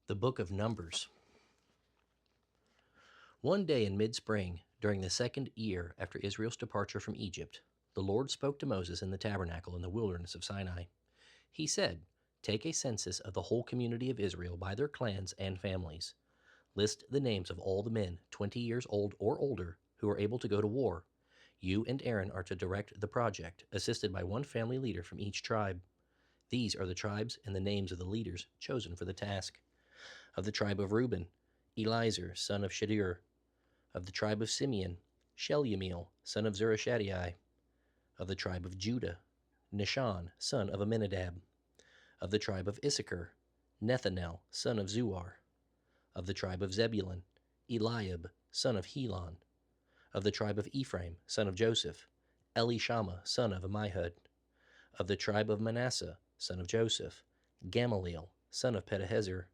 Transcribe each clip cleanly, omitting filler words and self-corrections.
The Book of Numbers. One day in mid-spring, during the second year after Israel's departure from Egypt, the Lord spoke to Moses in the tabernacle in the wilderness of Sinai. He said, "Take a census of the whole community of Israel by their clans and families. List the names of all the men 20 years old or older who are able to go to war. You and Aaron are to direct the project, assisted by one family leader from each tribe. These are the tribes and the names of the leaders chosen for the task. Of the tribe of Reuben, Eliezer, son of Shadir. Of the tribe of Simeon, Shelumiel, son of Zurishaddai. Of the tribe of Judah, Nishan, son of Amminadab. Of the tribe of Issachar, Nethanel, son of Zuar. Of the tribe of Zebulun, Eliab, son of Helon. Of the tribe of Ephraim, son of Joseph, Elishama, son of Ammihud. Of the tribe of Manasseh, son of Joseph, Gamaliel, son of Pedahezur.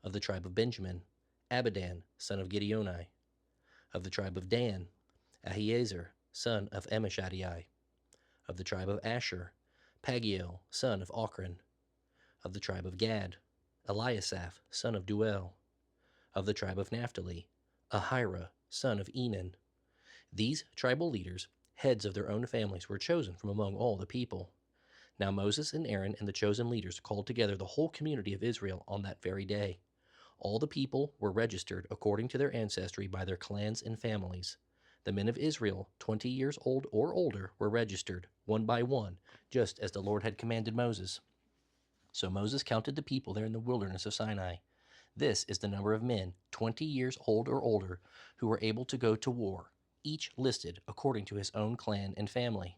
Of the tribe of Benjamin, Abidan, son of Gideoni. Of the tribe of Dan, Ahiezer, son of Ammishaddai. Of the tribe of Asher, Pagiel, son of Ochran. Of the tribe of Gad, Eliasaph, son of Duel. Of the tribe of Naphtali, Ahira, son of Enan. These tribal leaders, heads of their own families, were chosen from among all the people. Now Moses and Aaron and the chosen leaders called together the whole community of Israel on that very day. All the people were registered according to their ancestry by their clans and families. The men of Israel, 20 years old or older, were registered, one by one, just as the Lord had commanded Moses. So Moses counted the people there in the wilderness of Sinai. This is the number of men, 20 years old or older, who were able to go to war, each listed according to his own clan and family.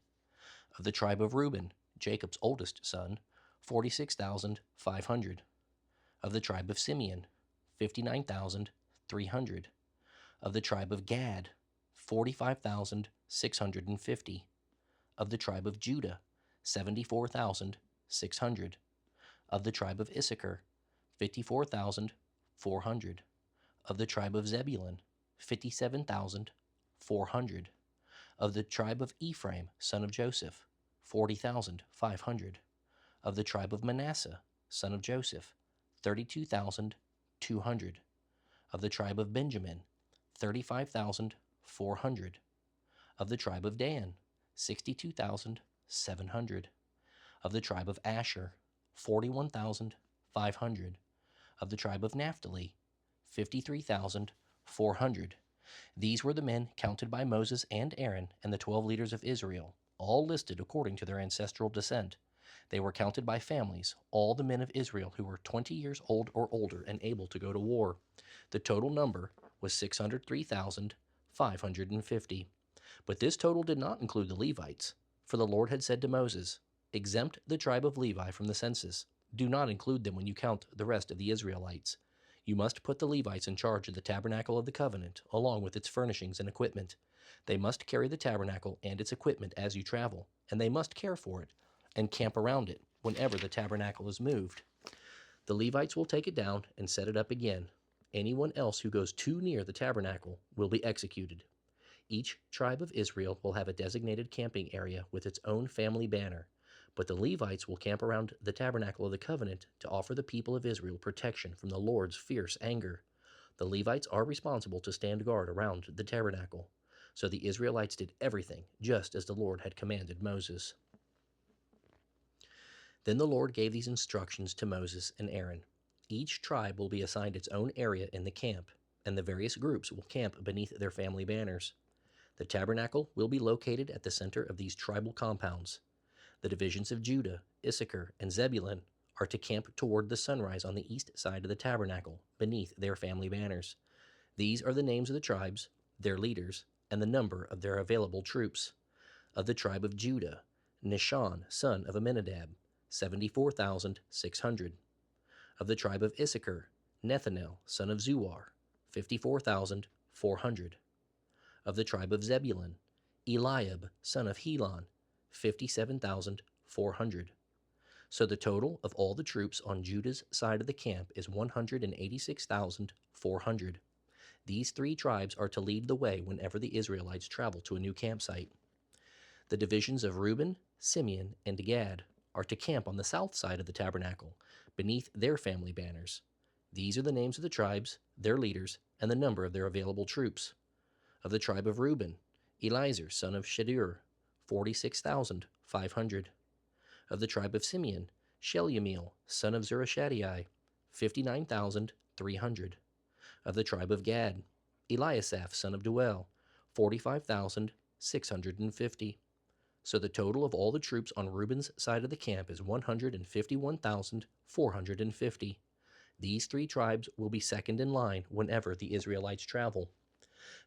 Of the tribe of Reuben, Jacob's oldest son, 46,500. Of the tribe of Simeon, 59,300. Of the tribe of Gad, 45,650. Of the tribe of Judah, 74,600. Of the tribe of Issachar, 54,400. Of the tribe of Zebulun, 57,400. Of the tribe of Ephraim, son of Joseph, 40,500. Of the tribe of Manasseh, son of Joseph, 32,200. Of the tribe of Benjamin, 35,400. Of the tribe of Dan, 62,700. Of the tribe of Asher, 41,500. Of the tribe of Naphtali, 53,400. These were the men counted by Moses and Aaron and the 12 leaders of Israel, all listed according to their ancestral descent. They were counted by families, all the men of Israel who were 20 years old or older and able to go to war. The total number was 603,550. But this total did not include the Levites, for the Lord had said to Moses, "Exempt the tribe of Levi from the census. Do not include them when you count the rest of the Israelites. You must put the Levites in charge of the tabernacle of the covenant, along with its furnishings and equipment. They must carry the tabernacle and its equipment as you travel, and they must care for it and camp around it whenever the tabernacle is moved. The Levites will take it down and set it up again. Anyone else who goes too near the tabernacle will be executed. Each tribe of Israel will have a designated camping area with its own family banner, but the Levites will camp around the tabernacle of the covenant to offer the people of Israel protection from the Lord's fierce anger. The Levites are responsible to stand guard around the tabernacle." So the Israelites did everything just as the Lord had commanded Moses. Then the Lord gave these instructions to Moses and Aaron. Each tribe will be assigned its own area in the camp, and the various groups will camp beneath their family banners. The tabernacle will be located at the center of these tribal compounds. The divisions of Judah, Issachar, and Zebulun are to camp toward the sunrise on the east side of the tabernacle, beneath their family banners. These are the names of the tribes, their leaders, and the number of their available troops. Of the tribe of Judah, Nishan, son of Amminadab, 74,600. Of the tribe of Issachar, Nethanel, son of Zuar, 54,400. Of the tribe of Zebulun, Eliab, son of Helon, 57,400. So the total of all the troops on Judah's side of the camp is 186,400. These three tribes are to lead the way whenever the Israelites travel to a new campsite. The divisions of Reuben, Simeon, and Gad are to camp on the south side of the tabernacle, beneath their family banners. These are the names of the tribes, their leaders, and the number of their available troops. Of the tribe of Reuben, Eliezer, son of Shedeur, 46,500. Of the tribe of Simeon, Shelumiel, son of Zurishaddai, 59,300. Of the tribe of Gad, Eliasaph, son of Duel, 45,650. So the total of all the troops on Reuben's side of the camp is 151,450. These three tribes will be second in line whenever the Israelites travel.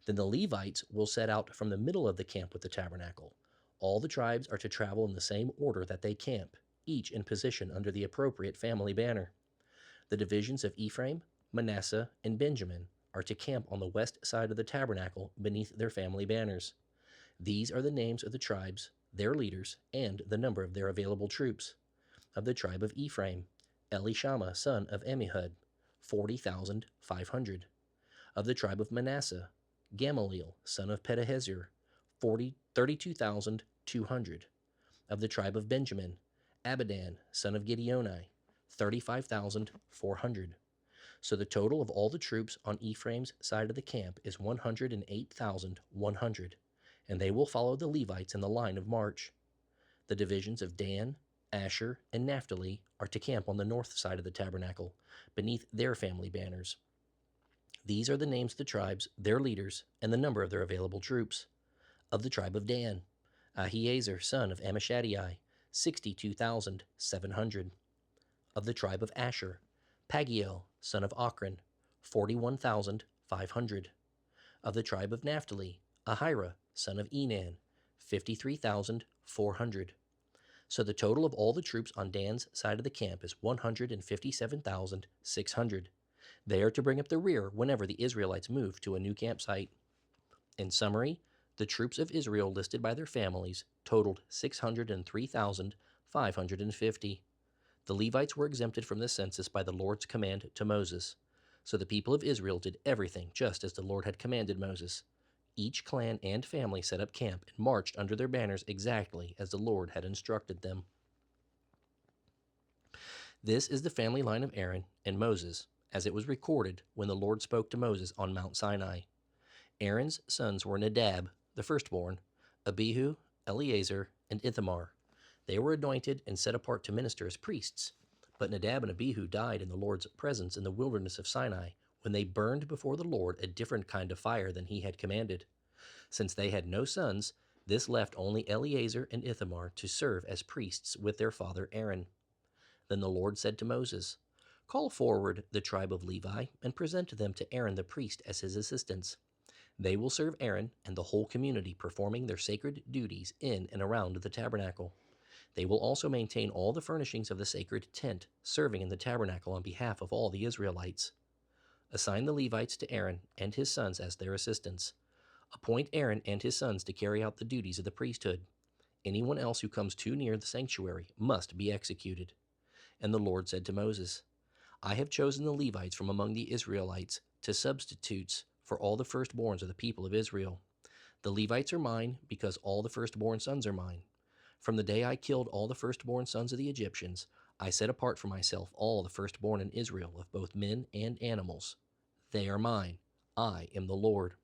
Then the Levites will set out from the middle of the camp with the tabernacle. All the tribes are to travel in the same order that they camp, each in position under the appropriate family banner. The divisions of Ephraim, Manasseh, and Benjamin are to camp on the west side of the tabernacle beneath their family banners. These are the names of the tribes, their leaders, and the number of their available troops. Of the tribe of Ephraim, Elishama, son of Ammihud, 40,500. Of the tribe of Manasseh, Gamaliel, son of Pedahezur, 32,200. Of the tribe of Benjamin, Abidan, son of Gideoni, 35,400. So the total of all the troops on Ephraim's side of the camp is 108,100, and they will follow the Levites in the line of march. The divisions of Dan, Asher, and Naphtali are to camp on the north side of the tabernacle, beneath their family banners. These are the names of the tribes, their leaders, and the number of their available troops. Of the tribe of Dan, Ahiezer, son of Ammishaddai, 62,700. Of the tribe of Asher, Pagiel, son of Ochran, 41,500. Of the tribe of Naphtali, Ahira, son of Enan, 53,400. So the total of all the troops on Dan's side of the camp is 157,600. They are to bring up the rear whenever the Israelites move to a new campsite. In summary, the troops of Israel listed by their families totaled 603,550. The Levites were exempted from the census by the Lord's command to Moses. So the people of Israel did everything just as the Lord had commanded Moses. Each clan and family set up camp and marched under their banners exactly as the Lord had instructed them. This is the family line of Aaron and Moses, as it was recorded when the Lord spoke to Moses on Mount Sinai. Aaron's sons were Nadab, the firstborn, Abihu, Eleazar, and Ithamar. They were anointed and set apart to minister as priests. But Nadab and Abihu died in the Lord's presence in the wilderness of Sinai when they burned before the Lord a different kind of fire than he had commanded. Since they had no sons, this left only Eleazar and Ithamar to serve as priests with their father Aaron. Then the Lord said to Moses, "Call forward the tribe of Levi and present them to Aaron the priest as his assistants. They will serve Aaron and the whole community, performing their sacred duties in and around the tabernacle. They will also maintain all the furnishings of the sacred tent, serving in the tabernacle on behalf of all the Israelites. Assign the Levites to Aaron and his sons as their assistants. Appoint Aaron and his sons to carry out the duties of the priesthood. Anyone else who comes too near the sanctuary must be executed." And the Lord said to Moses, "I have chosen the Levites from among the Israelites to substitutes for all the firstborns of the people of Israel. The Levites are mine because all the firstborn sons are mine. From the day I killed all the firstborn sons of the Egyptians, I set apart for myself all the firstborn in Israel of both men and animals. They are mine. I am the Lord."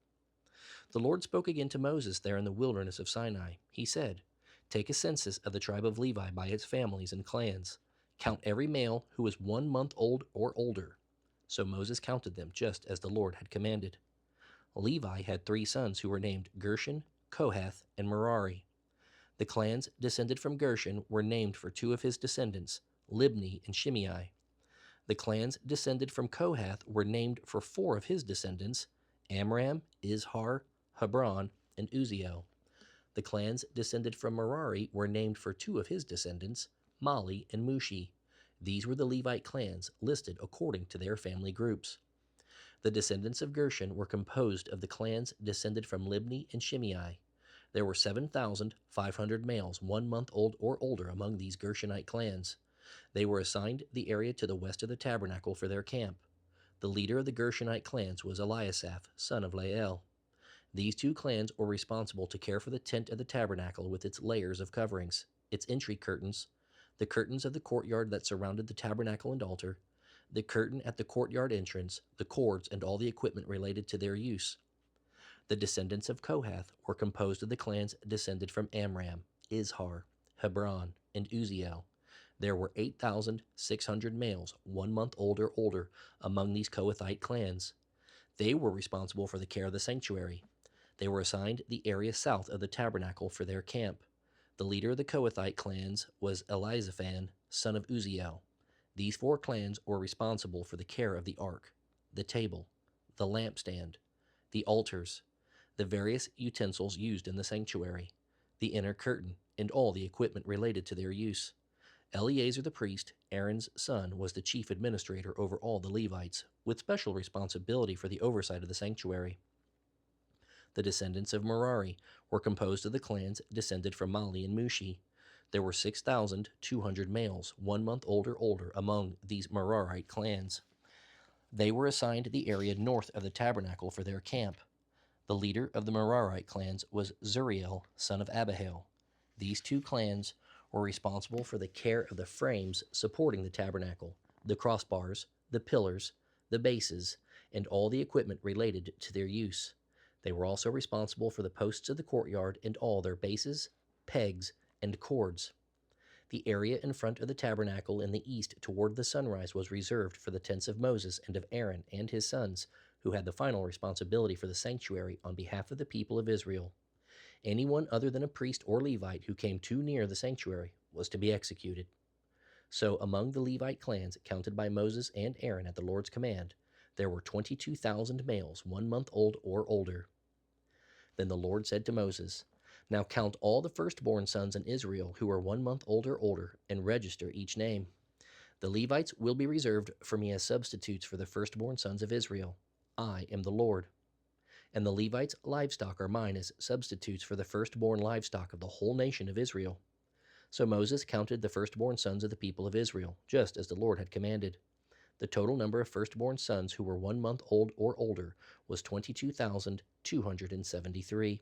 The Lord spoke again to Moses there in the wilderness of Sinai. He said, "Take a census of the tribe of Levi by its families and clans. Count every male who is 1 month old or older." So Moses counted them just as the Lord had commanded. Levi had 3 sons who were named Gershon, Kohath, and Merari. The clans descended from Gershon were named for 2 of his descendants, Libni and Shimei. The clans descended from Kohath were named for 4 of his descendants, Amram, Izhar, Hebron, and Uziel. The clans descended from Merari were named for 2 of his descendants, Mali and Mushi. These were the Levite clans listed according to their family groups. The descendants of Gershon were composed of the clans descended from Libni and Shimei. There were 7,500 males 1 month old or older among these Gershonite clans. They were assigned the area to the west of the tabernacle for their camp. The leader of the Gershonite clans was Eliasaph, son of Lael. These 2 clans were responsible to care for the tent of the tabernacle with its layers of coverings, its entry curtains, the curtains of the courtyard that surrounded the tabernacle and altar, the curtain at the courtyard entrance, the cords, and all the equipment related to their use. The descendants of Kohath were composed of the clans descended from Amram, Izhar, Hebron, and Uziel. There were 8,600 males, 1 month old or older, among these Kohathite clans. They were responsible for the care of the sanctuary. They were assigned the area south of the tabernacle for their camp. The leader of the Kohathite clans was Elizaphan, son of Uziel. These 4 clans were responsible for the care of the ark, the table, the lampstand, the altars, the various utensils used in the sanctuary, the inner curtain, and all the equipment related to their use. Eleazar the priest, Aaron's son, was the chief administrator over all the Levites, with special responsibility for the oversight of the sanctuary. The descendants of Merari were composed of the clans descended from Mali and Mushi. There were 6,200 males, 1 month old or older, among these Merarite clans. They were assigned the area north of the tabernacle for their camp. The leader of the Merarite clans was Zuriel, son of Abihail. These 2 clans were responsible for the care of the frames supporting the tabernacle, the crossbars, the pillars, the bases, and all the equipment related to their use. They were also responsible for the posts of the courtyard and all their bases, pegs, and cords. The area in front of the tabernacle in the east toward the sunrise was reserved for the tents of Moses and of Aaron and his sons, who had the final responsibility for the sanctuary on behalf of the people of Israel. Anyone other than a priest or Levite who came too near the sanctuary was to be executed. So among the Levite clans counted by Moses and Aaron at the Lord's command, there were 22,000 males, 1 month old or older. Then the Lord said to Moses, "Now count all the firstborn sons in Israel who are 1 month old or older, and register each name. The Levites will be reserved for me as substitutes for the firstborn sons of Israel. I am the Lord. And the Levites' livestock are mine as substitutes for the firstborn livestock of the whole nation of Israel." So Moses counted the firstborn sons of the people of Israel, just as the Lord had commanded. The total number of firstborn sons who were 1 month old or older was 22,273.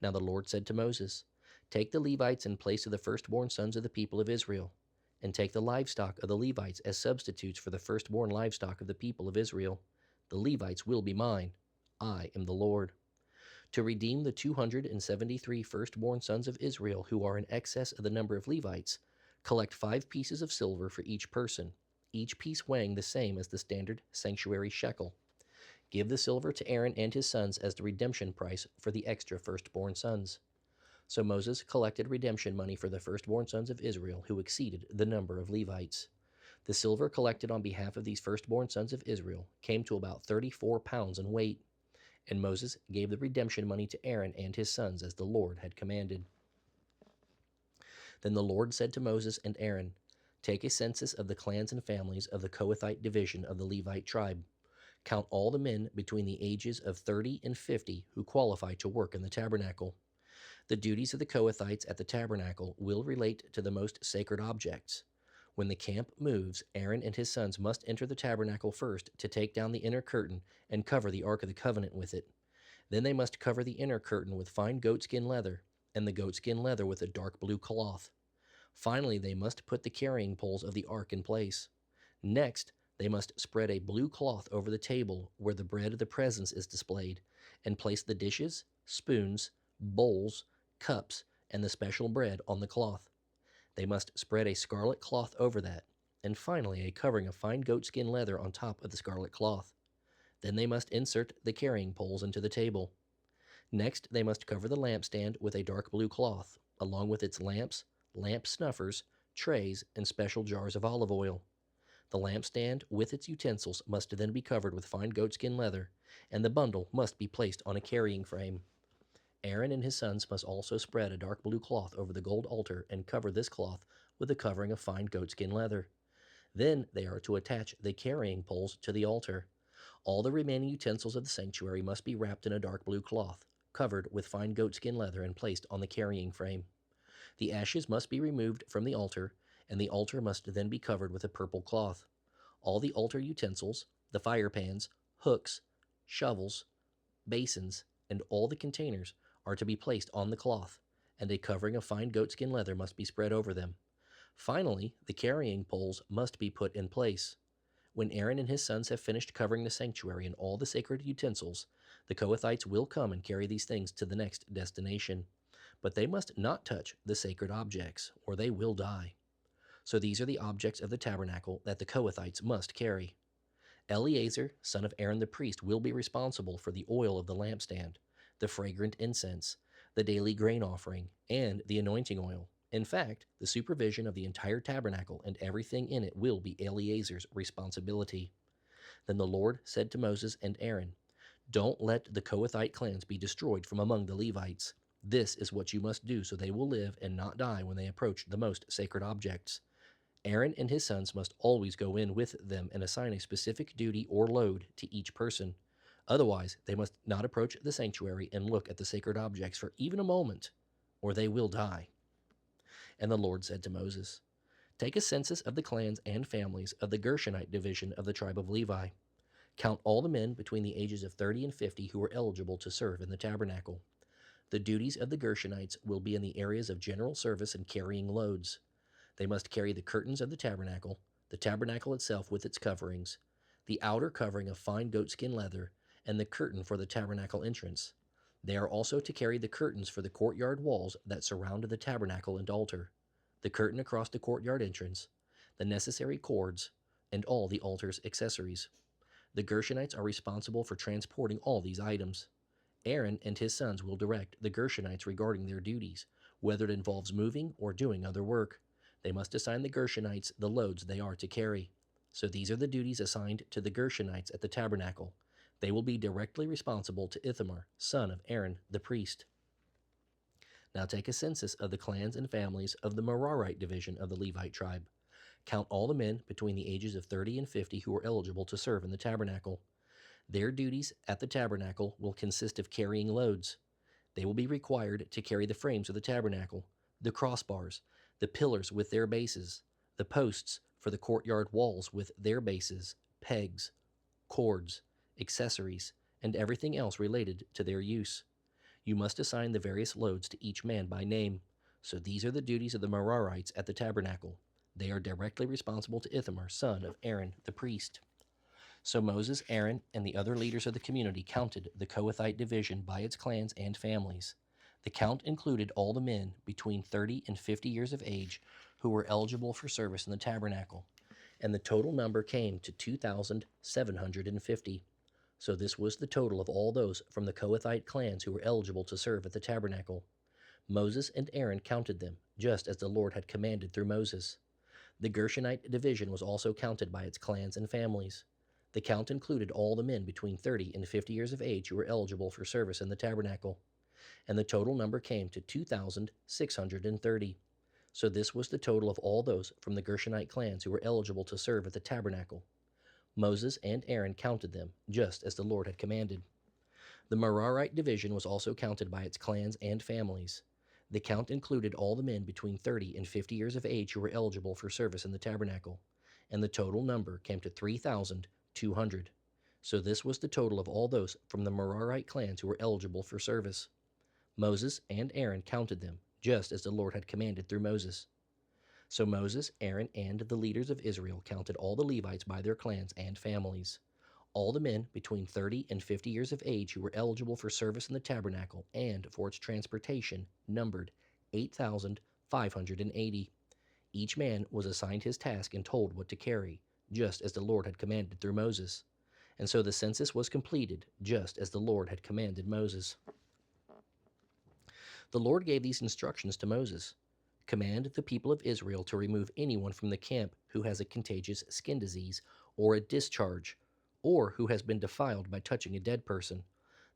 Now the Lord said to Moses, "Take the Levites in place of the firstborn sons of the people of Israel, and take the livestock of the Levites as substitutes for the firstborn livestock of the people of Israel. The Levites will be mine. I am the Lord. To redeem the 273 firstborn sons of Israel who are in excess of the number of Levites, collect 5 pieces of silver for each person, each piece weighing the same as the standard sanctuary shekel. Give the silver to Aaron and his sons as the redemption price for the extra firstborn sons." So Moses collected redemption money for the firstborn sons of Israel who exceeded the number of Levites. The silver collected on behalf of these firstborn sons of Israel came to about 34 pounds in weight. And Moses gave the redemption money to Aaron and his sons as the Lord had commanded. Then the Lord said to Moses and Aaron, "Take a census of the clans and families of the Kohathite division of the Levite tribe. Count all the men between the ages of 30 and 50 who qualify to work in the tabernacle. The duties of the Kohathites at the tabernacle will relate to the most sacred objects. When the camp moves, Aaron and his sons must enter the tabernacle first to take down the inner curtain and cover the Ark of the Covenant with it. Then they must cover the inner curtain with fine goatskin leather, and the goatskin leather with a dark blue cloth. Finally, they must put the carrying poles of the ark in place. Next, they must spread a blue cloth over the table where the bread of the presence is displayed, and place the dishes, spoons, bowls, cups, and the special bread on the cloth. They must spread a scarlet cloth over that, and finally a covering of fine goatskin leather on top of the scarlet cloth. Then they must insert the carrying poles into the table. Next, they must cover the lampstand with a dark blue cloth, along with its lamps, lamp snuffers, trays, and special jars of olive oil. The lampstand with its utensils must then be covered with fine goatskin leather, and the bundle must be placed on a carrying frame. Aaron and his sons must also spread a dark blue cloth over the gold altar and cover this cloth with a covering of fine goatskin leather. Then they are to attach the carrying poles to the altar. All the remaining utensils of the sanctuary must be wrapped in a dark blue cloth, covered with fine goatskin leather, and placed on the carrying frame. The ashes must be removed from the altar, and the altar must then be covered with a purple cloth. All the altar utensils, the fire pans, hooks, shovels, basins, and all the containers are to be placed on the cloth, and a covering of fine goatskin leather must be spread over them. Finally, the carrying poles must be put in place. When Aaron and his sons have finished covering the sanctuary and all the sacred utensils, the Kohathites will come and carry these things to the next destination. But they must not touch the sacred objects, or they will die. So these are the objects of the tabernacle that the Kohathites must carry. Eleazar, son of Aaron the priest, will be responsible for the oil of the lampstand, the fragrant incense, the daily grain offering, and the anointing oil. In fact, the supervision of the entire tabernacle and everything in it will be Eleazar's responsibility. Then the Lord said to Moses and Aaron, "Don't let the Kohathite clans be destroyed from among the Levites. This is what you must do so they will live and not die when they approach the most sacred objects. Aaron and his sons must always go in with them and assign a specific duty or load to each person. Otherwise, they must not approach the sanctuary and look at the sacred objects for even a moment, or they will die." And the Lord said to Moses, "Take a census of the clans and families of the Gershonite division of the tribe of Levi. Count all the men between the ages of 30 and 50 who are eligible to serve in the tabernacle. The duties of the Gershonites will be in the areas of general service and carrying loads. They must carry the curtains of the tabernacle itself with its coverings, the outer covering of fine goatskin leather, and the curtain for the tabernacle entrance. They are also to carry the curtains for the courtyard walls that surround the tabernacle and altar, the curtain across the courtyard entrance, the necessary cords, and all the altar's accessories. The Gershonites are responsible for transporting all these items. Aaron and his sons will direct the Gershonites regarding their duties, whether it involves moving or doing other work. They must assign the Gershonites the loads they are to carry. So these are the duties assigned to the Gershonites at the tabernacle. They will be directly responsible to Ithamar, son of Aaron the priest. Now take a census of the clans and families of the Merarite division of the Levite tribe. Count all the men between the ages of 30 and 50 who are eligible to serve in the tabernacle. Their duties at the tabernacle will consist of carrying loads. They will be required to carry the frames of the tabernacle, the crossbars, the pillars with their bases, the posts for the courtyard walls with their bases, pegs, cords, accessories, and everything else related to their use. You must assign the various loads to each man by name. So these are the duties of the Merarites at the tabernacle. They are directly responsible to Ithamar, son of Aaron the priest. So Moses, Aaron, and the other leaders of the community counted the Kohathite division by its clans and families. The count included all the men between 30 and 50 years of age who were eligible for service in the tabernacle, and the total number came to 2,750. So this was the total of all those from the Kohathite clans who were eligible to serve at the tabernacle. Moses and Aaron counted them, just as the Lord had commanded through Moses. The Gershonite division was also counted by its clans and families. The count included all the men between 30 and 50 years of age who were eligible for service in the tabernacle, and the total number came to 2,630. So this was the total of all those from the Gershonite clans who were eligible to serve at the tabernacle. Moses and Aaron counted them, just as the Lord had commanded. The Merarite division was also counted by its clans and families. The count included all the men between 30 and 50 years of age who were eligible for service in the tabernacle, and the total number came to 3,200. So this was the total of all those from the Merarite clans who were eligible for service. Moses and Aaron counted them, just as the Lord had commanded through Moses. So Moses, Aaron, and the leaders of Israel counted all the Levites by their clans and families. All the men between 30 and 50 years of age who were eligible for service in the tabernacle and for its transportation numbered 8,580. Each man was assigned his task and told what to carry, just as the Lord had commanded through Moses. And so the census was completed, just as the Lord had commanded Moses. The Lord gave these instructions to Moses. Command the people of Israel to remove anyone from the camp who has a contagious skin disease or a discharge, or who has been defiled by touching a dead person.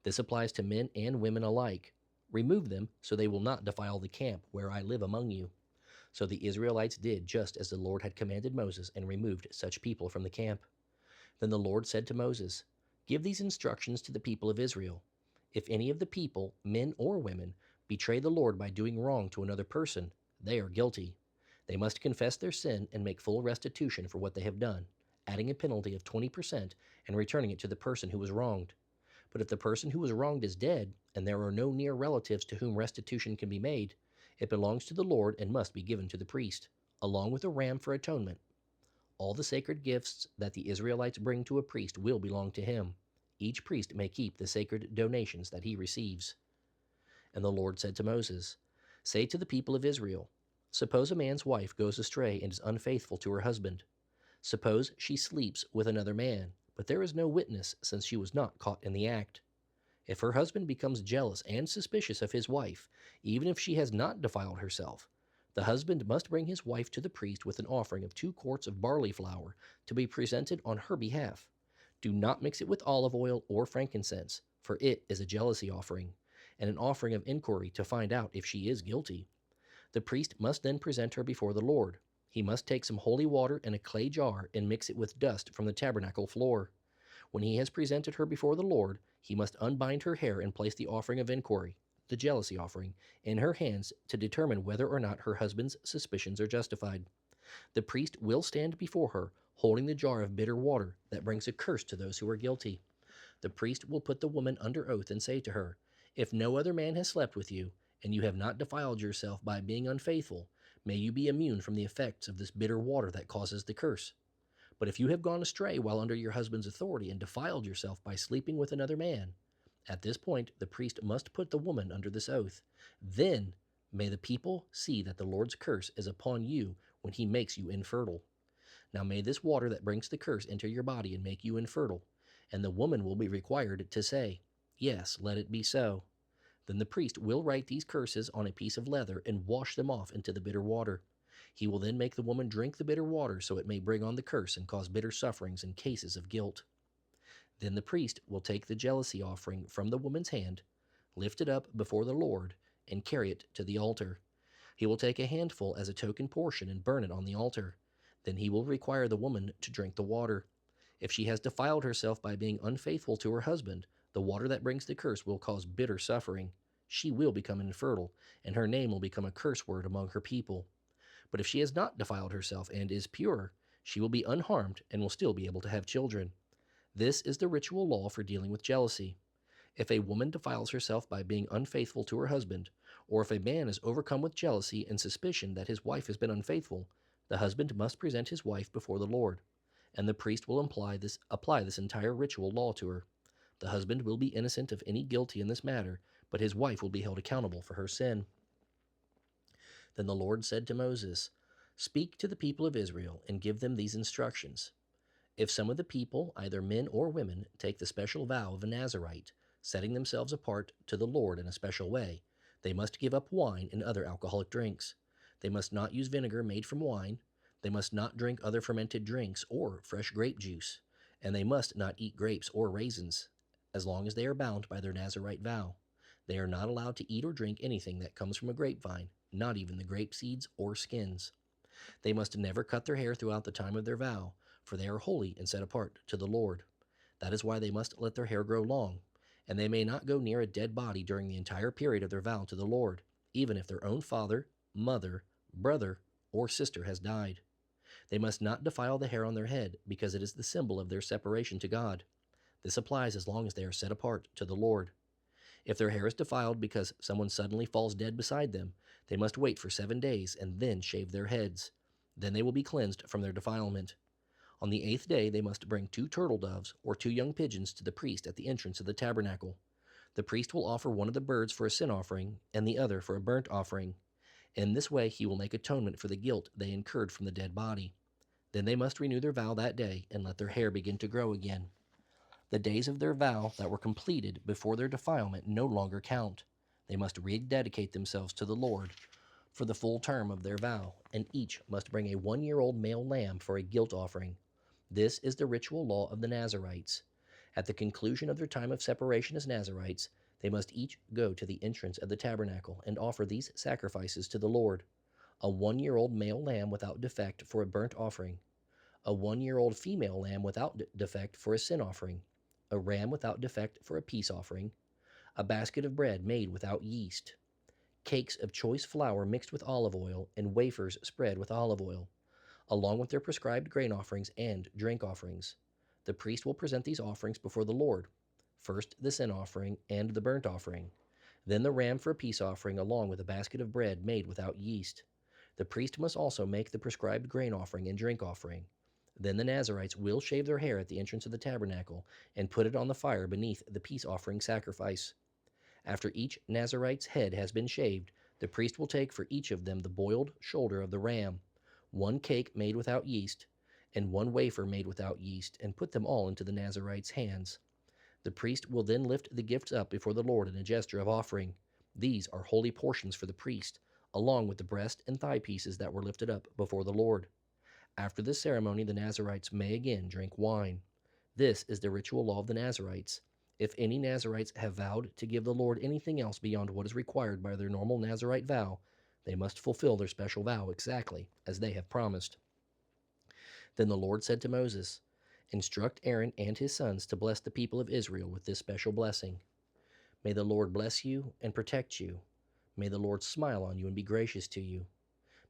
This applies to men and women alike. Remove them so they will not defile the camp where I live among you. So the Israelites did just as the Lord had commanded Moses and removed such people from the camp. Then the Lord said to Moses, "Give these instructions to the people of Israel. If any of the people, men or women, betray the Lord by doing wrong to another person, they are guilty. They must confess their sin and make full restitution for what they have done, adding a penalty of 20% and returning it to the person who was wronged. But if the person who was wronged is dead, and there are no near relatives to whom restitution can be made, it belongs to the Lord and must be given to the priest, along with a ram for atonement. All the sacred gifts that the Israelites bring to a priest will belong to him. Each priest may keep the sacred donations that he receives. And the Lord said to Moses, Say to the people of Israel, Suppose a man's wife goes astray and is unfaithful to her husband. Suppose she sleeps with another man, but there is no witness since she was not caught in the act. If her husband becomes jealous and suspicious of his wife, even if she has not defiled herself, the husband must bring his wife to the priest with an offering of 2 quarts of barley flour to be presented on her behalf. Do not mix it with olive oil or frankincense, for it is a jealousy offering, and an offering of inquiry to find out if she is guilty. The priest must then present her before the Lord. He must take some holy water in a clay jar and mix it with dust from the tabernacle floor. When he has presented her before the Lord, he must unbind her hair and place the offering of inquiry, the jealousy offering, in her hands to determine whether or not her husband's suspicions are justified. The priest will stand before her, holding the jar of bitter water that brings a curse to those who are guilty. The priest will put the woman under oath and say to her, If no other man has slept with you, and you have not defiled yourself by being unfaithful, may you be immune from the effects of this bitter water that causes the curse. But if you have gone astray while under your husband's authority and defiled yourself by sleeping with another man, at this point the priest must put the woman under this oath. Then may the people see that the Lord's curse is upon you when he makes you infertile. Now may this water that brings the curse enter your body and make you infertile, and the woman will be required to say, Yes, let it be so. Then the priest will write these curses on a piece of leather and wash them off into the bitter water. He will then make the woman drink the bitter water so it may bring on the curse and cause bitter sufferings in cases of guilt. Then the priest will take the jealousy offering from the woman's hand, lift it up before the Lord, and carry it to the altar. He will take a handful as a token portion and burn it on the altar. Then he will require the woman to drink the water. If she has defiled herself by being unfaithful to her husband, the water that brings the curse will cause bitter suffering. She will become infertile, and her name will become a curse word among her people. But if she has not defiled herself and is pure, she will be unharmed and will still be able to have children. This is the ritual law for dealing with jealousy. If a woman defiles herself by being unfaithful to her husband, or if a man is overcome with jealousy and suspicion that his wife has been unfaithful, the husband must present his wife before the Lord, and the priest will apply this entire ritual law to her. The husband will be innocent of any guilty in this matter, but his wife will be held accountable for her sin. Then the Lord said to Moses, Speak to the people of Israel and give them these instructions. If some of the people, either men or women, take the special vow of a Nazirite, setting themselves apart to the Lord in a special way, they must give up wine and other alcoholic drinks. They must not use vinegar made from wine. They must not drink other fermented drinks or fresh grape juice. And they must not eat grapes or raisins, as long as they are bound by their Nazirite vow. They are not allowed to eat or drink anything that comes from a grapevine, not even the grape seeds or skins. They must never cut their hair throughout the time of their vow, for they are holy and set apart to the Lord. That is why they must let their hair grow long, and they may not go near a dead body during the entire period of their vow to the Lord, even if their own father, mother, brother, or sister has died. They must not defile the hair on their head, because it is the symbol of their separation to God. This applies as long as they are set apart to the Lord. If their hair is defiled because someone suddenly falls dead beside them, they must wait for 7 days and then shave their heads. Then they will be cleansed from their defilement. On the 8th day they must bring 2 turtle doves or 2 young pigeons to the priest at the entrance of the tabernacle. The priest will offer one of the birds for a sin offering and the other for a burnt offering. In this way he will make atonement for the guilt they incurred from the dead body. Then they must renew their vow that day and let their hair begin to grow again. The days of their vow that were completed before their defilement no longer count. They must rededicate themselves to the Lord for the full term of their vow, and each must bring a 1-year-old male lamb for a guilt offering. This is the ritual law of the Nazirites. At the conclusion of their time of separation as Nazirites, they must each go to the entrance of the tabernacle and offer these sacrifices to the Lord: a 1-year-old male lamb without defect for a burnt offering, a 1-year-old female lamb without defect for a sin offering, a ram without defect for a peace offering, a basket of bread made without yeast, cakes of choice flour mixed with olive oil, and wafers spread with olive oil, along with their prescribed grain offerings and drink offerings. The priest will present these offerings before the Lord, first the sin offering and the burnt offering, then the ram for a peace offering along with a basket of bread made without yeast. The priest must also make the prescribed grain offering and drink offering. Then the Nazarites will shave their hair at the entrance of the tabernacle and put it on the fire beneath the peace offering sacrifice. After each Nazarite's head has been shaved, the priest will take for each of them the boiled shoulder of the ram, one cake made without yeast, and one wafer made without yeast, and put them all into the Nazarite's hands. The priest will then lift the gifts up before the Lord in a gesture of offering. These are holy portions for the priest, along with the breast and thigh pieces that were lifted up before the Lord. After this ceremony, the Nazarites may again drink wine. This is the ritual law of the Nazarites. If any Nazarites have vowed to give the Lord anything else beyond what is required by their normal Nazarite vow, they must fulfill their special vow exactly as they have promised. Then the Lord said to Moses, "Instruct Aaron and his sons to bless the people of Israel with this special blessing. May the Lord bless you and protect you. May the Lord smile on you and be gracious to you.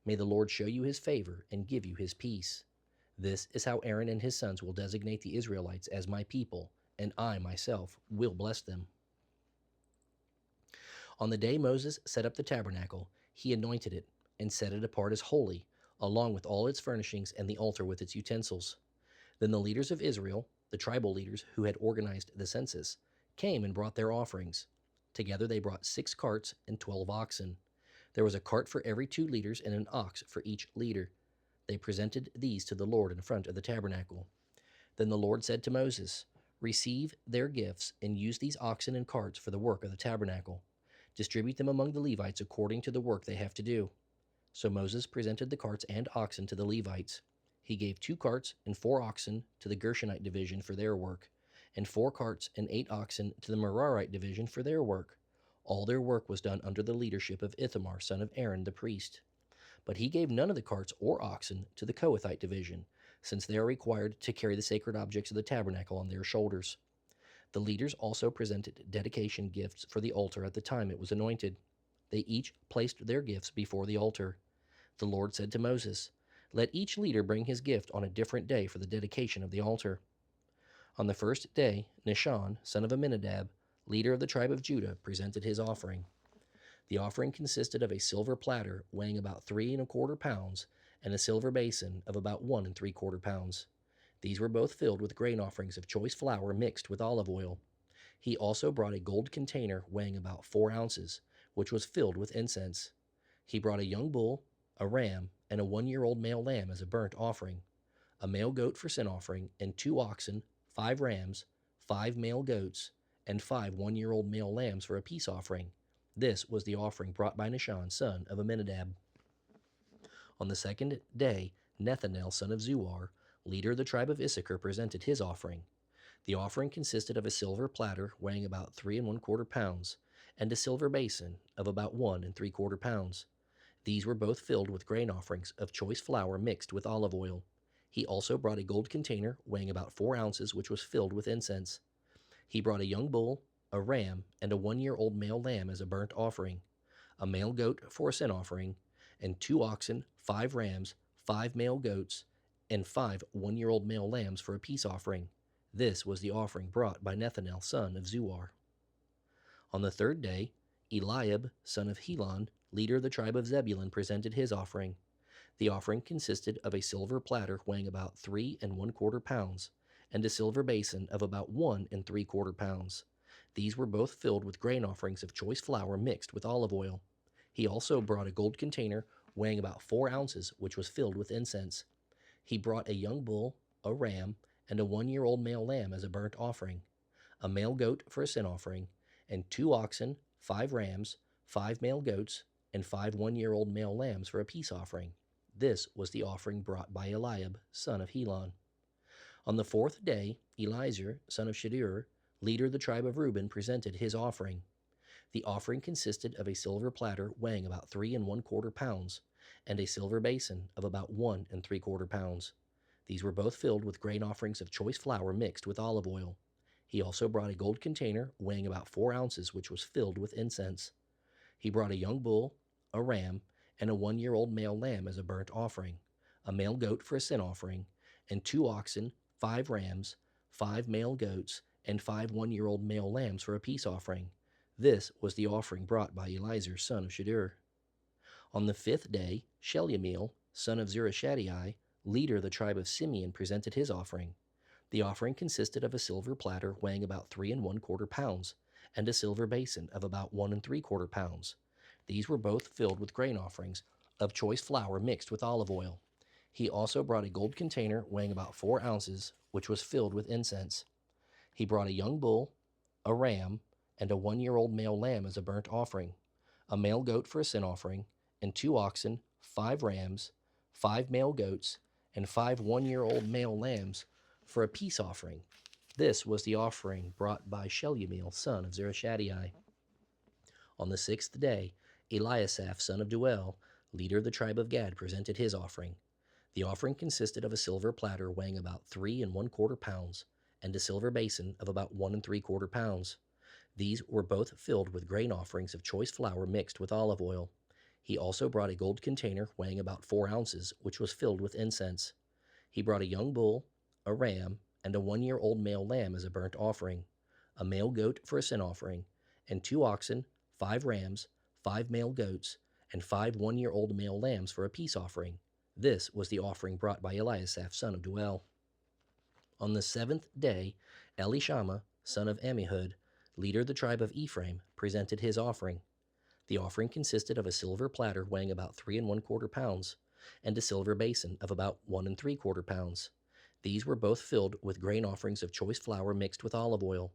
May the Lord show you his favor and give you his peace. This is how Aaron and his sons will designate the Israelites as my people, and I myself will bless them." On the day Moses set up the tabernacle, he anointed it and set it apart as holy, along with all its furnishings and the altar with its utensils. Then the leaders of Israel, the tribal leaders who had organized the census, came and brought their offerings. Together they brought 6 carts and 12 oxen. There was a cart for every 2 leaders and an ox for each leader. They presented these to the Lord in front of the tabernacle. Then the Lord said to Moses, "Receive their gifts and use these oxen and carts for the work of the tabernacle. Distribute them among the Levites according to the work they have to do." So Moses presented the carts and oxen to the Levites. He gave 2 carts and 4 oxen to the Gershonite division for their work, and 4 carts and 8 oxen to the Merarite division for their work. All their work was done under the leadership of Ithamar, son of Aaron the priest. But he gave none of the carts or oxen to the Kohathite division, since they are required to carry the sacred objects of the tabernacle on their shoulders. The leaders also presented dedication gifts for the altar at the time it was anointed. They each placed their gifts before the altar. The Lord said to Moses, "Let each leader bring his gift on a different day for the dedication of the altar." On the first day, Nahshon, son of Amminadab, leader of the tribe of Judah, presented his offering. The offering consisted of a silver platter weighing about 3¼ pounds and a silver basin of about 1¾ pounds. These were both filled with grain offerings of choice flour mixed with olive oil. He also brought a gold container weighing about 4 ounces, which was filled with incense. He brought a young bull, a ram, and a 1-year-old male lamb as a burnt offering, a male goat for sin offering, and 2 oxen, 5 rams, 5 male goats, and 5 1-year-old male lambs for a peace offering. This was the offering brought by Nahshon, son of Amminadab. On the second day, Nethanel, son of Zuar, leader of the tribe of Issachar, presented his offering. The offering consisted of a silver platter weighing about 3¼ pounds and a silver basin of about 1¾ pounds. These were both filled with grain offerings of choice flour mixed with olive oil. He also brought a gold container weighing about 4 ounces, which was filled with incense. He brought a young bull, a ram, and a 1-year-old male lamb as a burnt offering, a male goat for a sin offering, and 2 oxen, 5 rams, 5 male goats, and 5 1-year-old male lambs for a peace offering. This was the offering brought by Nethanel, son of Zuar. On the third day, Eliab, son of Helon, leader of the tribe of Zebulun, presented his offering. The offering consisted of a silver platter weighing about 3¼ pounds and a silver basin of about 1¾ pounds. These were both filled with grain offerings of choice flour mixed with olive oil. He also brought a gold container weighing about 4 ounces, which was filled with incense. He brought a young bull, a ram, and a 1-year-old male lamb as a burnt offering, a male goat for a sin offering, and 2 oxen, 5 rams, 5 male goats, and 5 1-year-old male lambs for a peace offering. This was the offering brought by Eliab, son of Helon. On the fourth day, Eliezer, son of Shedeur, leader of the tribe of Reuben, presented his offering. The offering consisted of a silver platter weighing about 3¼ pounds and a silver basin of about 1¾ pounds. These were both filled with grain offerings of choice flour mixed with olive oil. He also brought a gold container weighing about 4 ounces, which was filled with incense. He brought a young bull, a ram, and a 1-year-old male lamb as a burnt offering, a male goat for a sin offering, and 2 oxen, 5 rams, 5 male goats, and 5 1-year-old male lambs for a peace offering. This was the offering brought by Eliezer, son of Shedeur. On the 5th day, Shelumiel, son of Zurishaddai, leader of the tribe of Simeon, presented his offering. The offering consisted of a silver platter weighing about 3¼ pounds and a silver basin of about 1¾ pounds. These were both filled with grain offerings of choice flour mixed with olive oil. He also brought a gold container weighing about 4 ounces, which was filled with incense. He brought a young bull, a ram, and a 1-year-old male lamb as a burnt offering, a male goat for a sin offering, and 2 oxen, 5 rams, 5 male goats, and 5 1-year-old male lambs for a peace offering. This was the offering brought by Shelumiel, son of Zurishaddai. On the 6th day, Eliasaph, son of Deuel, leader of the tribe of Gad, presented his offering. The offering consisted of a silver platter weighing about 3¼ pounds and a silver basin of about 1¾ pounds. These were both filled with grain offerings of choice flour mixed with olive oil. He also brought a gold container weighing about 4 ounces, which was filled with incense. He brought a young bull, a ram, and a 1-year-old male lamb as a burnt offering, a male goat for a sin offering, and 2 oxen, 5 rams, 5 male goats, and 5 1-year-old male lambs for a peace offering. This was the offering brought by Eliasaph, son of Deuel. On the 7th day, Elishama, son of Ammihud, leader of the tribe of Ephraim, presented his offering. The offering consisted of a silver platter weighing about 3¼ pounds and a silver basin of about 1¾ pounds. These were both filled with grain offerings of choice flour mixed with olive oil.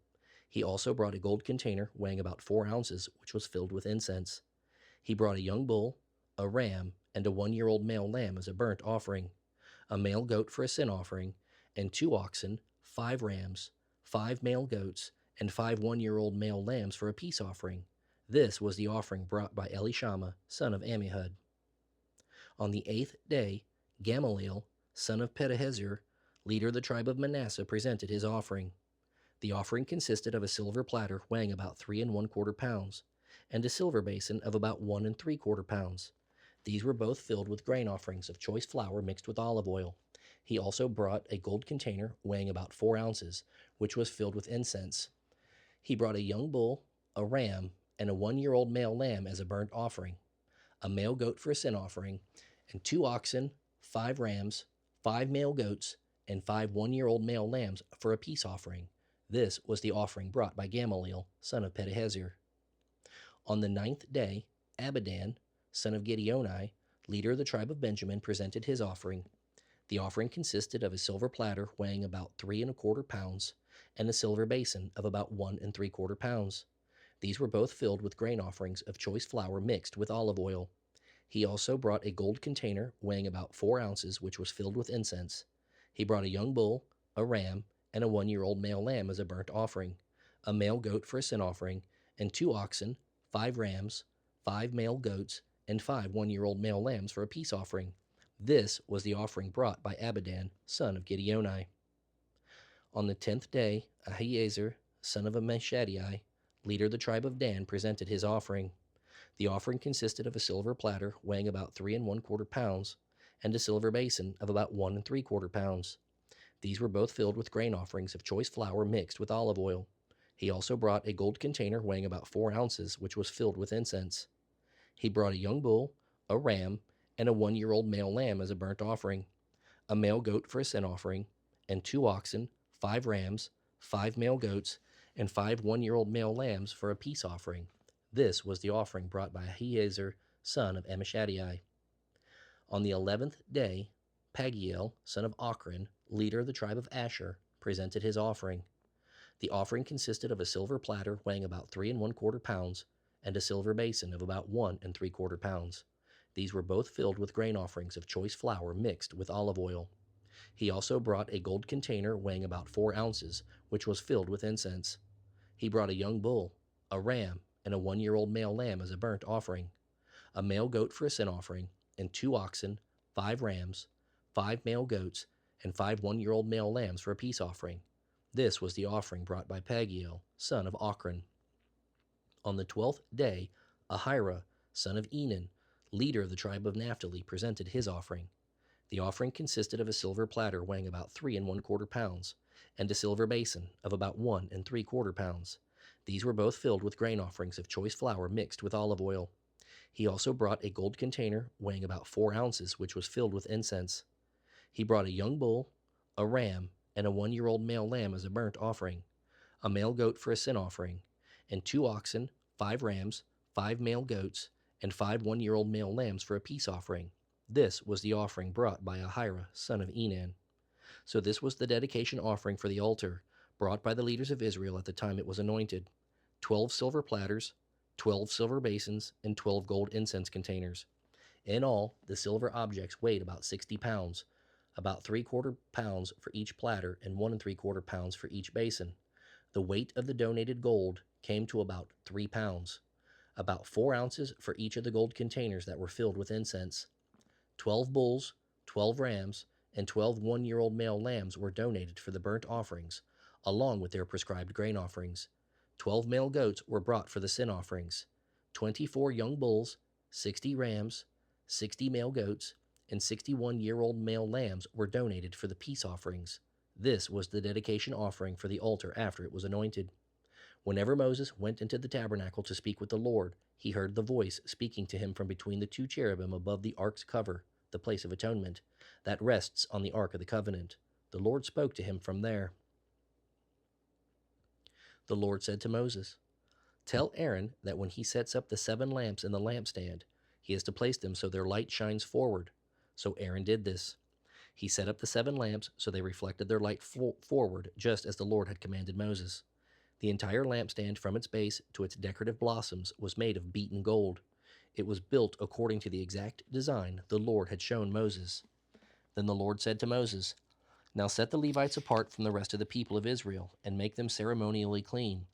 He also brought a gold container weighing about 4 ounces, which was filled with incense. He brought a young bull, a ram, and a 1-year-old male lamb as a burnt offering, a male goat for a sin offering, and 2 oxen, 5 rams, 5 male goats, and 5 1-year-old male lambs for a peace offering. This was the offering brought by Elishama, son of Ammihud. On the 8th day, Gamaliel, son of Pedahezur, leader of the tribe of Manasseh, presented his offering. The offering consisted of a silver platter weighing about 3¼ pounds and a silver basin of about 1¾ pounds. These were both filled with grain offerings of choice flour mixed with olive oil. He also brought a gold container weighing about 4 ounces, which was filled with incense. He brought a young bull, a ram, and a 1-year-old male lamb as a burnt offering, a male goat for a sin offering, and 2 oxen, 5 rams, 5 male goats, and 5 1-year-old male lambs for a peace offering. This was the offering brought by Gamaliel, son of Pedahezur. On the 9th day, Abidan, son of Gideoni, leader of the tribe of Benjamin, presented his offering. The offering consisted of a silver platter weighing about 3¼ pounds and a silver basin of about 1¾ pounds. These were both filled with grain offerings of choice flour mixed with olive oil. He also brought a gold container weighing about 4 ounces, which was filled with incense. He brought a young bull, a ram, and a 1-year-old male lamb as a burnt offering, a male goat for a sin offering, and 2 oxen, 5 rams, 5 male goats, and 5 1-year-old male lambs for a peace offering. This was the offering brought by Abidan, son of Gideoni. On the 10th day, Ahiezer, son of Ammishaddai, leader of the tribe of Dan, presented his offering. The offering consisted of a silver platter weighing about 3¼ pounds and a silver basin of about 1¾ pounds. These were both filled with grain offerings of choice flour mixed with olive oil. He also brought a gold container weighing about 4 ounces, which was filled with incense. He brought a young bull, a ram, and a 1-year-old male lamb as a burnt offering, a male goat for a sin offering, and 2 oxen, 5 rams, 5 male goats, and 5 1-year-old male lambs for a peace offering. This was the offering brought by Ahiezer, son of Ammishaddai. On the 11th day, Pagiel, son of Ochran, leader of the tribe of Asher, presented his offering. The offering consisted of a silver platter weighing about 3¼ pounds and a silver basin of about 1¾ pounds. These were both filled with grain offerings of choice flour mixed with olive oil. He also brought a gold container weighing about 4 ounces, which was filled with incense. He brought a young bull, a ram, and a 1-year-old male lamb as a burnt offering, a male goat for a sin offering, and 2 oxen, 5 rams, 5 male goats, and 5 1-year-old male lambs for a peace offering. This was the offering brought by Pagiel, son of Ochran. On the 12th day, Ahira, son of Enan, leader of the tribe of Naphtali, presented his offering. The offering consisted of a silver platter weighing about 3¼ pounds and a silver basin of about 1¾ pounds. These were both filled with grain offerings of choice flour mixed with olive oil. He also brought a gold container weighing about 4 ounces, which was filled with incense. He brought a young bull, a ram, and a 1 year old male lamb as a burnt offering, a male goat for a sin offering, and 2 oxen, 5 rams, 5 male goats, and 5 1 year old male lambs for a peace offering. This was the offering brought by Ahira, son of Enan. So this was the dedication offering for the altar, brought by the leaders of Israel at the time it was anointed: 12 silver platters, 12 silver basins, and 12 gold incense containers. In all, the silver objects weighed about 60 pounds, about 3/4 pounds for each platter and 1 3/4 pounds for each basin. The weight of the donated gold came to about 3 pounds, about 4 ounces for each of the gold containers that were filled with incense. 12 bulls, 12 rams, and 12 1 year old male lambs were donated for the burnt offerings, along with their prescribed grain offerings. 12 male goats were brought for the sin offerings. 24 young bulls, 60 rams, 60 male goats, and 61 year old male lambs were donated for the peace offerings. This was the dedication offering for the altar after it was anointed. Whenever Moses went into the tabernacle to speak with the Lord, he heard the voice speaking to him from between the 2 cherubim above the ark's cover, the place of atonement, that rests on the ark of the covenant. The Lord spoke to him from there. The Lord said to Moses, "Tell Aaron that when he sets up the 7 lamps in the lampstand, he is to place them so their light shines forward." So Aaron did this. He set up the 7 lamps so they reflected their light forward, just as the Lord had commanded Moses. The entire lampstand, from its base to its decorative blossoms, was made of beaten gold. It was built according to the exact design the Lord had shown Moses. Then the Lord said to Moses, "Now set the Levites apart from the rest of the people of Israel, and make them ceremonially clean.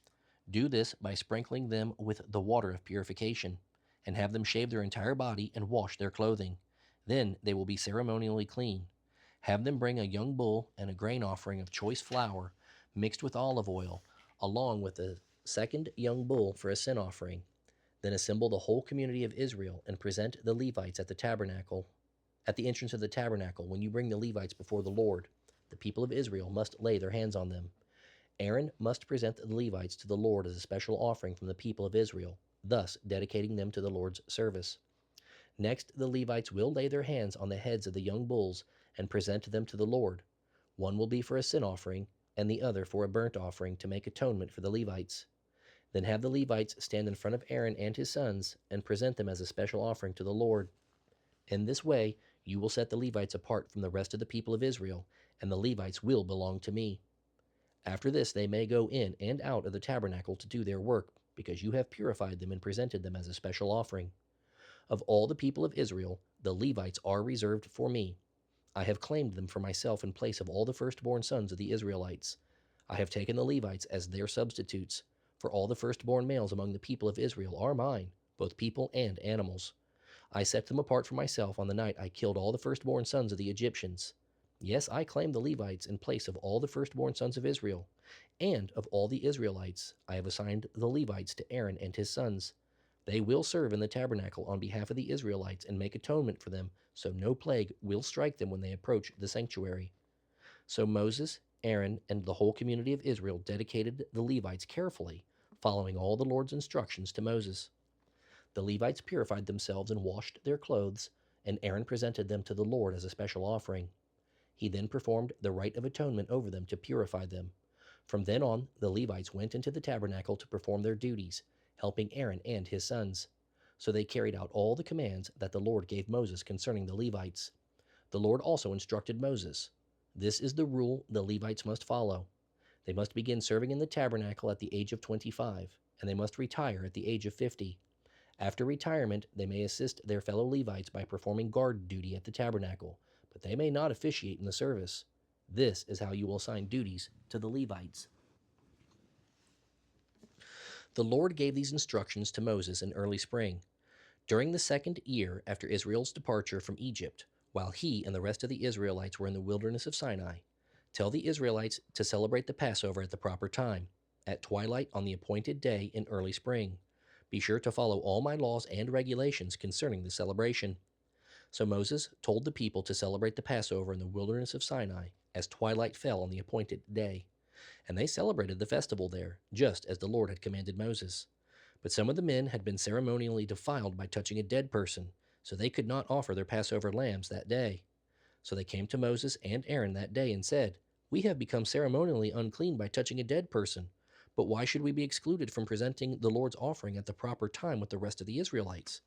Do this by sprinkling them with the water of purification, and have them shave their entire body and wash their clothing. Then they will be ceremonially clean. Have them bring a young bull and a grain offering of choice flour mixed with olive oil, along with a second young bull for a sin offering. Then assemble the whole community of Israel and present the Levites at the tabernacle. At the entrance of the tabernacle, when you bring the Levites before the Lord, the people of Israel must lay their hands on them. Aaron must present the Levites to the Lord as a special offering from the people of Israel, thus dedicating them to the Lord's service. Next, the Levites will lay their hands on the heads of the young bulls and present them to the Lord. One will be for a sin offering, and the other for a burnt offering to make atonement for the Levites. Then have the Levites stand in front of Aaron and his sons and present them as a special offering to the Lord. In this way, you will set the Levites apart from the rest of the people of Israel, and the Levites will belong to me. After this, they may go in and out of the tabernacle to do their work, because you have purified them and presented them as a special offering. Of all the people of Israel, the Levites are reserved for me. I have claimed them for myself in place of all the firstborn sons of the Israelites. I have taken the Levites as their substitutes, for all the firstborn males among the people of Israel are mine, both people and animals. I set them apart for myself on the night I killed all the firstborn sons of the Egyptians. Yes, I claimed the Levites in place of all the firstborn sons of Israel, and of all the Israelites I have assigned the Levites to Aaron and his sons. They will serve in the tabernacle on behalf of the Israelites and make atonement for them, so no plague will strike them when they approach the sanctuary." So Moses, Aaron, and the whole community of Israel dedicated the Levites carefully, following all the Lord's instructions to Moses. The Levites purified themselves and washed their clothes, and Aaron presented them to the Lord as a special offering. He then performed the rite of atonement over them to purify them. From then on, the Levites went into the tabernacle to perform their duties, helping Aaron and his sons. So they carried out all the commands that the Lord gave Moses concerning the Levites. The Lord also instructed Moses, "This is the rule the Levites must follow. They must begin serving in the tabernacle at the age of 25, and they must retire at the age of 50. After retirement, they may assist their fellow Levites by performing guard duty at the tabernacle, but they may not officiate in the service. This is how you will assign duties to the Levites." The Lord gave these instructions to Moses in early spring, during the 2nd year after Israel's departure from Egypt, while he and the rest of the Israelites were in the wilderness of Sinai. Tell the Israelites to celebrate the Passover at the proper time, at twilight on the appointed day in early spring. Be sure to follow all my laws and regulations concerning the celebration. So Moses told the people to celebrate the Passover in the wilderness of Sinai as twilight fell on the appointed day. And they celebrated the festival there, just as the Lord had commanded Moses. But some of the men had been ceremonially defiled by touching a dead person, so they could not offer their Passover lambs that day. So they came to Moses and Aaron that day and said, "We have become ceremonially unclean by touching a dead person. But why should we be excluded from presenting the Lord's offering at the proper time with the rest of the Israelites?"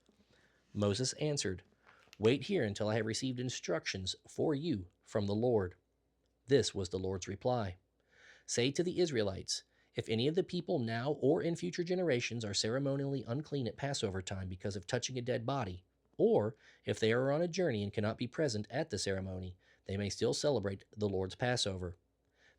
Moses answered, "Wait here until I have received instructions for you from the Lord." This was the Lord's reply: "Say to the Israelites, if any of the people now or in future generations are ceremonially unclean at Passover time because of touching a dead body, or if they are on a journey and cannot be present at the ceremony, they may still celebrate the Lord's Passover.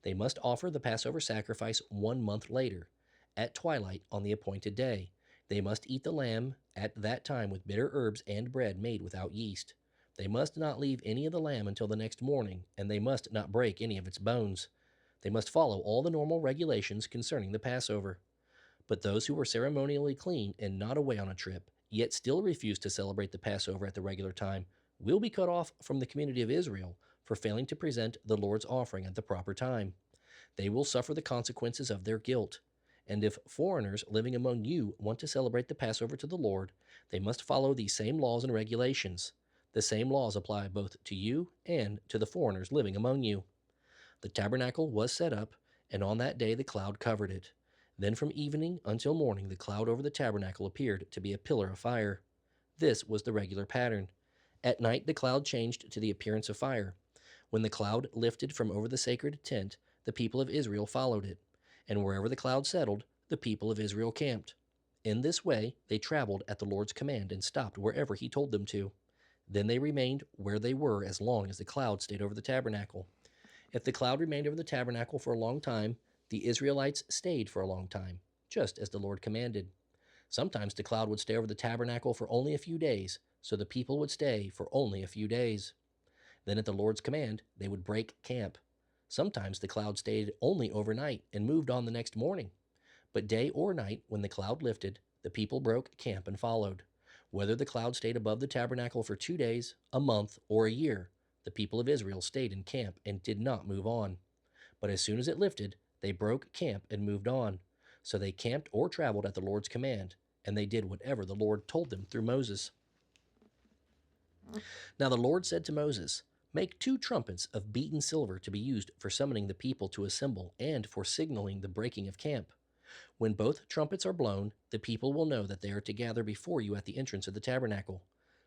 They must offer the Passover sacrifice 1 month later, at twilight on the appointed day. They must eat the lamb at that time with bitter herbs and bread made without yeast. They must not leave any of the lamb until the next morning, and they must not break any of its bones. They must follow all the normal regulations concerning the Passover. But those who were ceremonially clean and not away on a trip, yet still refuse to celebrate the Passover at the regular time, will be cut off from the community of Israel for failing to present the Lord's offering at the proper time. They will suffer the consequences of their guilt. And if foreigners living among you want to celebrate the Passover to the Lord, they must follow these same laws and regulations. The same laws apply both to you and to the foreigners living among you." The tabernacle was set up, and on that day the cloud covered it. Then from evening until morning the cloud over the tabernacle appeared to be a pillar of fire. This was the regular pattern. At night the cloud changed to the appearance of fire. When the cloud lifted from over the sacred tent, the people of Israel followed it, and wherever the cloud settled, the people of Israel camped. In this way they traveled at the Lord's command and stopped wherever he told them to. Then they remained where they were as long as the cloud stayed over the tabernacle. If the cloud remained over the tabernacle for a long time, the Israelites stayed for a long time, just as the Lord commanded. Sometimes the cloud would stay over the tabernacle for only a few days, so the people would stay for only a few days. Then at the Lord's command, they would break camp. Sometimes the cloud stayed only overnight and moved on the next morning. But day or night, when the cloud lifted, the people broke camp and followed. Whether the cloud stayed above the tabernacle for 2 days, a month, or a year, the people of Israel stayed in camp and did not move on. But as soon as it lifted, they broke camp and moved on. So they camped or traveled at the Lord's command, and they did whatever the Lord told them through Moses. Now the Lord said to Moses, "Make 2 trumpets of beaten silver to be used for summoning the people to assemble and for signaling the breaking of camp. When both trumpets are blown, the people will know that they are to gather before you at the entrance of the tabernacle.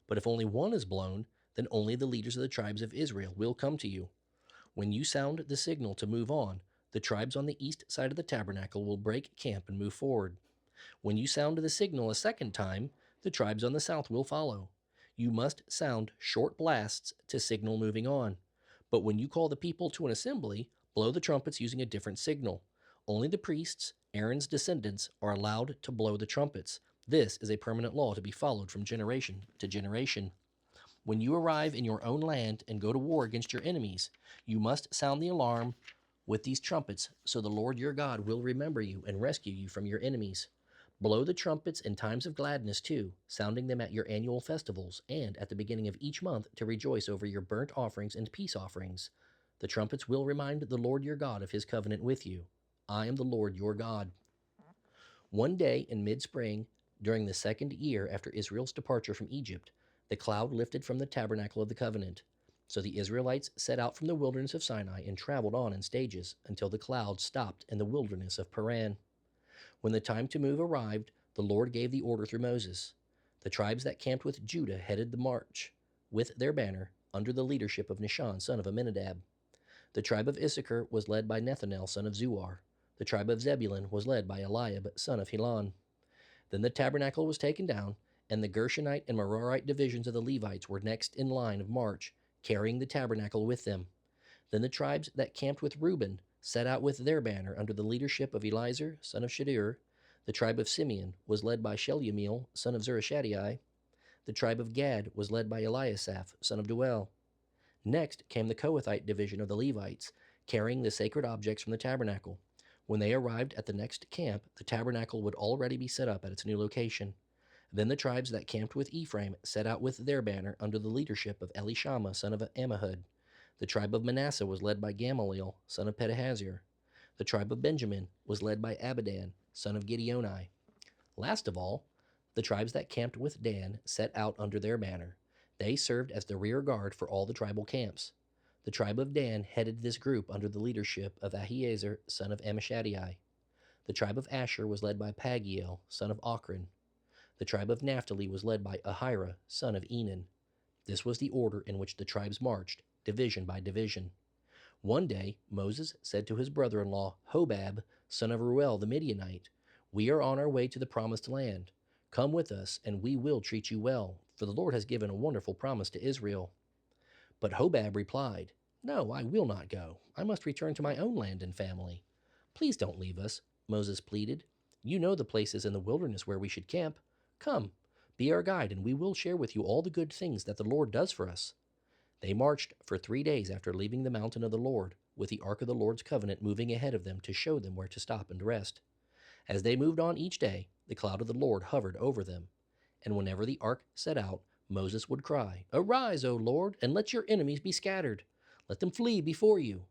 But if only one is blown, then only the leaders of the tribes of Israel will come to you. When you sound the signal to move on, the tribes on the east side of the tabernacle will break camp and move forward. When you sound the signal a second time, the tribes on the south will follow. You must sound short blasts to signal moving on. But when you call the people to an assembly, blow the trumpets using a different signal. Only the priests, Aaron's descendants, are allowed to blow the trumpets. This is a permanent law to be followed from generation to generation. When you arrive in your own land and go to war against your enemies, you must sound the alarm with these trumpets, so the Lord your God will remember you and rescue you from your enemies. Blow the trumpets in times of gladness too, sounding them at your annual festivals and at the beginning of each month to rejoice over your burnt offerings and peace offerings. The trumpets will remind the Lord your God of his covenant with you. I am the Lord your God." One day in mid-spring, during the 2nd year after Israel's departure from Egypt, the cloud lifted from the tabernacle of the covenant. So the Israelites set out from the wilderness of Sinai and traveled on in stages until the cloud stopped in the wilderness of Paran. When the time to move arrived, the Lord gave the order through Moses. The tribes that camped with Judah headed the march with their banner under the leadership of Nishan, son of Amminadab. The tribe of Issachar was led by Nethanel, son of Zuar. The tribe of Zebulun was led by Eliab, son of Helon. Then the tabernacle was taken down, and the Gershonite and Merarite divisions of the Levites were next in line of march, carrying the tabernacle with them. Then the tribes that camped with Reuben set out with their banner under the leadership of Elizur, son of Shedeur. The tribe of Simeon was led by Shelumiel, son of Zurishaddai. The tribe of Gad was led by Eliasaph, son of Deuel. Next came the Kohathite division of the Levites, carrying the sacred objects from the tabernacle. When they arrived at the next camp, the tabernacle would already be set up at its new location. Then the tribes that camped with Ephraim set out with their banner under the leadership of Elishama, son of Ammihud. The tribe of Manasseh was led by Gamaliel, son of Pedahazir. The tribe of Benjamin was led by Abidan, son of Gideoni. Last of all, the tribes that camped with Dan set out under their banner. They served as the rear guard for all the tribal camps. The tribe of Dan headed this group under the leadership of Ahiezer, son of Ammishaddai. The tribe of Asher was led by Pagiel, son of Ochran. The tribe of Naphtali was led by Ahira, son of Enan. This was the order in which the tribes marched, division by division. One day Moses said to his brother-in-law, Hobab, son of Ruel the Midianite, "We are on our way to the promised land. Come with us, and we will treat you well, for the Lord has given a wonderful promise to Israel." But Hobab replied, "No, I will not go. I must return to my own land and family." "Please don't leave us," Moses pleaded. "You know the places in the wilderness where we should camp. Come, be our guide, and we will share with you all the good things that the Lord does for us." They marched for 3 days after leaving the mountain of the Lord, with the ark of the Lord's covenant moving ahead of them to show them where to stop and rest. As they moved on each day, the cloud of the Lord hovered over them. And whenever the ark set out, Moses would cry, "Arise, O Lord, and let your enemies be scattered. Let them flee before you."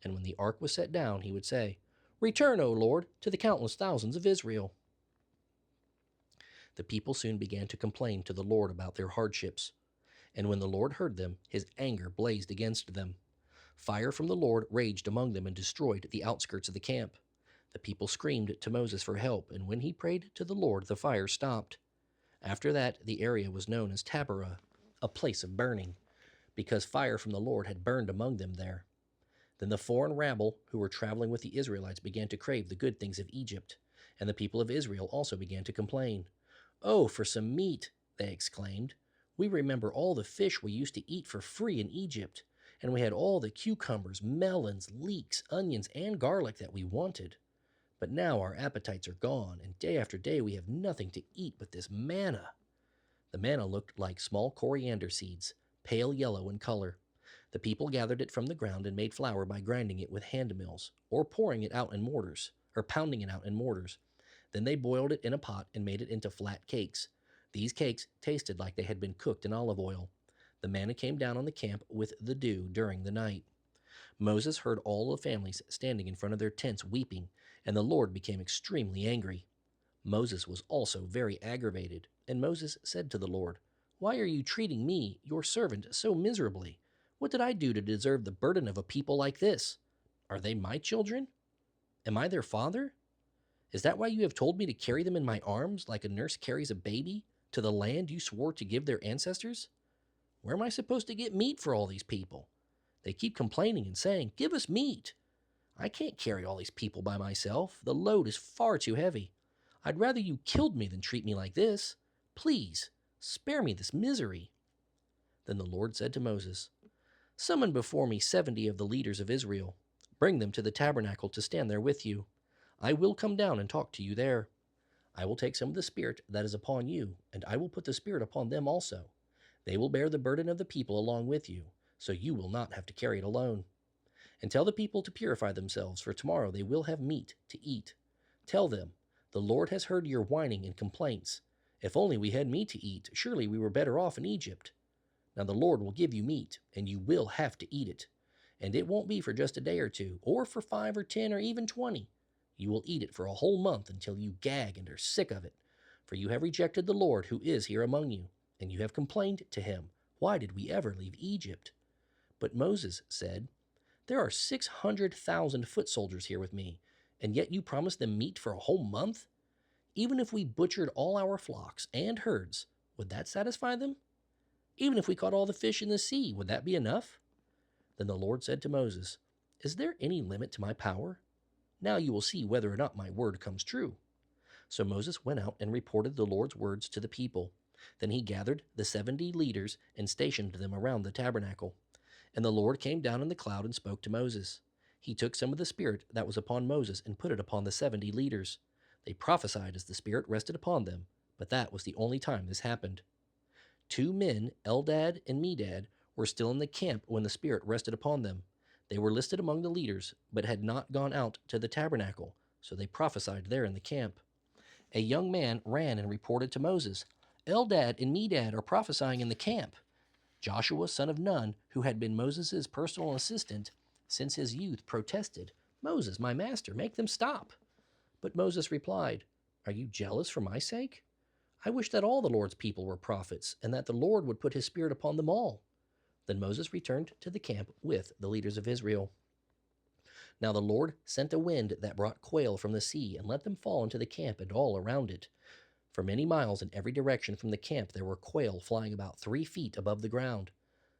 And when the ark was set down, he would say, "Return, O Lord, to the countless thousands of Israel." The people soon began to complain to the Lord about their hardships. And when the Lord heard them, his anger blazed against them. Fire from the Lord raged among them and destroyed the outskirts of the camp. The people screamed to Moses for help, and when he prayed to the Lord, the fire stopped. After that, the area was known as Taberah, a place of burning, because fire from the Lord had burned among them there. Then the foreign rabble who were traveling with the Israelites began to crave the good things of Egypt, and the people of Israel also began to complain. "Oh, for some meat!" they exclaimed. "We remember all the fish we used to eat for free in Egypt, and we had all the cucumbers, melons, leeks, onions, and garlic that we wanted. But now our appetites are gone, and day after day we have nothing to eat but this manna." The manna looked like small coriander seeds, pale yellow in color. The people gathered it from the ground and made flour by grinding it with hand mills, or pouring it out in mortars, or pounding it out in mortars. Then they boiled it in a pot and made it into flat cakes. These cakes tasted like they had been cooked in olive oil. The manna came down on the camp with the dew during the night. Moses heard all the families standing in front of their tents weeping, and the Lord became extremely angry. Moses was also very aggravated, and Moses said to the Lord, "Why are you treating me, your servant, so miserably? What did I do to deserve the burden of a people like this? Are they my children? Am I their father? Is that why you have told me to carry them in my arms like a nurse carries a baby to the land you swore to give their ancestors? Where am I supposed to get meat for all these people? They keep complaining and saying, 'Give us meat.' I can't carry all these people by myself. The load is far too heavy. I'd rather you killed me than treat me like this. Please, spare me this misery." Then the Lord said to Moses, "Summon before me 70 of the leaders of Israel. Bring them to the tabernacle to stand there with you. I will come down and talk to you there. I will take some of the Spirit that is upon you, and I will put the Spirit upon them also. They will bear the burden of the people along with you, so you will not have to carry it alone. And tell the people to purify themselves, for tomorrow they will have meat to eat. Tell them, 'The Lord has heard your whining and complaints. If only we had meat to eat, surely we were better off in Egypt.' Now the Lord will give you meat, and you will have to eat it. And it won't be for just a day or two, or for 5 or 10 or even 20. You will eat it for a whole month until you gag and are sick of it. For you have rejected the Lord who is here among you, and you have complained to him, 'Why did we ever leave Egypt?'" But Moses said, "There are 600,000 foot soldiers here with me, and yet you promise them meat for a whole month? Even if we butchered all our flocks and herds, would that satisfy them? Even if we caught all the fish in the sea, would that be enough?" Then the Lord said to Moses, "Is there any limit to my power? Now you will see whether or not my word comes true." So Moses went out and reported the Lord's words to the people. Then he gathered the 70 leaders and stationed them around the tabernacle. And the Lord came down in the cloud and spoke to Moses. He took some of the Spirit that was upon Moses and put it upon the 70 leaders. They prophesied as the Spirit rested upon them, but that was the only time this happened. 2 men, Eldad and Medad, were still in the camp when the Spirit rested upon them. They were listed among the leaders, but had not gone out to the tabernacle, so they prophesied there in the camp. A young man ran and reported to Moses, "Eldad and Medad are prophesying in the camp." Joshua, son of Nun, who had been Moses' personal assistant since his youth, protested, "Moses, my master, make them stop." But Moses replied, "Are you jealous for my sake? I wish that all the Lord's people were prophets, and that the Lord would put his Spirit upon them all. Then Moses returned to the camp with the leaders of Israel. Now the Lord sent a wind that brought quail from the sea and let them fall into the camp and all around it. For many miles in every direction from the camp there were quail flying about 3 feet above the ground.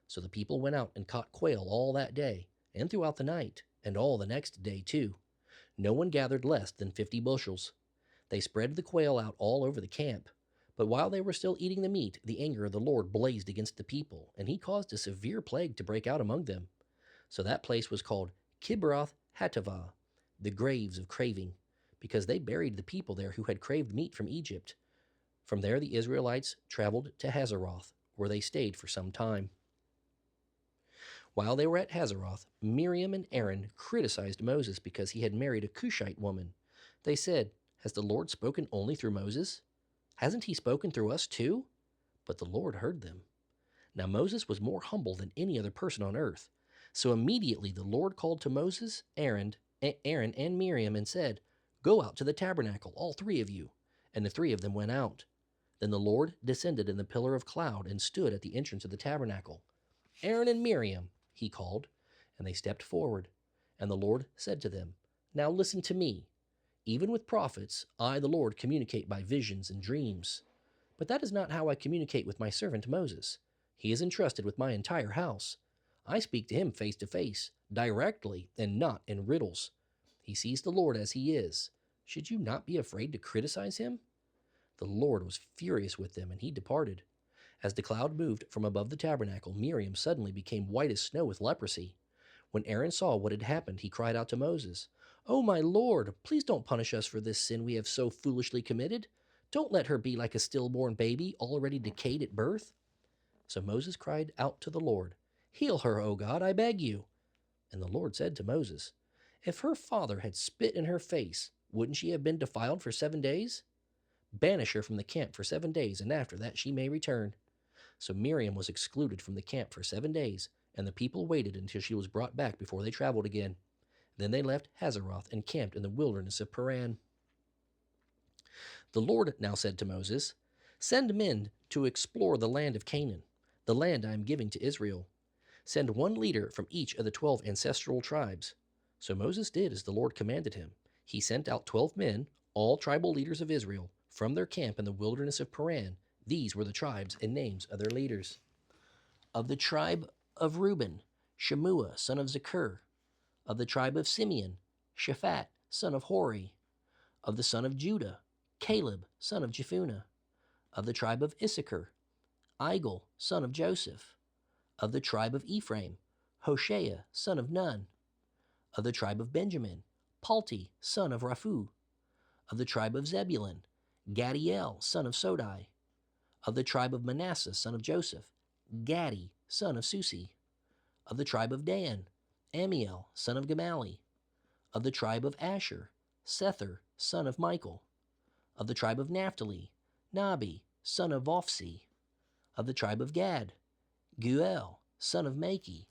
So the people went out and caught quail all that day, and throughout the night, and all the next day too. No one gathered less than 50 bushels. They spread the quail out all over the camp. But while they were still eating the meat, the anger of the Lord blazed against the people, and he caused a severe plague to break out among them. So that place was called Kibroth Hattaavah, the graves of craving, because they buried the people there who had craved meat from Egypt. From there the Israelites traveled to Hazeroth, where they stayed for some time. While they were at Hazeroth, Miriam and Aaron criticized Moses because he had married a Cushite woman. They said, "Has the Lord spoken only through Moses? Hasn't he spoken through us too?" But the Lord heard them. Now Moses was more humble than any other person on earth. So immediately the Lord called to Moses, Aaron, and Miriam and said, "Go out to the tabernacle, all three of you." And the three of them went out. Then the Lord descended in the pillar of cloud and stood at the entrance of the tabernacle. "Aaron and Miriam," he called, and they stepped forward. And the Lord said to them, "Now listen to me. Even with prophets, I, the Lord, communicate by visions and dreams. But that is not how I communicate with my servant Moses. He is entrusted with my entire house. I speak to him face to face, directly, and not in riddles. He sees the Lord as he is. Should you not be afraid to criticize him?" The Lord was furious with them, and he departed. As the cloud moved from above the tabernacle, Miriam suddenly became white as snow with leprosy. When Aaron saw what had happened, he cried out to Moses, "Oh, my Lord, please don't punish us for this sin we have so foolishly committed. Don't let her be like a stillborn baby, already decayed at birth." So Moses cried out to the Lord, "Heal her, O God, I beg you." And the Lord said to Moses, "If her father had spit in her face, wouldn't she have been defiled for 7 days? Banish her from the camp for 7 days, and after that she may return." So Miriam was excluded from the camp for 7 days, and the people waited until she was brought back before they traveled again. Then they left Hazeroth and camped in the wilderness of Paran. The Lord now said to Moses, "Send men to explore the land of Canaan, the land I am giving to Israel. Send one leader from each of the 12 ancestral tribes." So Moses did as the Lord commanded him. He sent out 12 men, all tribal leaders of Israel, from their camp in the wilderness of Paran. These were the tribes and names of their leaders. Of the tribe of Reuben, Shemua, son of Zakur. Of the tribe of Simeon, Shaphat, son of Hori. Of the son of Judah, Caleb, son of Jephunneh. Of the tribe of Issachar, Igel, son of Joseph. Of the tribe of Ephraim, Hoshea, son of Nun. Of the tribe of Benjamin, Palti, son of Raphu. Of the tribe of Zebulun, Gadiel, son of Sodai. Of the tribe of Manasseh, son of Joseph, Gadi, son of Susi. Of the tribe of Dan, Amiel, son of Gamali. Of the tribe of Asher, Sethur, son of Michael. Of the tribe of Naphtali, Nabi, son of Vophsi. Of the tribe of Gad, Guel, son of Maki.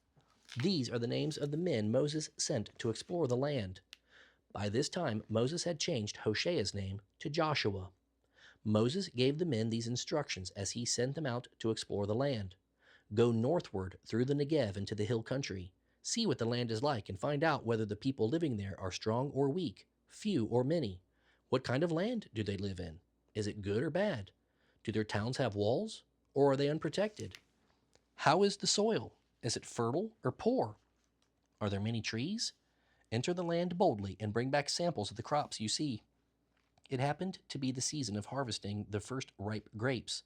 These are the names of the men Moses sent to explore the land. By this time, Moses had changed Hoshea's name to Joshua. Moses gave the men these instructions as he sent them out to explore the land. "Go northward through the Negev into the hill country. See what the land is like and find out whether the people living there are strong or weak, few or many. What kind of land do they live in? Is it good or bad? Do their towns have walls, or are they unprotected? How is the soil? Is it fertile or poor? Are there many trees? Enter the land boldly and bring back samples of the crops you see." It happened to be the season of harvesting the first ripe grapes.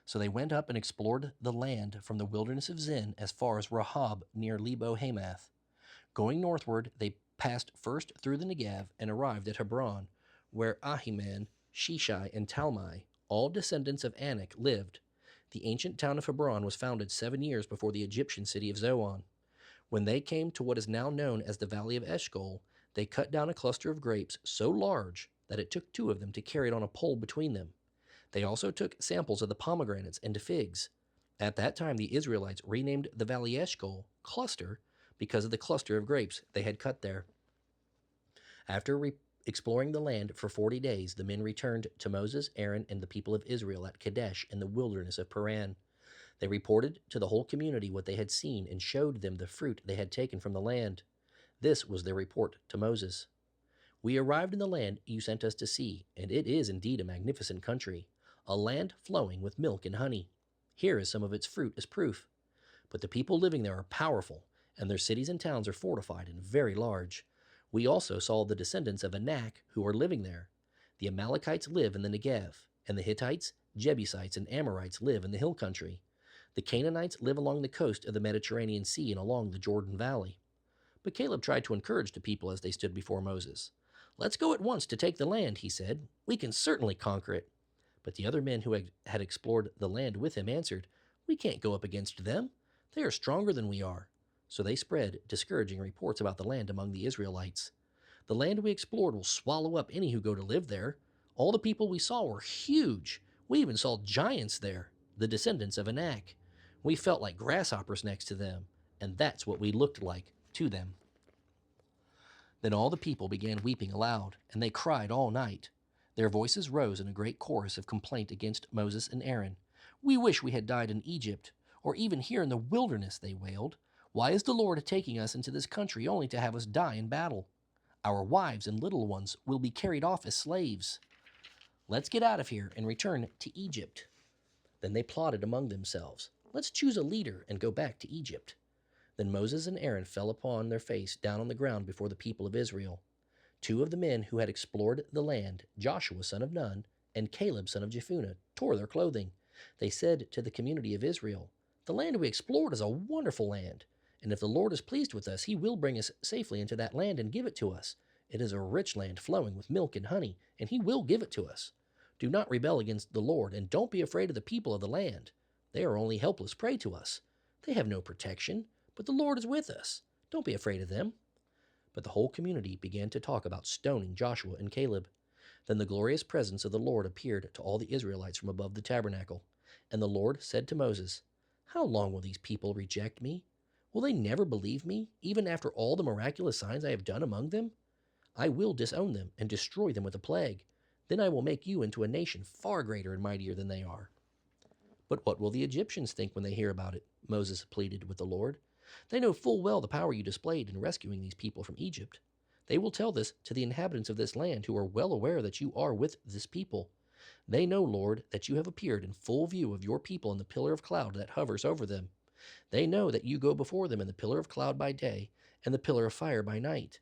So they went up and explored the land from the wilderness of Zin as far as Rahab near Lebo Hamath. Going northward, they passed first through the Negev and arrived at Hebron, where Ahiman, Shishai, and Talmai, all descendants of Anak, lived. The ancient town of Hebron was founded 7 years before the Egyptian city of Zoan. When they came to what is now known as the Valley of Eshcol, they cut down a cluster of grapes so large that it took 2 of them to carry it on a pole between them. They also took samples of the pomegranates and figs. At that time, the Israelites renamed the Valley Eshcol Cluster because of the cluster of grapes they had cut there. After exploring the land for 40 days, the men returned to Moses, Aaron, and the people of Israel at Kadesh in the wilderness of Paran. They reported to the whole community what they had seen and showed them the fruit they had taken from the land. This was their report to Moses. We arrived in the land you sent us to see, and it is indeed a magnificent country, a land flowing with milk and honey. Here is some of its fruit as proof. But the people living there are powerful, and their cities and towns are fortified and very large. We also saw the descendants of Anak who are living there. The Amalekites live in the Negev, and the Hittites, Jebusites, and Amorites live in the hill country. The Canaanites live along the coast of the Mediterranean Sea and along the Jordan Valley. But Caleb tried to encourage the people as they stood before Moses. Let's go at once to take the land, he said. We can certainly conquer it. But the other men who had explored the land with him answered, We can't go up against them. They are stronger than we are. So they spread discouraging reports about the land among the Israelites. The land we explored will swallow up any who go to live there. All the people we saw were huge. We even saw giants there, the descendants of Anak. We felt like grasshoppers next to them, and that's what we looked like to them. Then all the people began weeping aloud, and they cried all night. Their voices rose in a great chorus of complaint against Moses and Aaron. We wish we had died in Egypt, or even here in the wilderness, they wailed. Why is the Lord taking us into this country only to have us die in battle? Our wives and little ones will be carried off as slaves. Let's get out of here and return to Egypt. Then they plotted among themselves. Let's choose a leader and go back to Egypt. Then Moses and Aaron fell upon their face down on the ground before the people of Israel. Two of the men who had explored the land, Joshua son of Nun and Caleb son of Jephunneh, tore their clothing. They said to the community of Israel, The land we explored is a wonderful land, and if the Lord is pleased with us, he will bring us safely into that land and give it to us. It is a rich land flowing with milk and honey, and he will give it to us. Do not rebel against the Lord, and don't be afraid of the people of the land. They are only helpless prey to us. They have no protection, but the Lord is with us. Don't be afraid of them. But the whole community began to talk about stoning Joshua and Caleb. Then the glorious presence of the Lord appeared to all the Israelites from above the tabernacle. And the Lord said to Moses, How long will these people reject me? Will they never believe me, even after all the miraculous signs I have done among them? I will disown them and destroy them with a plague. Then I will make you into a nation far greater and mightier than they are. But what will the Egyptians think when they hear about it? Moses pleaded with the Lord. They know full well the power you displayed in rescuing these people from Egypt. They will tell this to the inhabitants of this land, who are well aware that you are with this people. They know, Lord, that you have appeared in full view of your people in the pillar of cloud that hovers over them. They know that you go before them in the pillar of cloud by day and the pillar of fire by night.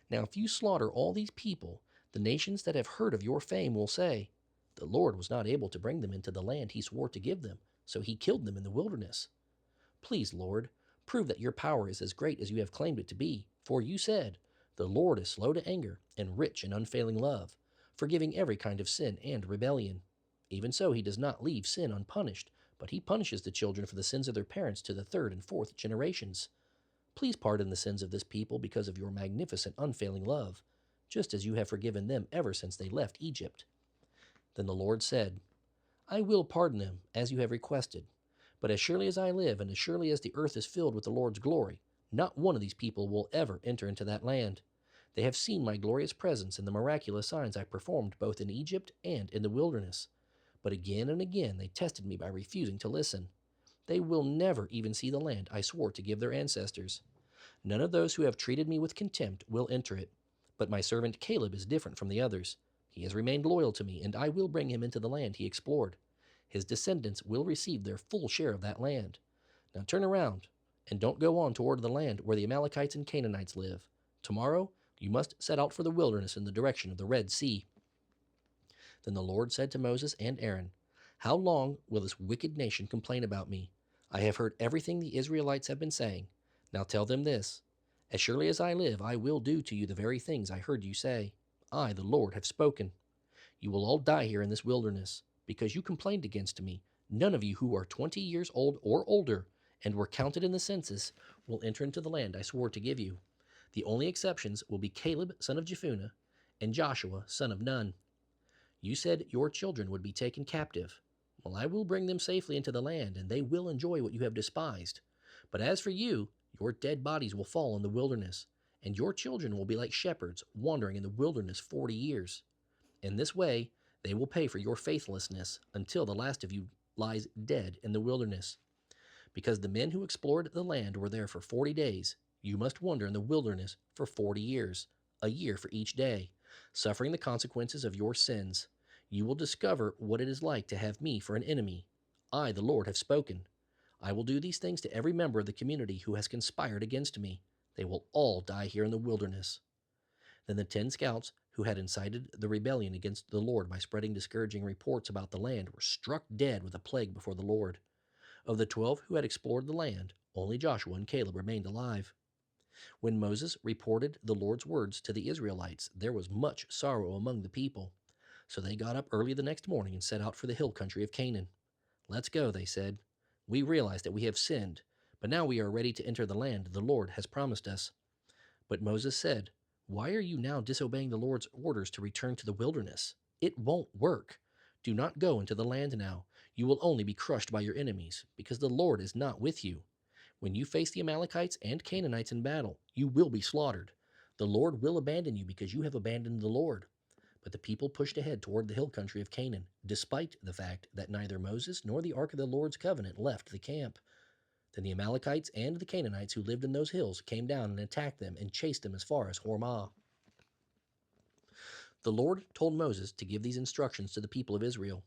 Now if you slaughter all these people, the nations that have heard of your fame will say, The Lord was not able to bring them into the land he swore to give them, so he killed them in the wilderness. Please, Lord, prove that your power is as great as you have claimed it to be, for you said, The Lord is slow to anger and rich in unfailing love, forgiving every kind of sin and rebellion. Even so, he does not leave sin unpunished, but he punishes the children for the sins of their parents to the third and fourth generations. Please pardon the sins of this people because of your magnificent unfailing love, just as you have forgiven them ever since they left Egypt. Then the Lord said, I will pardon them as you have requested. But as surely as I live, and as surely as the earth is filled with the Lord's glory, not one of these people will ever enter into that land. They have seen my glorious presence and the miraculous signs I performed both in Egypt and in the wilderness. But again and again they tested me by refusing to listen. They will never even see the land I swore to give their ancestors. None of those who have treated me with contempt will enter it. But my servant Caleb is different from the others. He has remained loyal to me, and I will bring him into the land he explored. His descendants will receive their full share of that land. Now turn around, and don't go on toward the land where the Amalekites and Canaanites live. Tomorrow you must set out for the wilderness in the direction of the Red Sea. Then the Lord said to Moses and Aaron, How long will this wicked nation complain about me? I have heard everything the Israelites have been saying. Now tell them this, As surely as I live, I will do to you the very things I heard you say. I, the Lord, have spoken. You will all die here in this wilderness, because you complained against me. None of you who are 20 years old or older and were counted in the census will enter into the land I swore to give you. The only exceptions will be Caleb, son of Jephunneh, and Joshua, son of Nun. You said your children would be taken captive. Well, I will bring them safely into the land, and they will enjoy what you have despised. But as for you, your dead bodies will fall in the wilderness, and your children will be like shepherds wandering in the wilderness 40 years. In this way, they will pay for your faithlessness until the last of you lies dead in the wilderness. Because the men who explored the land were there for 40 days, you must wander in the wilderness for 40 years, a year for each day, suffering the consequences of your sins. You will discover what it is like to have me for an enemy. I, the Lord, have spoken. I will do these things to every member of the community who has conspired against me. They will all die here in the wilderness. Then the 10 scouts who had incited the rebellion against the Lord by spreading discouraging reports about the land were struck dead with a plague before the Lord. Of the 12 who had explored the land, only Joshua and Caleb remained alive. When Moses reported the Lord's words to the Israelites, there was much sorrow among the people. So they got up early the next morning and set out for the hill country of Canaan. Let's go, they said. We realize that we have sinned, but now we are ready to enter the land the Lord has promised us. But Moses said, Why are you now disobeying the Lord's orders to return to the wilderness? It won't work. Do not go into the land now. You will only be crushed by your enemies, because the Lord is not with you. When you face the Amalekites and Canaanites in battle, you will be slaughtered. The Lord will abandon you because you have abandoned the Lord. But the people pushed ahead toward the hill country of Canaan, despite the fact that neither Moses nor the ark of the Lord's covenant left the camp. Then the Amalekites and the Canaanites who lived in those hills came down and attacked them and chased them as far as Hormah. The Lord told Moses to give these instructions to the people of Israel.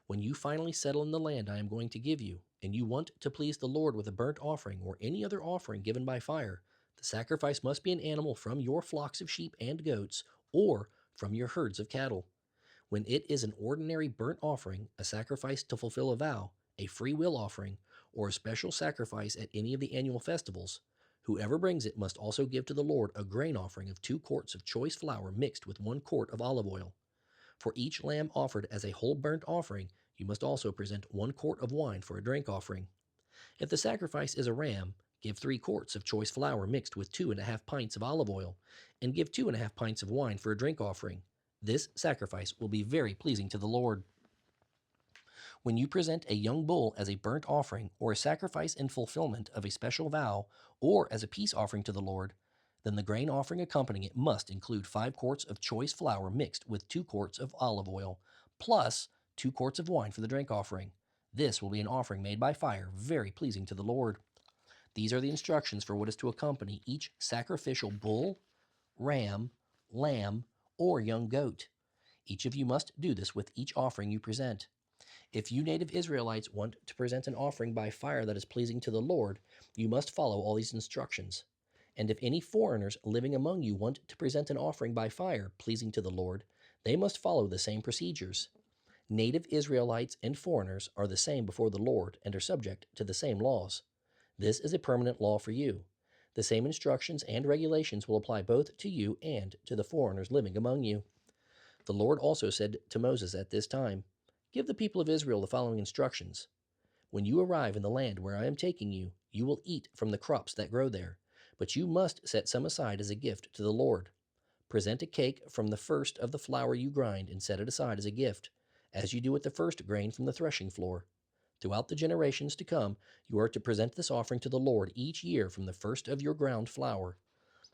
When you finally settle in the land I am going to give you, and you want to please the Lord with a burnt offering or any other offering given by fire, the sacrifice must be an animal from your flocks of sheep and goats, or from your herds of cattle. When it is an ordinary burnt offering, a sacrifice to fulfill a vow, a free will offering, or a special sacrifice at any of the annual festivals, whoever brings it must also give to the Lord a grain offering of 2 quarts of choice flour mixed with 1 quart of olive oil. For each lamb offered as a whole burnt offering, you must also present 1 quart of wine for a drink offering. If the sacrifice is a ram, give 3 quarts of choice flour mixed with 2.5 pints of olive oil, and give 2.5 pints of wine for a drink offering. This sacrifice will be very pleasing to the Lord. When you present a young bull as a burnt offering or a sacrifice in fulfillment of a special vow or as a peace offering to the Lord, then the grain offering accompanying it must include 5 quarts of choice flour mixed with 2 quarts of olive oil, plus 2 quarts of wine for the drink offering. This will be an offering made by fire, very pleasing to the Lord. These are the instructions for what is to accompany each sacrificial bull, ram, lamb, or young goat. Each of you must do this with each offering you present. If you native Israelites want to present an offering by fire that is pleasing to the Lord, you must follow all these instructions. And if any foreigners living among you want to present an offering by fire pleasing to the Lord, they must follow the same procedures. Native Israelites and foreigners are the same before the Lord and are subject to the same laws. This is a permanent law for you. The same instructions and regulations will apply both to you and to the foreigners living among you. The Lord also said to Moses at this time, Give the people of Israel the following instructions. When you arrive in the land where I am taking you, you will eat from the crops that grow there, but you must set some aside as a gift to the Lord. Present a cake from the first of the flour you grind and set it aside as a gift, as you do with the first grain from the threshing floor. Throughout the generations to come, you are to present this offering to the Lord each year from the first of your ground flour.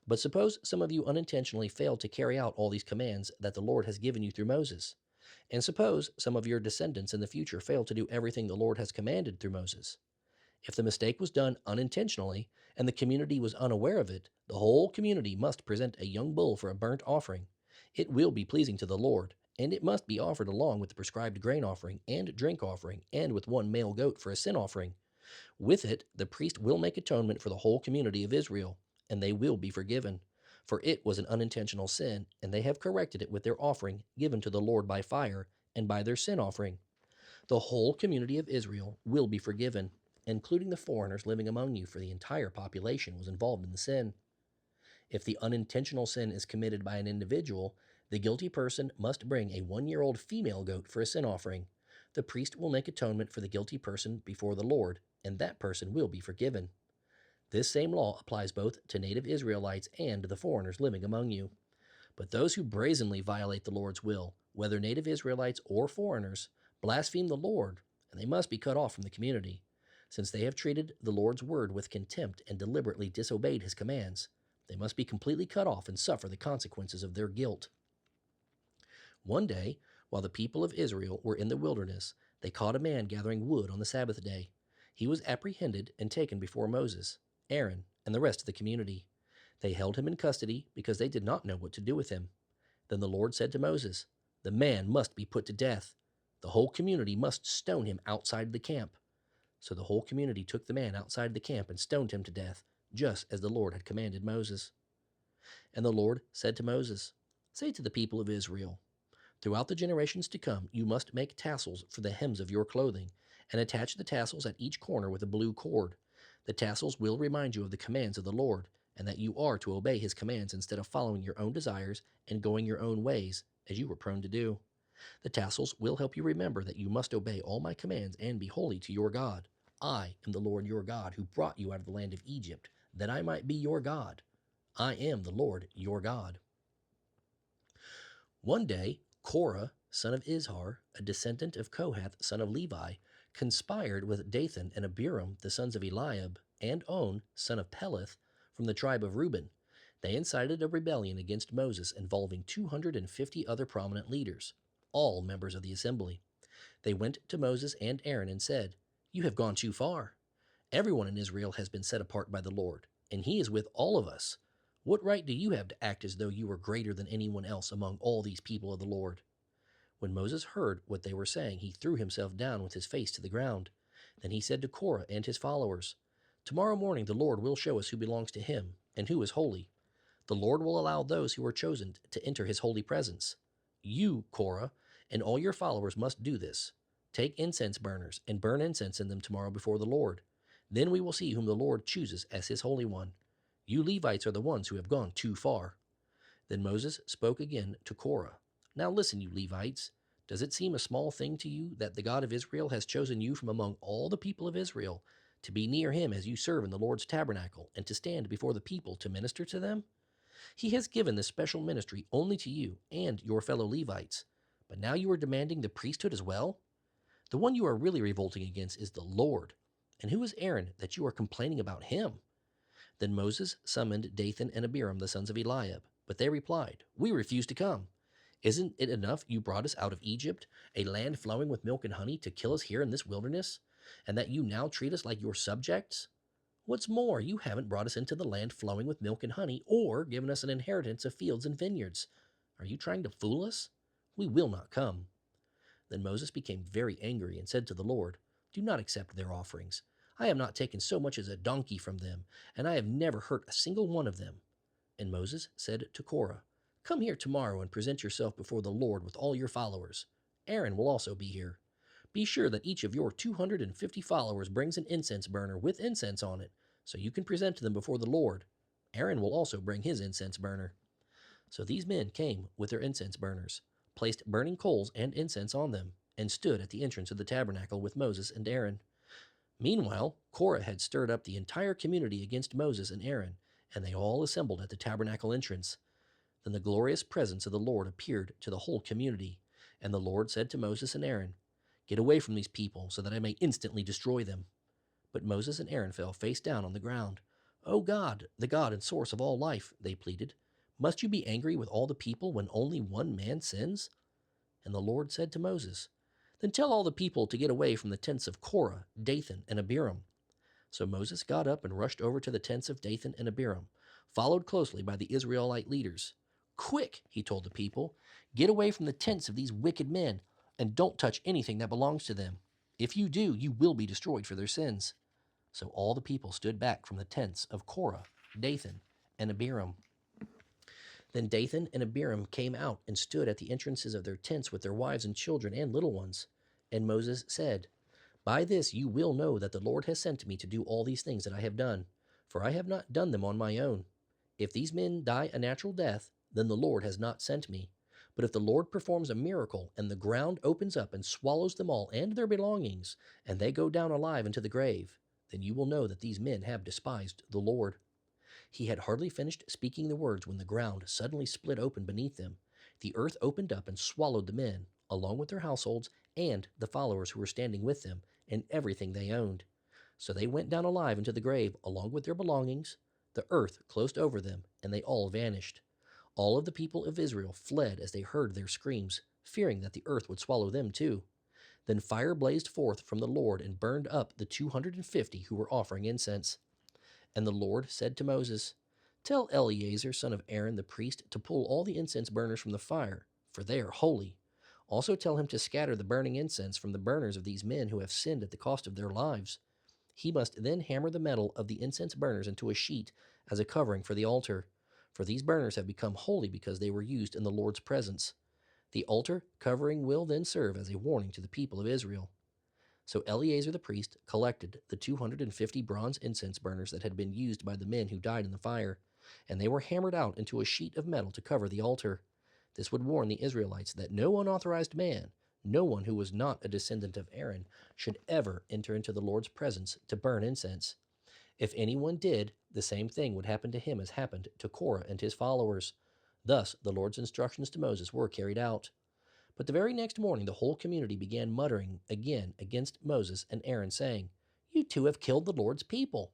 But suppose some of you unintentionally fail to carry out all these commands that the Lord has given you through Moses. And suppose some of your descendants in the future fail to do everything the Lord has commanded through Moses. If the mistake was done unintentionally and the community was unaware of it, the whole community must present a young bull for a burnt offering. It will be pleasing to the Lord, and it must be offered along with the prescribed grain offering and drink offering, and with 1 male goat for a sin offering. With it, the priest will make atonement for the whole community of Israel, and they will be forgiven. For it was an unintentional sin, and they have corrected it with their offering given to the Lord by fire, and by their sin offering. The whole community of Israel will be forgiven, including the foreigners living among you, for the entire population was involved in the sin. If the unintentional sin is committed by an individual, the guilty person must bring a 1-year-old female goat for a sin offering. The priest will make atonement for the guilty person before the Lord, and that person will be forgiven. This same law applies both to native Israelites and the foreigners living among you. But those who brazenly violate the Lord's will, whether native Israelites or foreigners, blaspheme the Lord, and they must be cut off from the community, since they have treated the Lord's word with contempt and deliberately disobeyed his commands. They must be completely cut off and suffer the consequences of their guilt. One day, while the people of Israel were in the wilderness, they caught a man gathering wood on the Sabbath day. He was apprehended and taken before Moses, Aaron, and the rest of the community. They held him in custody because they did not know what to do with him. Then the Lord said to Moses, "The man must be put to death. The whole community must stone him outside the camp." So the whole community took the man outside the camp and stoned him to death, just as the Lord had commanded Moses. And the Lord said to Moses, "Say to the people of Israel, throughout the generations to come, you must make tassels for the hems of your clothing, and attach the tassels at each corner with a blue cord. The tassels will remind you of the commands of the Lord, and that you are to obey his commands instead of following your own desires and going your own ways, as you were prone to do. The tassels will help you remember that you must obey all my commands and be holy to your God. I am the Lord your God, who brought you out of the land of Egypt, that I might be your God. I am the Lord your God." One day, Korah, son of Izhar, a descendant of Kohath, son of Levi, conspired with Dathan and Abiram, the sons of Eliab, and On, son of Peleth, from the tribe of Reuben. They incited a rebellion against Moses involving 250 other prominent leaders, all members of the assembly. They went to Moses and Aaron and said, "You have gone too far. Everyone in Israel has been set apart by the Lord, and he is with all of us. What right do you have to act as though you were greater than anyone else among all these people of the Lord?" When Moses heard what they were saying, he threw himself down with his face to the ground. Then he said to Korah and his followers, "Tomorrow morning the Lord will show us who belongs to him and who is holy. The Lord will allow those who are chosen to enter his holy presence. You, Korah, and all your followers must do this. Take incense burners and burn incense in them tomorrow before the Lord. Then we will see whom the Lord chooses as his holy one. You Levites are the ones who have gone too far." Then Moses spoke again to Korah. "Now listen, you Levites. Does it seem a small thing to you that the God of Israel has chosen you from among all the people of Israel to be near him as you serve in the Lord's tabernacle and to stand before the people to minister to them? He has given this special ministry only to you and your fellow Levites, but now you are demanding the priesthood as well? The one you are really revolting against is the Lord. And who is Aaron that you are complaining about him?" Then Moses summoned Dathan and Abiram, the sons of Eliab, but they replied, "We refuse to come. Isn't it enough you brought us out of Egypt, a land flowing with milk and honey, to kill us here in this wilderness, and that you now treat us like your subjects? What's more, you haven't brought us into the land flowing with milk and honey, or given us an inheritance of fields and vineyards. Are you trying to fool us? We will not come." Then Moses became very angry and said to the Lord, "Do not accept their offerings. I have not taken so much as a donkey from them, and I have never hurt a single one of them." And Moses said to Korah, "Come here tomorrow and present yourself before the Lord with all your followers. Aaron will also be here. Be sure that each of your 250 followers brings an incense burner with incense on it, so you can present them before the Lord. Aaron will also bring his incense burner." So these men came with their incense burners, placed burning coals and incense on them, and stood at the entrance of the tabernacle with Moses and Aaron. Meanwhile, Korah had stirred up the entire community against Moses and Aaron, and they all assembled at the tabernacle entrance. Then the glorious presence of the Lord appeared to the whole community, and the Lord said to Moses and Aaron, "Get away from these people, so that I may instantly destroy them." But Moses and Aaron fell face down on the ground. "O God, the God and source of all life," they pleaded, "must you be angry with all the people when only one man sins?" And the Lord said to Moses, "Then tell all the people to get away from the tents of Korah, Dathan, and Abiram." So Moses got up and rushed over to the tents of Dathan and Abiram, followed closely by the Israelite leaders. "Quick," he told the people, "get away from the tents of these wicked men, and don't touch anything that belongs to them. If you do, you will be destroyed for their sins." So all the people stood back from the tents of Korah, Dathan, and Abiram. Then Dathan and Abiram came out and stood at the entrances of their tents with their wives and children and little ones. And Moses said, "By this you will know that the Lord has sent me to do all these things that I have done, for I have not done them on my own. If these men die a natural death, then the Lord has not sent me. But if the Lord performs a miracle, and the ground opens up and swallows them all and their belongings, and they go down alive into the grave, then you will know that these men have despised the Lord." He had hardly finished speaking the words when the ground suddenly split open beneath them. The earth opened up and swallowed the men, along with their households, and the followers who were standing with them, and everything they owned. So they went down alive into the grave, along with their belongings. The earth closed over them, and they all vanished. All of the people of Israel fled as they heard their screams, fearing that the earth would swallow them too. Then fire blazed forth from the Lord and burned up the 250 who were offering incense. And the Lord said to Moses, Tell Eleazar, son of Aaron the priest, to pull all the incense burners from the fire, for they are holy. Also tell him to scatter the burning incense from the burners of these men who have sinned at the cost of their lives. He must then hammer the metal of the incense burners into a sheet as a covering for the altar, for these burners have become holy because they were used in the Lord's presence. The altar covering will then serve as a warning to the people of Israel. So Eleazar the priest collected the 250 bronze incense burners that had been used by the men who died in the fire, and they were hammered out into a sheet of metal to cover the altar. This would warn the Israelites that no unauthorized man, no one who was not a descendant of Aaron, should ever enter into the Lord's presence to burn incense. If anyone did, the same thing would happen to him as happened to Korah and his followers. Thus the Lord's instructions to Moses were carried out. But the very next morning the whole community began muttering again against Moses and Aaron, saying, You two have killed the Lord's people.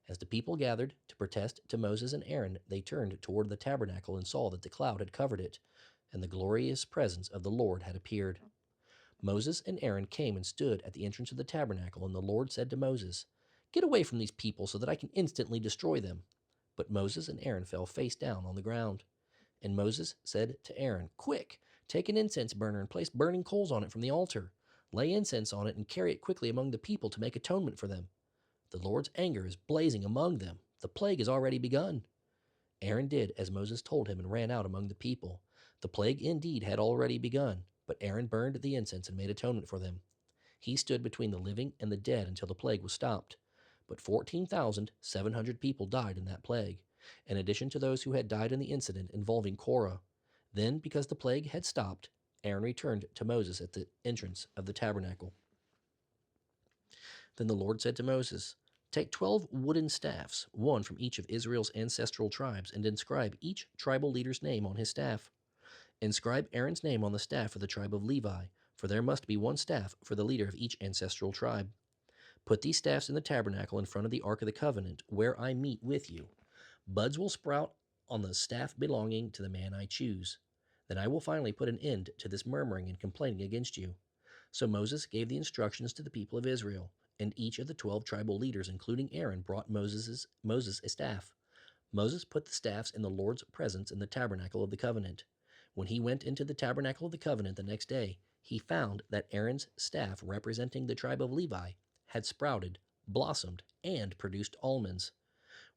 As the people gathered to protest to Moses and Aaron, they turned toward the tabernacle and saw that the cloud had covered it, and the glorious presence of the Lord had appeared. Moses and Aaron came and stood at the entrance of the tabernacle, and the Lord said to Moses, Get away from these people so that I can instantly destroy them. But Moses and Aaron fell face down on the ground. And Moses said to Aaron, Quick, take an incense burner and place burning coals on it from the altar. Lay incense on it and carry it quickly among the people to make atonement for them. The Lord's anger is blazing among them. The plague has already begun. Aaron did as Moses told him and ran out among the people. The plague indeed had already begun, but Aaron burned the incense and made atonement for them. He stood between the living and the dead until the plague was stopped. But 14,700 people died in that plague, in addition to those who had died in the incident involving Korah. Then, because the plague had stopped, Aaron returned to Moses at the entrance of the tabernacle. Then the Lord said to Moses, Take 12 wooden staffs, one from each of Israel's ancestral tribes, and inscribe each tribal leader's name on his staff. Inscribe Aaron's name on the staff of the tribe of Levi, for there must be one staff for the leader of each ancestral tribe. Put these staffs in the tabernacle in front of the Ark of the Covenant, where I meet with you. Buds will sprout on the staff belonging to the man I choose. Then I will finally put an end to this murmuring and complaining against you. So Moses gave the instructions to the people of Israel, and each of the 12 tribal leaders, including Aaron, brought Moses a staff. Moses put the staffs in the Lord's presence in the tabernacle of the covenant. When he went into the tabernacle of the covenant the next day, he found that Aaron's staff, representing the tribe of Levi, had sprouted, blossomed, and produced almonds.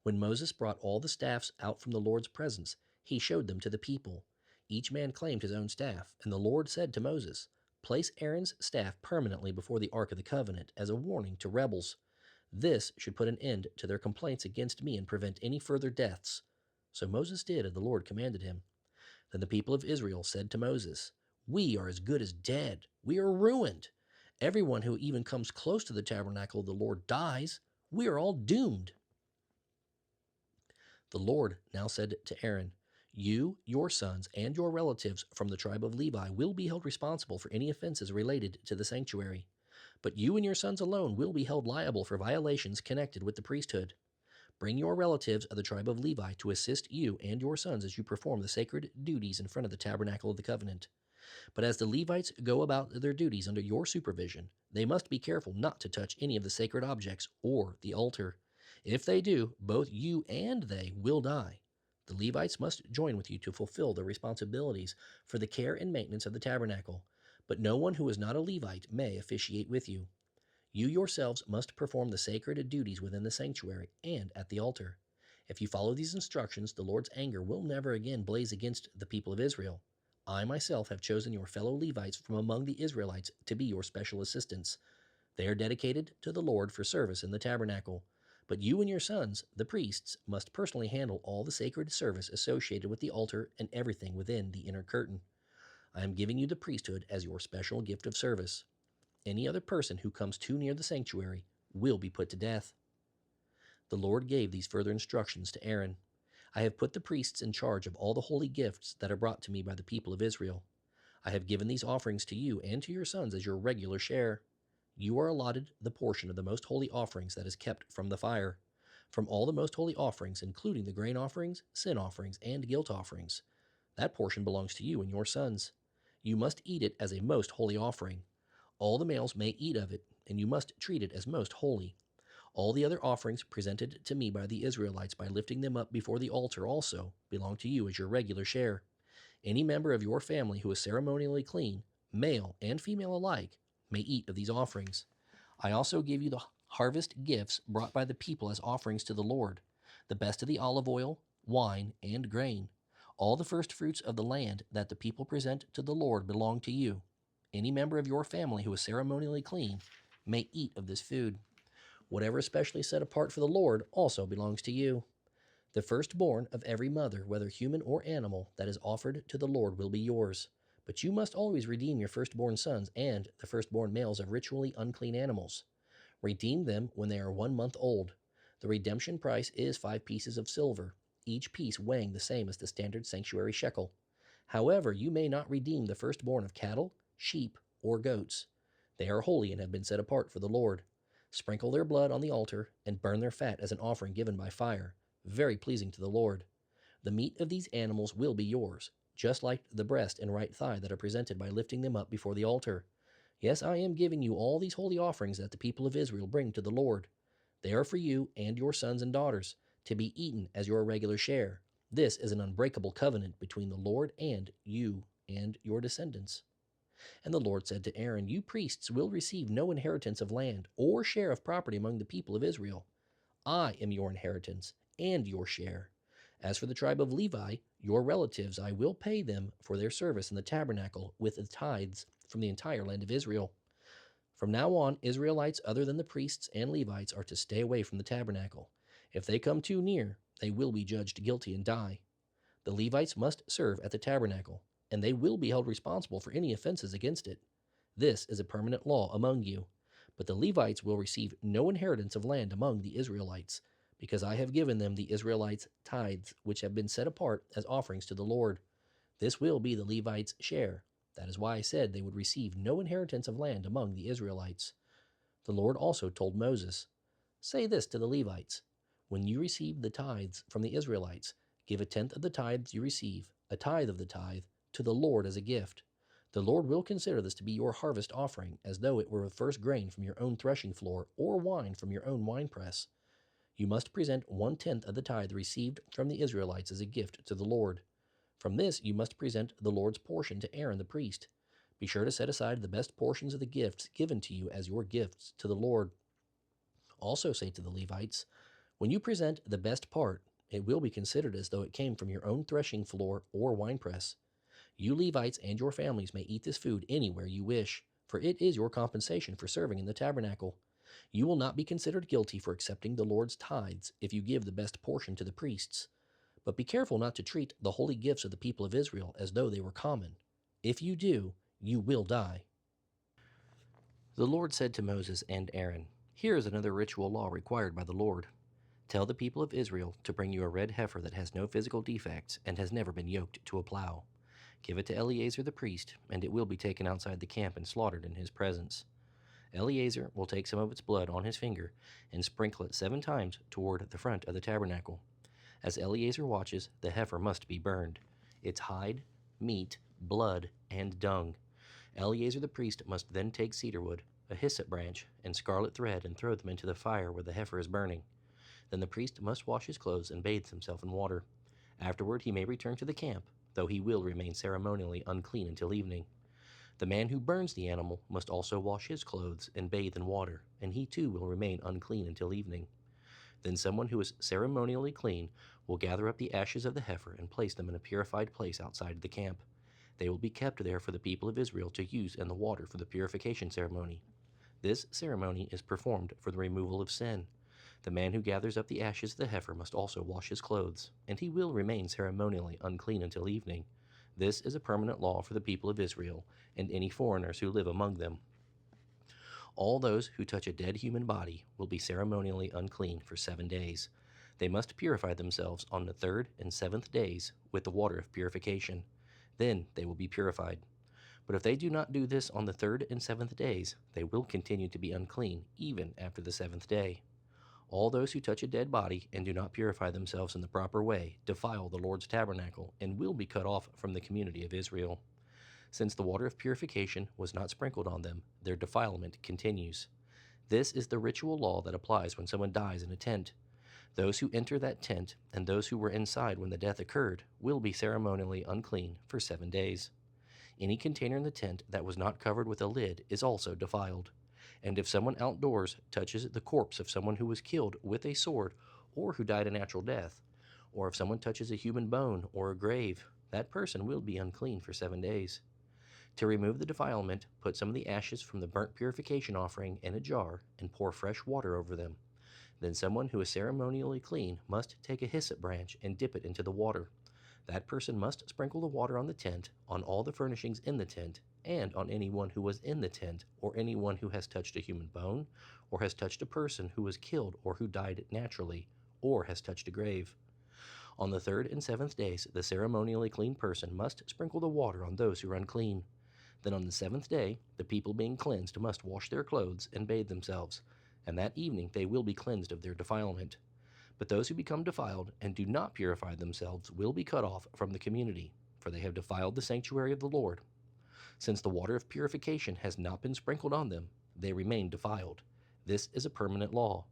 When Moses brought all the staffs out from the Lord's presence, he showed them to the people. Each man claimed his own staff, and the Lord said to Moses, Place Aaron's staff permanently before the Ark of the Covenant as a warning to rebels. This should put an end to their complaints against me and prevent any further deaths. So Moses did as the Lord commanded him. Then the people of Israel said to Moses, We are as good as dead. We are ruined. Everyone who even comes close to the tabernacle of the Lord dies. We are all doomed. The Lord now said to Aaron, You, your sons, and your relatives from the tribe of Levi will be held responsible for any offenses related to the sanctuary. But you and your sons alone will be held liable for violations connected with the priesthood. Bring your relatives of the tribe of Levi to assist you and your sons as you perform the sacred duties in front of the tabernacle of the covenant. But as the Levites go about their duties under your supervision, they must be careful not to touch any of the sacred objects or the altar. If they do, both you and they will die. The Levites must join with you to fulfill their responsibilities for the care and maintenance of the tabernacle, but no one who is not a Levite may officiate with you. You yourselves must perform the sacred duties within the sanctuary and at the altar. If you follow these instructions, the Lord's anger will never again blaze against the people of Israel. I myself have chosen your fellow Levites from among the Israelites to be your special assistants. They are dedicated to the Lord for service in the tabernacle. But you and your sons, the priests, must personally handle all the sacred service associated with the altar and everything within the inner curtain. I am giving you the priesthood as your special gift of service. Any other person who comes too near the sanctuary will be put to death. The Lord gave these further instructions to Aaron. I have put the priests in charge of all the holy gifts that are brought to me by the people of Israel. I have given these offerings to you and to your sons as your regular share. You are allotted the portion of the most holy offerings that is kept from the fire. From all the most holy offerings, including the grain offerings, sin offerings, and guilt offerings, that portion belongs to you and your sons. You must eat it as a most holy offering. All the males may eat of it, and you must treat it as most holy. All the other offerings presented to me by the Israelites by lifting them up before the altar also belong to you as your regular share. Any member of your family who is ceremonially clean, male and female alike, may eat of these offerings. I also give you the harvest gifts brought by the people as offerings to the Lord, the best of the olive oil, wine, and grain. All the first fruits of the land that the people present to the Lord belong to you. Any member of your family who is ceremonially clean may eat of this food. Whatever is specially set apart for the Lord also belongs to you. The firstborn of every mother, whether human or animal, that is offered to the Lord will be yours. But you must always redeem your firstborn sons and the firstborn males of ritually unclean animals. Redeem them when they are 1 month old. The redemption price is 5 pieces of silver, each piece weighing the same as the standard sanctuary shekel. However, you may not redeem the firstborn of cattle, sheep, or goats. They are holy and have been set apart for the Lord. Sprinkle their blood on the altar and burn their fat as an offering given by fire, very pleasing to the Lord. The meat of these animals will be yours, just like the breast and right thigh that are presented by lifting them up before the altar. Yes, I am giving you all these holy offerings that the people of Israel bring to the Lord. They are for you and your sons and daughters, to be eaten as your regular share. This is an unbreakable covenant between the Lord and you and your descendants. And the Lord said to Aaron, You priests will receive no inheritance of land or share of property among the people of Israel. I am your inheritance and your share. As for the tribe of Levi, your relatives, I will pay them for their service in the tabernacle with the tithes from the entire land of Israel. From now on, Israelites other than the priests and Levites are to stay away from the tabernacle. If they come too near, they will be judged guilty and die. The Levites must serve at the tabernacle, and they will be held responsible for any offenses against it. This is a permanent law among you. But the Levites will receive no inheritance of land among the Israelites, because I have given them the Israelites' tithes, which have been set apart as offerings to the Lord. This will be the Levites' share. That is why I said they would receive no inheritance of land among the Israelites. The Lord also told Moses, Say this to the Levites, When you receive the tithes from the Israelites, give a tenth of the tithes you receive, a tithe of the tithe, to the Lord as a gift. The Lord will consider this to be your harvest offering, as though it were the first grain from your own threshing floor, or wine from your own winepress. You must present 1/10 of the tithe received from the Israelites as a gift to the Lord. From this you must present the Lord's portion to Aaron the priest. Be sure to set aside the best portions of the gifts given to you as your gifts to the Lord. Also say to the Levites, When you present the best part, it will be considered as though it came from your own threshing floor or winepress. You Levites and your families may eat this food anywhere you wish, for it is your compensation for serving in the tabernacle. You will not be considered guilty for accepting the Lord's tithes if you give the best portion to the priests. But be careful not to treat the holy gifts of the people of Israel as though they were common. If you do, you will die. The Lord said to Moses and Aaron, Here is another ritual law required by the Lord. Tell the people of Israel to bring you a red heifer that has no physical defects and has never been yoked to a plow. Give it to Eleazar the priest, and it will be taken outside the camp and slaughtered in his presence. Eleazar will take some of its blood on his finger and sprinkle it 7 times toward the front of the tabernacle. As Eleazar watches, the heifer must be burned, its hide, meat, blood, and dung. Eleazar the priest must then take cedar wood, a hyssop branch, and scarlet thread and throw them into the fire where the heifer is burning. Then the priest must wash his clothes and bathe himself in water. Afterward he may return to the camp, though he will remain ceremonially unclean until evening. The man who burns the animal must also wash his clothes and bathe in water, and he too will remain unclean until evening. Then someone who is ceremonially clean will gather up the ashes of the heifer and place them in a purified place outside the camp. They will be kept there for the people of Israel to use in the water for the purification ceremony. This ceremony is performed for the removal of sin. The man who gathers up the ashes of the heifer must also wash his clothes, and he will remain ceremonially unclean until evening. This is a permanent law for the people of Israel and any foreigners who live among them. All those who touch a dead human body will be ceremonially unclean for 7 days. They must purify themselves on the 3rd and 7th days with the water of purification. Then they will be purified. But if they do not do this on the 3rd and 7th days, they will continue to be unclean even after the 7th day. All those who touch a dead body and do not purify themselves in the proper way defile the Lord's tabernacle and will be cut off from the community of Israel. Since the water of purification was not sprinkled on them, their defilement continues. This is the ritual law that applies when someone dies in a tent. Those who enter that tent and those who were inside when the death occurred will be ceremonially unclean for 7 days. Any container in the tent that was not covered with a lid is also defiled. And if someone outdoors touches the corpse of someone who was killed with a sword or who died a natural death, or if someone touches a human bone or a grave, that person will be unclean for 7 days. To remove the defilement, put some of the ashes from the burnt purification offering in a jar and pour fresh water over them. Then someone who is ceremonially clean must take a hyssop branch and dip it into the water. That person must sprinkle the water on the tent, on all the furnishings in the tent, and on anyone who was in the tent, or anyone who has touched a human bone, or has touched a person who was killed or who died naturally, or has touched a grave. On the 3rd and 7th days, the ceremonially clean person must sprinkle the water on those who are unclean. Then on the 7th day, the people being cleansed must wash their clothes and bathe themselves, and that evening they will be cleansed of their defilement. But those who become defiled and do not purify themselves will be cut off from the community, for they have defiled the sanctuary of the Lord. Since the water of purification has not been sprinkled on them, they remain defiled. This is a permanent law.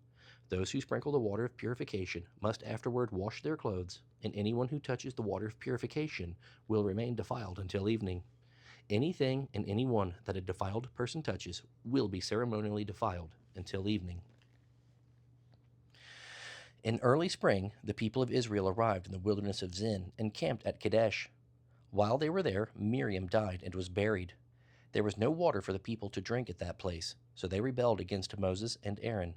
Those who sprinkle the water of purification must afterward wash their clothes, and anyone who touches the water of purification will remain defiled until evening. Anything and anyone that a defiled person touches will be ceremonially defiled until evening. In early spring, the people of Israel arrived in the wilderness of Zin and camped at Kadesh. While they were there, Miriam died and was buried. There was no water for the people to drink at that place, so they rebelled against Moses and Aaron.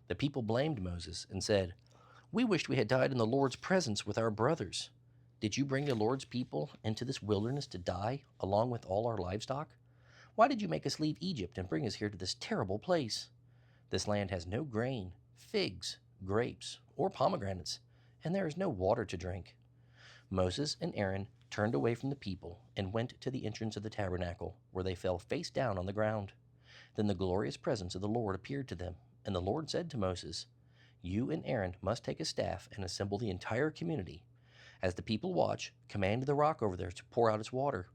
The people blamed Moses and said, "We wished we had died in the Lord's presence with our brothers. Did you bring the Lord's people into this wilderness to die, along with all our livestock? Why did you make us leave Egypt and bring us here to this terrible place? This land has no grain, figs, grapes, or pomegranates, and there is no water to drink." Moses and Aaron turned away from the people and went to the entrance of the tabernacle, where they fell face down on the ground. Then the glorious presence of the Lord appeared to them, and the Lord said to Moses, "You and Aaron must take a staff and assemble the entire community. As the people watch, command the rock over there to pour out its water.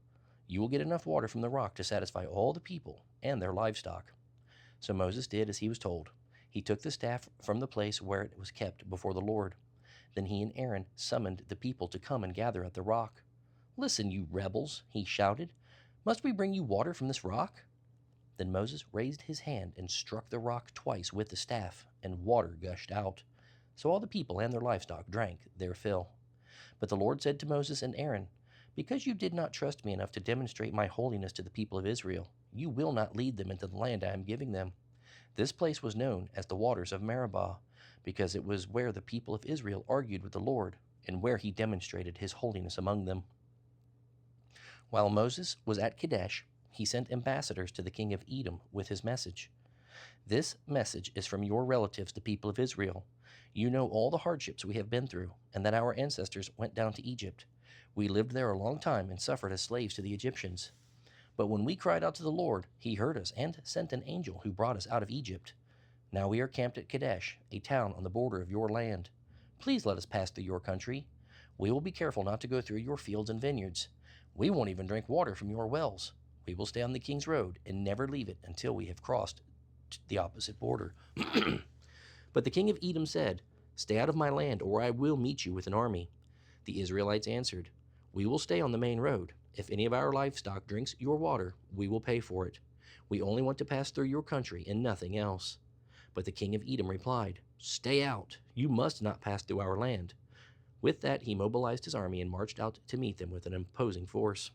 You will get enough water from the rock to satisfy all the people and their livestock." So Moses did as he was told. He took the staff from the place where it was kept before the Lord. Then he and Aaron summoned the people to come and gather at the rock. "Listen, you rebels," he shouted. "Must we bring you water from this rock?" Then Moses raised his hand and struck the rock twice with the staff, and water gushed out. So all the people and their livestock drank their fill. But the Lord said to Moses and Aaron, "Because you did not trust me enough to demonstrate my holiness to the people of Israel, you will not lead them into the land I am giving them." This place was known as the waters of Meribah, because it was where the people of Israel argued with the Lord, and where he demonstrated his holiness among them. While Moses was at Kadesh, he sent ambassadors to the king of Edom with his message. "This message is from your relatives, the people of Israel. You know all the hardships we have been through, and that our ancestors went down to Egypt. We lived there a long time and suffered as slaves to the Egyptians. But when we cried out to the Lord, he heard us and sent an angel who brought us out of Egypt. Now we are camped at Kadesh, a town on the border of your land. Please let us pass through your country. We will be careful not to go through your fields and vineyards. We won't even drink water from your wells. We will stay on the king's road and never leave it until we have crossed the opposite border." But the king of Edom said, "Stay out of my land, or I will meet you with an army." The Israelites answered, "We will stay on the main road. If any of our livestock drinks your water, we will pay for it. We only want to pass through your country and nothing else." But the king of Edom replied, "Stay out. You must not pass through our land." With that, he mobilized his army and marched out to meet them with an imposing force.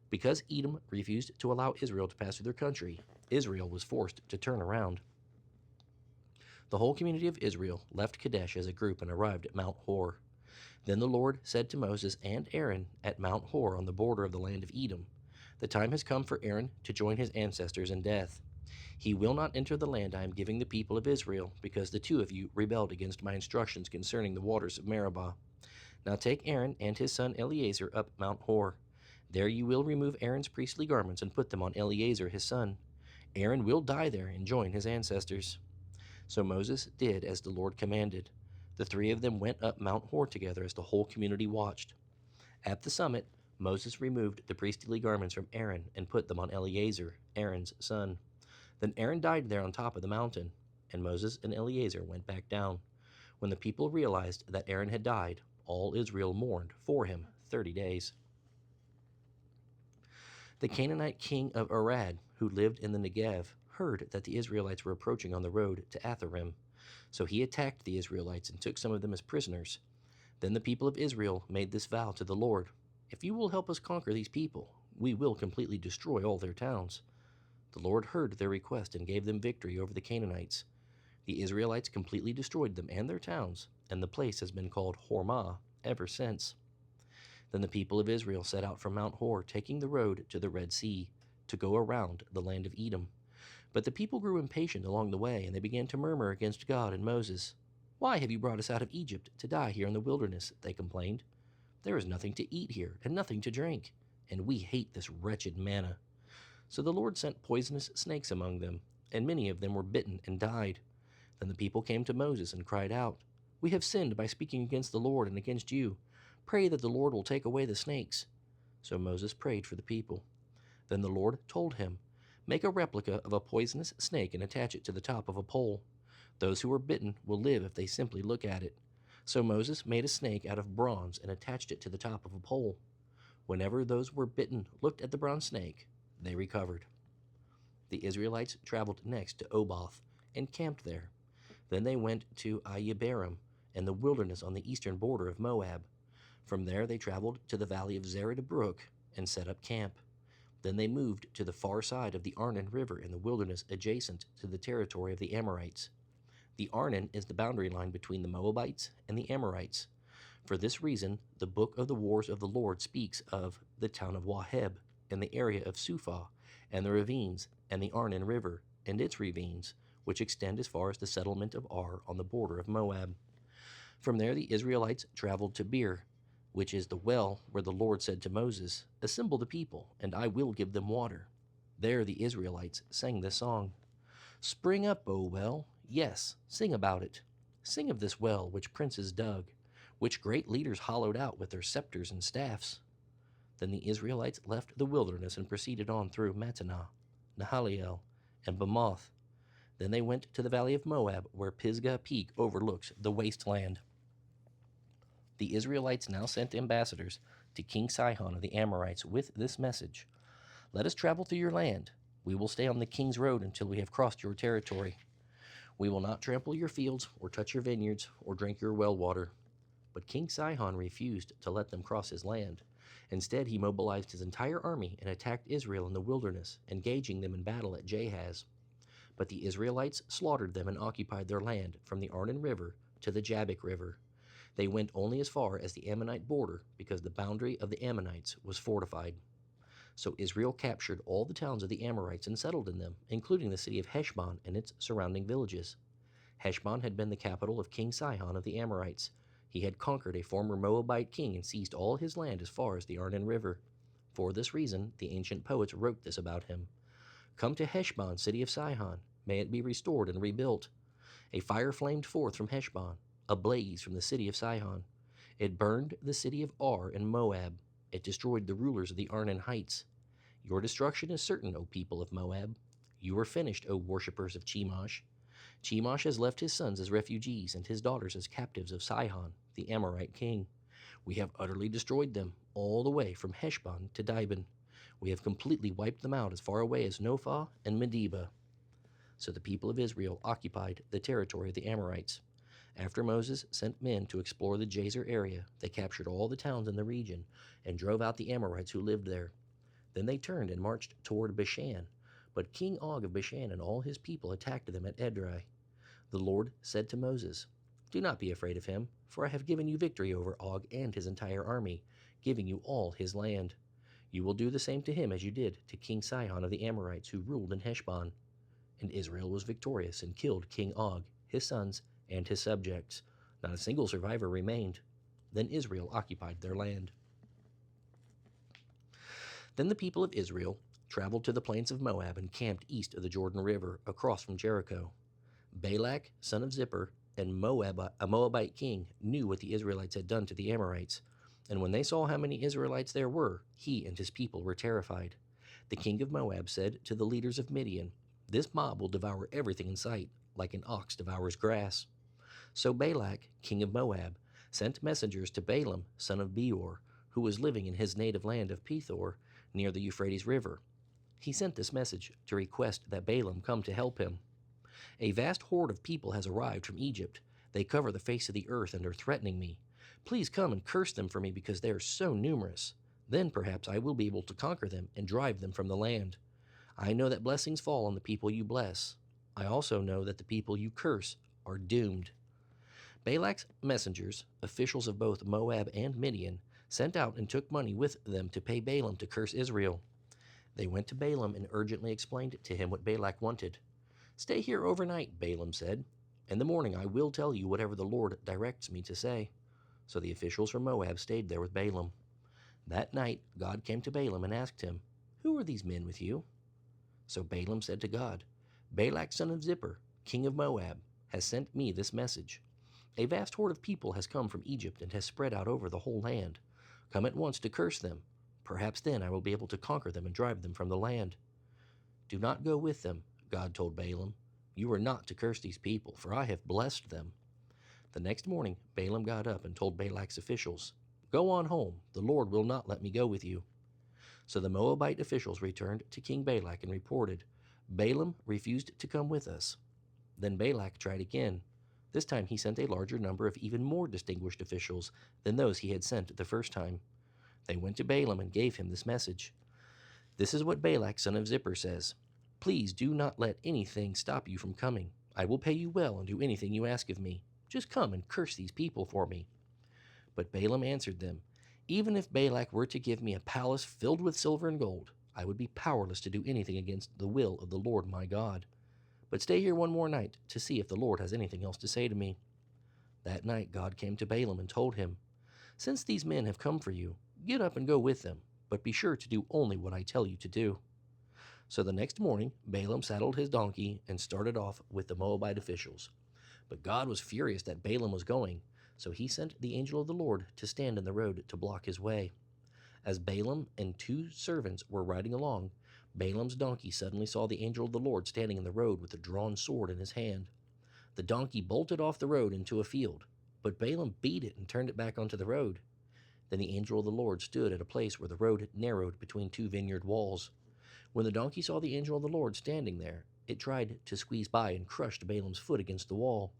Because Edom refused to allow Israel to pass through their country, Israel was forced to turn around. The whole community of Israel left Kadesh as a group and arrived at Mount Hor. Then the Lord said to Moses and Aaron at Mount Hor on the border of the land of Edom, "The time has come for Aaron to join his ancestors in death. He will not enter the land I am giving the people of Israel, because the two of you rebelled against my instructions concerning the waters of Meribah. Now take Aaron and his son Eleazar up Mount Hor. There you will remove Aaron's priestly garments and put them on Eleazar his son. Aaron will die there and join his ancestors." So Moses did as the Lord commanded. The three of them went up Mount Hor together as the whole community watched. At the summit, Moses removed the priestly garments from Aaron and put them on Eleazar, Aaron's son. Then Aaron died there on top of the mountain, and Moses and Eleazar went back down. When the people realized that Aaron had died, all Israel mourned for him 30 days. The Canaanite king of Arad, who lived in the Negev, heard that the Israelites were approaching on the road to Atharim. So he attacked the Israelites and took some of them as prisoners. Then the people of Israel made this vow to the Lord: "If you will help us conquer these people, we will completely destroy all their towns." The Lord heard their request and gave them victory over the Canaanites. The Israelites completely destroyed them and their towns, and the place has been called Hormah ever since. Then the people of Israel set out from Mount Hor, taking the road to the Red Sea, to go around the land of Edom. But the people grew impatient along the way, and they began to murmur against God and Moses. "Why have you brought us out of Egypt to die here in the wilderness?" they complained. "There is nothing to eat here and nothing to drink, and we hate this wretched manna." So the Lord sent poisonous snakes among them, and many of them were bitten and died. Then the people came to Moses and cried out, "We have sinned by speaking against the Lord and against you. Pray that the Lord will take away the snakes." So Moses prayed for the people. Then the Lord told him, "Make a replica of a poisonous snake and attach it to the top of a pole. Those who are bitten will live if they simply look at it." So Moses made a snake out of bronze and attached it to the top of a pole. Whenever those who were bitten looked at the bronze snake, they recovered. The Israelites traveled next to Oboth and camped there. Then they went to Ayebarim and the wilderness on the eastern border of Moab. From there they traveled to the valley of Zered Brook and set up camp. Then they moved to the far side of the Arnon River in the wilderness adjacent to the territory of the Amorites. The Arnon is the boundary line between the Moabites and the Amorites. For this reason, the book of the Wars of the Lord speaks of the town of Waheb and the area of Suphah and the ravines and the Arnon River and its ravines, which extend as far as the settlement of Ar on the border of Moab. From there the Israelites traveled to Beer, which is the well where the Lord said to Moses, "Assemble the people, and I will give them water." There the Israelites sang this song: "Spring up, O well, yes, sing about it. Sing of this well which princes dug, which great leaders hollowed out with their scepters and staffs." Then the Israelites left the wilderness and proceeded on through Mattanah, Nahaliel, and Bamoth. Then they went to the valley of Moab, where Pisgah Peak overlooks the wasteland. The Israelites now sent ambassadors to King Sihon of the Amorites with this message: "Let us travel through your land. We will stay on the king's road until we have crossed your territory. We will not trample your fields or touch your vineyards or drink your well water." But King Sihon refused to let them cross his land. Instead, he mobilized his entire army and attacked Israel in the wilderness, engaging them in battle at Jahaz. But the Israelites slaughtered them and occupied their land from the Arnon River to the Jabbok River. They went only as far as the Ammonite border because the boundary of the Ammonites was fortified. So Israel captured all the towns of the Amorites and settled in them, including the city of Heshbon and its surrounding villages. Heshbon had been the capital of King Sihon of the Amorites. He had conquered a former Moabite king and seized all his land as far as the Arnon River. For this reason, the ancient poets wrote this about him: "Come to Heshbon, city of Sihon. May it be restored and rebuilt. A fire flamed forth from Heshbon, a blaze from the city of Sihon. It burned the city of Ar in Moab. It destroyed the rulers of the Arnon heights. Your destruction is certain, O people of Moab. You are finished, O worshippers of Chemosh. Chemosh has left his sons as refugees and his daughters as captives of Sihon, the Amorite king. We have utterly destroyed them, all the way from Heshbon to Dibon. We have completely wiped them out as far away as Nophah and Medeba." So the people of Israel occupied the territory of the Amorites. After Moses sent men to explore the Jazer area, they captured all the towns in the region and drove out the Amorites who lived there. Then they turned and marched toward Bashan, but King Og of Bashan and all his people attacked them at Edrei. The Lord said to Moses, "Do not be afraid of him, for I have given you victory over Og and his entire army, giving you all his land. You will do the same to him as you did to King Sihon of the Amorites who ruled in Heshbon." And Israel was victorious and killed King Og, his sons, and his subjects. Not a single survivor remained. Then Israel occupied their land. Then the people of Israel traveled to the plains of Moab and camped east of the Jordan River, across from Jericho. Balak, son of Zippor, and a Moabite king, knew what the Israelites had done to the Amorites. And when they saw how many Israelites there were, he and his people were terrified. The king of Moab said to the leaders of Midian, "This mob will devour everything in sight, like an ox devours grass." So Balak, king of Moab, sent messengers to Balaam, son of Beor, who was living in his native land of Pethor, near the Euphrates River. He sent this message to request that Balaam come to help him. "A vast horde of people has arrived from Egypt. They cover the face of the earth and are threatening me. Please come and curse them for me because they are so numerous. Then perhaps I will be able to conquer them and drive them from the land. I know that blessings fall on the people you bless. I also know that the people you curse are doomed." Balak's messengers, officials of both Moab and Midian, sent out and took money with them to pay Balaam to curse Israel. They went to Balaam and urgently explained to him what Balak wanted. "Stay here overnight," Balaam said. "In the morning I will tell you whatever the Lord directs me to say." So the officials from Moab stayed there with Balaam. That night God came to Balaam and asked him, "Who are these men with you?" So Balaam said to God, "Balak son of Zippor, king of Moab, has sent me this message. A vast horde of people has come from Egypt and has spread out over the whole land. Come at once to curse them. Perhaps then I will be able to conquer them and drive them from the land." "Do not go with them," God told Balaam. "You are not to curse these people, for I have blessed them." The next morning Balaam got up and told Balak's officials, "Go on home. The Lord will not let me go with you." So the Moabite officials returned to King Balak and reported, "Balaam refused to come with us." Then Balak tried again. This time he sent a larger number of even more distinguished officials than those he had sent the first time. They went to Balaam and gave him this message. "This is what Balak son of Zippor says. Please do not let anything stop you from coming. I will pay you well and do anything you ask of me. Just come and curse these people for me." But Balaam answered them, "Even if Balak were to give me a palace filled with silver and gold, I would be powerless to do anything against the will of the Lord my God. But stay here one more night to see if the Lord has anything else to say to me." That night God came to Balaam and told him, "Since these men have come for you, get up and go with them, but be sure to do only what I tell you to do." So the next morning Balaam saddled his donkey and started off with the Moabite officials. But God was furious that Balaam was going, so he sent the angel of the Lord to stand in the road to block his way. As Balaam and two servants were riding along, Balaam's donkey suddenly saw the angel of the Lord standing in the road with a drawn sword in his hand. The donkey bolted off the road into a field, but Balaam beat it and turned it back onto the road. Then the angel of the Lord stood at a place where the road narrowed between two vineyard walls. When the donkey saw the angel of the Lord standing there, it tried to squeeze by and crushed Balaam's foot against the wall.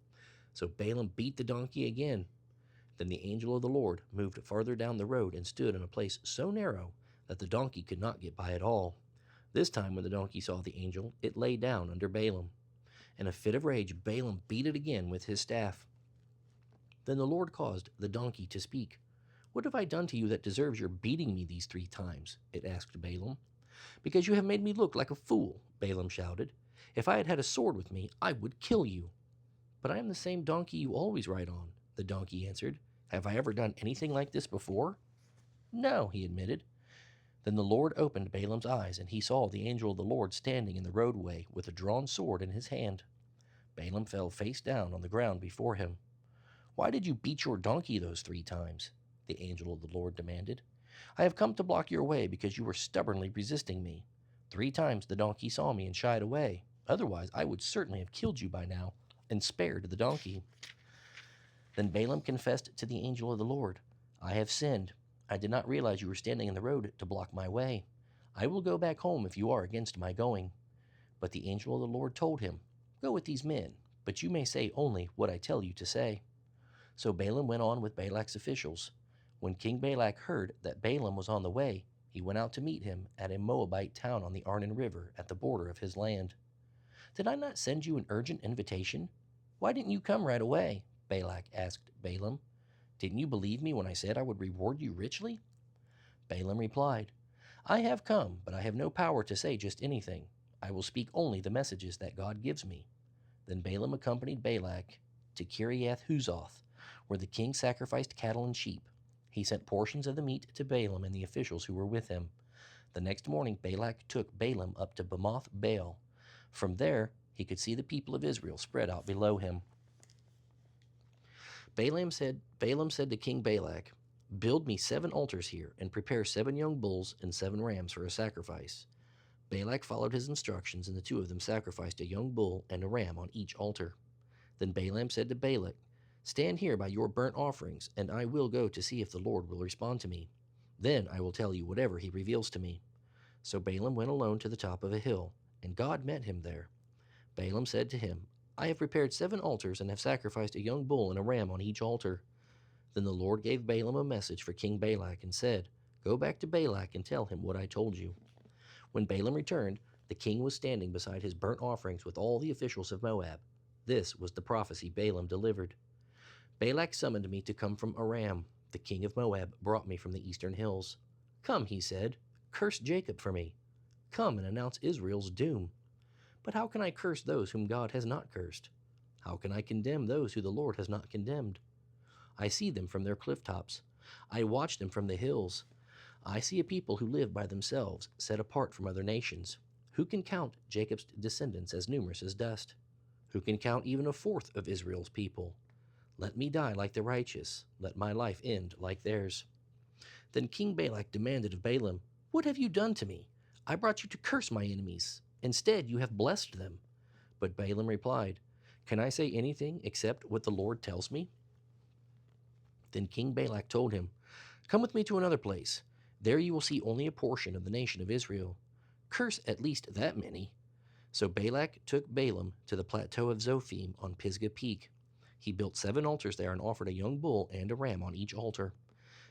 So Balaam beat the donkey again. Then the angel of the Lord moved farther down the road and stood in a place so narrow that the donkey could not get by at all. This time when the donkey saw the angel, it lay down under Balaam. In a fit of rage, Balaam beat it again with his staff. Then the Lord caused the donkey to speak. "What have I done to you that deserves your beating me these 3 times?" it asked Balaam. "Because you have made me look like a fool," Balaam shouted. "If I had had a sword with me, I would kill you." "But I am the same donkey you always ride on," the donkey answered. "Have I ever done anything like this before?" "No," he admitted. Then the Lord opened Balaam's eyes, and he saw the angel of the Lord standing in the roadway with a drawn sword in his hand. Balaam fell face down on the ground before him. "Why did you beat your donkey those 3 times?" the angel of the Lord demanded. "I have come to block your way because you were stubbornly resisting me. 3 times the donkey saw me and shied away. Otherwise, I would certainly have killed you by now and spared the donkey." Then Balaam confessed to the angel of the Lord, "I have sinned. I did not realize you were standing in the road to block my way. I will go back home if you are against my going." But the angel of the Lord told him, "Go with these men, but you may say only what I tell you to say." So Balaam went on with Balak's officials. When King Balak heard that Balaam was on the way, he went out to meet him at a Moabite town on the Arnon River at the border of his land. "Did I not send you an urgent invitation? Why didn't you come right away?" Balak asked Balaam. "Didn't you believe me when I said I would reward you richly?" Balaam replied, "I have come, but I have no power to say just anything. I will speak only the messages that God gives me." Then Balaam accompanied Balak to Kiriath Huzoth, where the king sacrificed cattle and sheep. He sent portions of the meat to Balaam and the officials who were with him. The next morning Balak took Balaam up to Bamoth Baal. From there he could see the people of Israel spread out below him. Balaam said to King Balak, Build me 7 altars here, and prepare 7 young bulls and 7 rams for a sacrifice. Balak followed his instructions, and the two of them sacrificed a young bull and a ram on each altar. Then Balaam said to Balak, Stand here by your burnt offerings, and I will go to see if the Lord will respond to me. Then I will tell you whatever he reveals to me. So Balaam went alone to the top of a hill, and God met him there. Balaam said to him, I have prepared 7 altars and have sacrificed a young bull and a ram on each altar. Then the Lord gave Balaam a message for King Balak and said, Go back to Balak and tell him what I told you. When Balaam returned, the king was standing beside his burnt offerings with all the officials of Moab. This was the prophecy Balaam delivered. Balak summoned me to come from Aram. The king of Moab brought me from the eastern hills. Come, he said, curse Jacob for me. Come and announce Israel's doom. But how can I curse those whom God has not cursed? How can I condemn those who the Lord has not condemned? I see them from their cliff tops. I watch them from the hills. I see a people who live by themselves, set apart from other nations. Who can count Jacob's descendants as numerous as dust? Who can count even a fourth of Israel's people? Let me die like the righteous. Let my life end like theirs. Then King Balak demanded of Balaam, What have you done to me? I brought you to curse my enemies. Instead, you have blessed them. But Balaam replied, Can I say anything except what the Lord tells me? Then King Balak told him, Come with me to another place. There you will see only a portion of the nation of Israel. Curse at least that many. So Balak took Balaam to the plateau of Zophim on Pisgah Peak. He built 7 altars there and offered a young bull and a ram on each altar.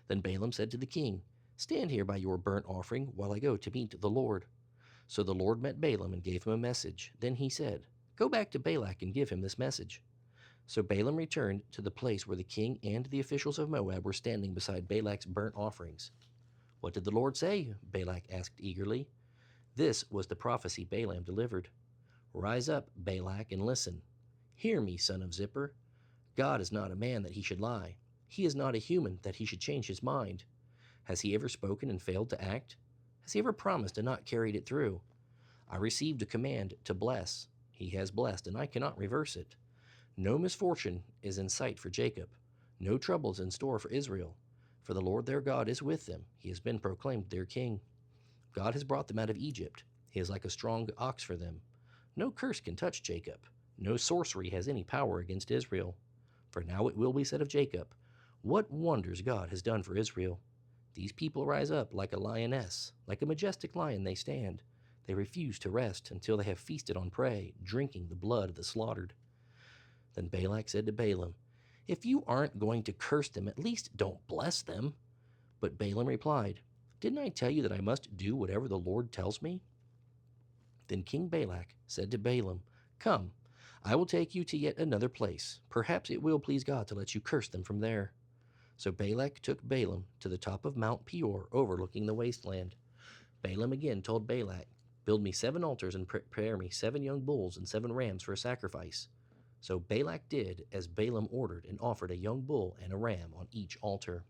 Then Balaam said to the king, Stand here by your burnt offering while I go to meet the Lord. So the Lord met Balaam and gave him a message. Then he said, Go back to Balak and give him this message. So Balaam returned to the place where the king and the officials of Moab were standing beside Balak's burnt offerings. What did the Lord say? Balak asked eagerly. This was the prophecy Balaam delivered. Rise up, Balak, and listen. Hear me, son of Zippor. God is not a man that he should lie. He is not a human that he should change his mind. Has he ever spoken and failed to act? Has he ever promised and not carried it through? I received a command to bless. He has blessed, and I cannot reverse it. No misfortune is in sight for Jacob. No trouble is in store for Israel. For the Lord their God is with them. He has been proclaimed their king. God has brought them out of Egypt. He is like a strong ox for them. No curse can touch Jacob. No sorcery has any power against Israel. For now it will be said of Jacob, What wonders God has done for Israel. These people rise up like a lioness. Like a majestic lion they stand. They refuse to rest until they have feasted on prey, drinking the blood of the slaughtered. Then Balak said to Balaam, If you aren't going to curse them, at least don't bless them. But Balaam replied, Didn't I tell you that I must do whatever the Lord tells me? Then King Balak said to Balaam, Come, I will take you to yet another place. Perhaps it will please God to let you curse them from there. So Balak took Balaam to the top of Mount Peor, overlooking the wasteland. Balaam again told Balak, Build me 7 altars and prepare me 7 young bulls and 7 rams for a sacrifice. So Balak did as Balaam ordered and offered a young bull and a ram on each altar.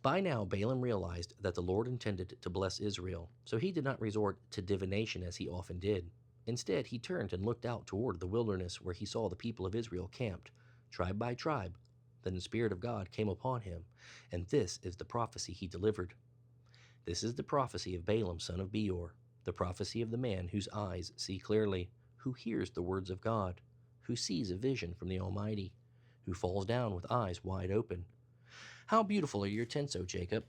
By now Balaam realized that the Lord intended to bless Israel, so he did not resort to divination as he often did. Instead, he turned and looked out toward the wilderness where he saw the people of Israel camped, tribe by tribe. Then the Spirit of God came upon him, and this is the prophecy he delivered. This is the prophecy of Balaam son of Beor, the prophecy of the man whose eyes see clearly, who hears the words of God, who sees a vision from the Almighty, who falls down with eyes wide open. How beautiful are your tents, O Jacob!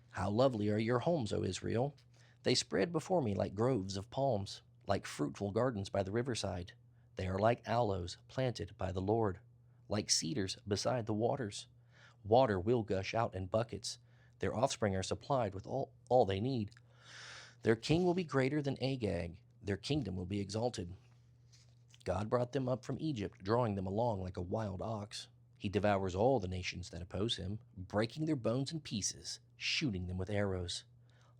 How lovely are your homes, O Israel! They spread before me like groves of palms, like fruitful gardens by the riverside. They are like aloes planted by the Lord, like cedars beside the waters. Water will gush out in buckets. Their offspring are supplied with all they need. Their king will be greater than Agag. Their kingdom will be exalted. God brought them up from Egypt, drawing them along like a wild ox. He devours all the nations that oppose him, breaking their bones in pieces, shooting them with arrows.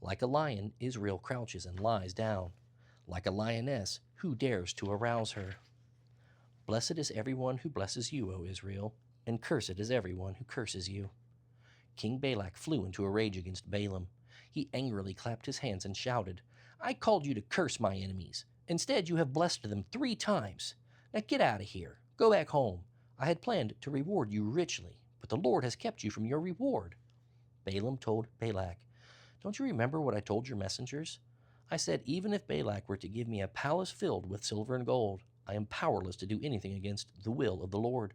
Like a lion, Israel crouches and lies down. Like a lioness, who dares to arouse her? Blessed is everyone who blesses you, O Israel, and cursed is everyone who curses you. King Balak flew into a rage against Balaam. He angrily clapped his hands and shouted, I called you to curse my enemies. Instead, you have blessed them 3 times. Now get out of here. Go back home. I had planned to reward you richly, but the Lord has kept you from your reward." Balaam told Balak, "Don't you remember what I told your messengers? I said, even if Balak were to give me a palace filled with silver and gold, I am powerless to do anything against the will of the Lord.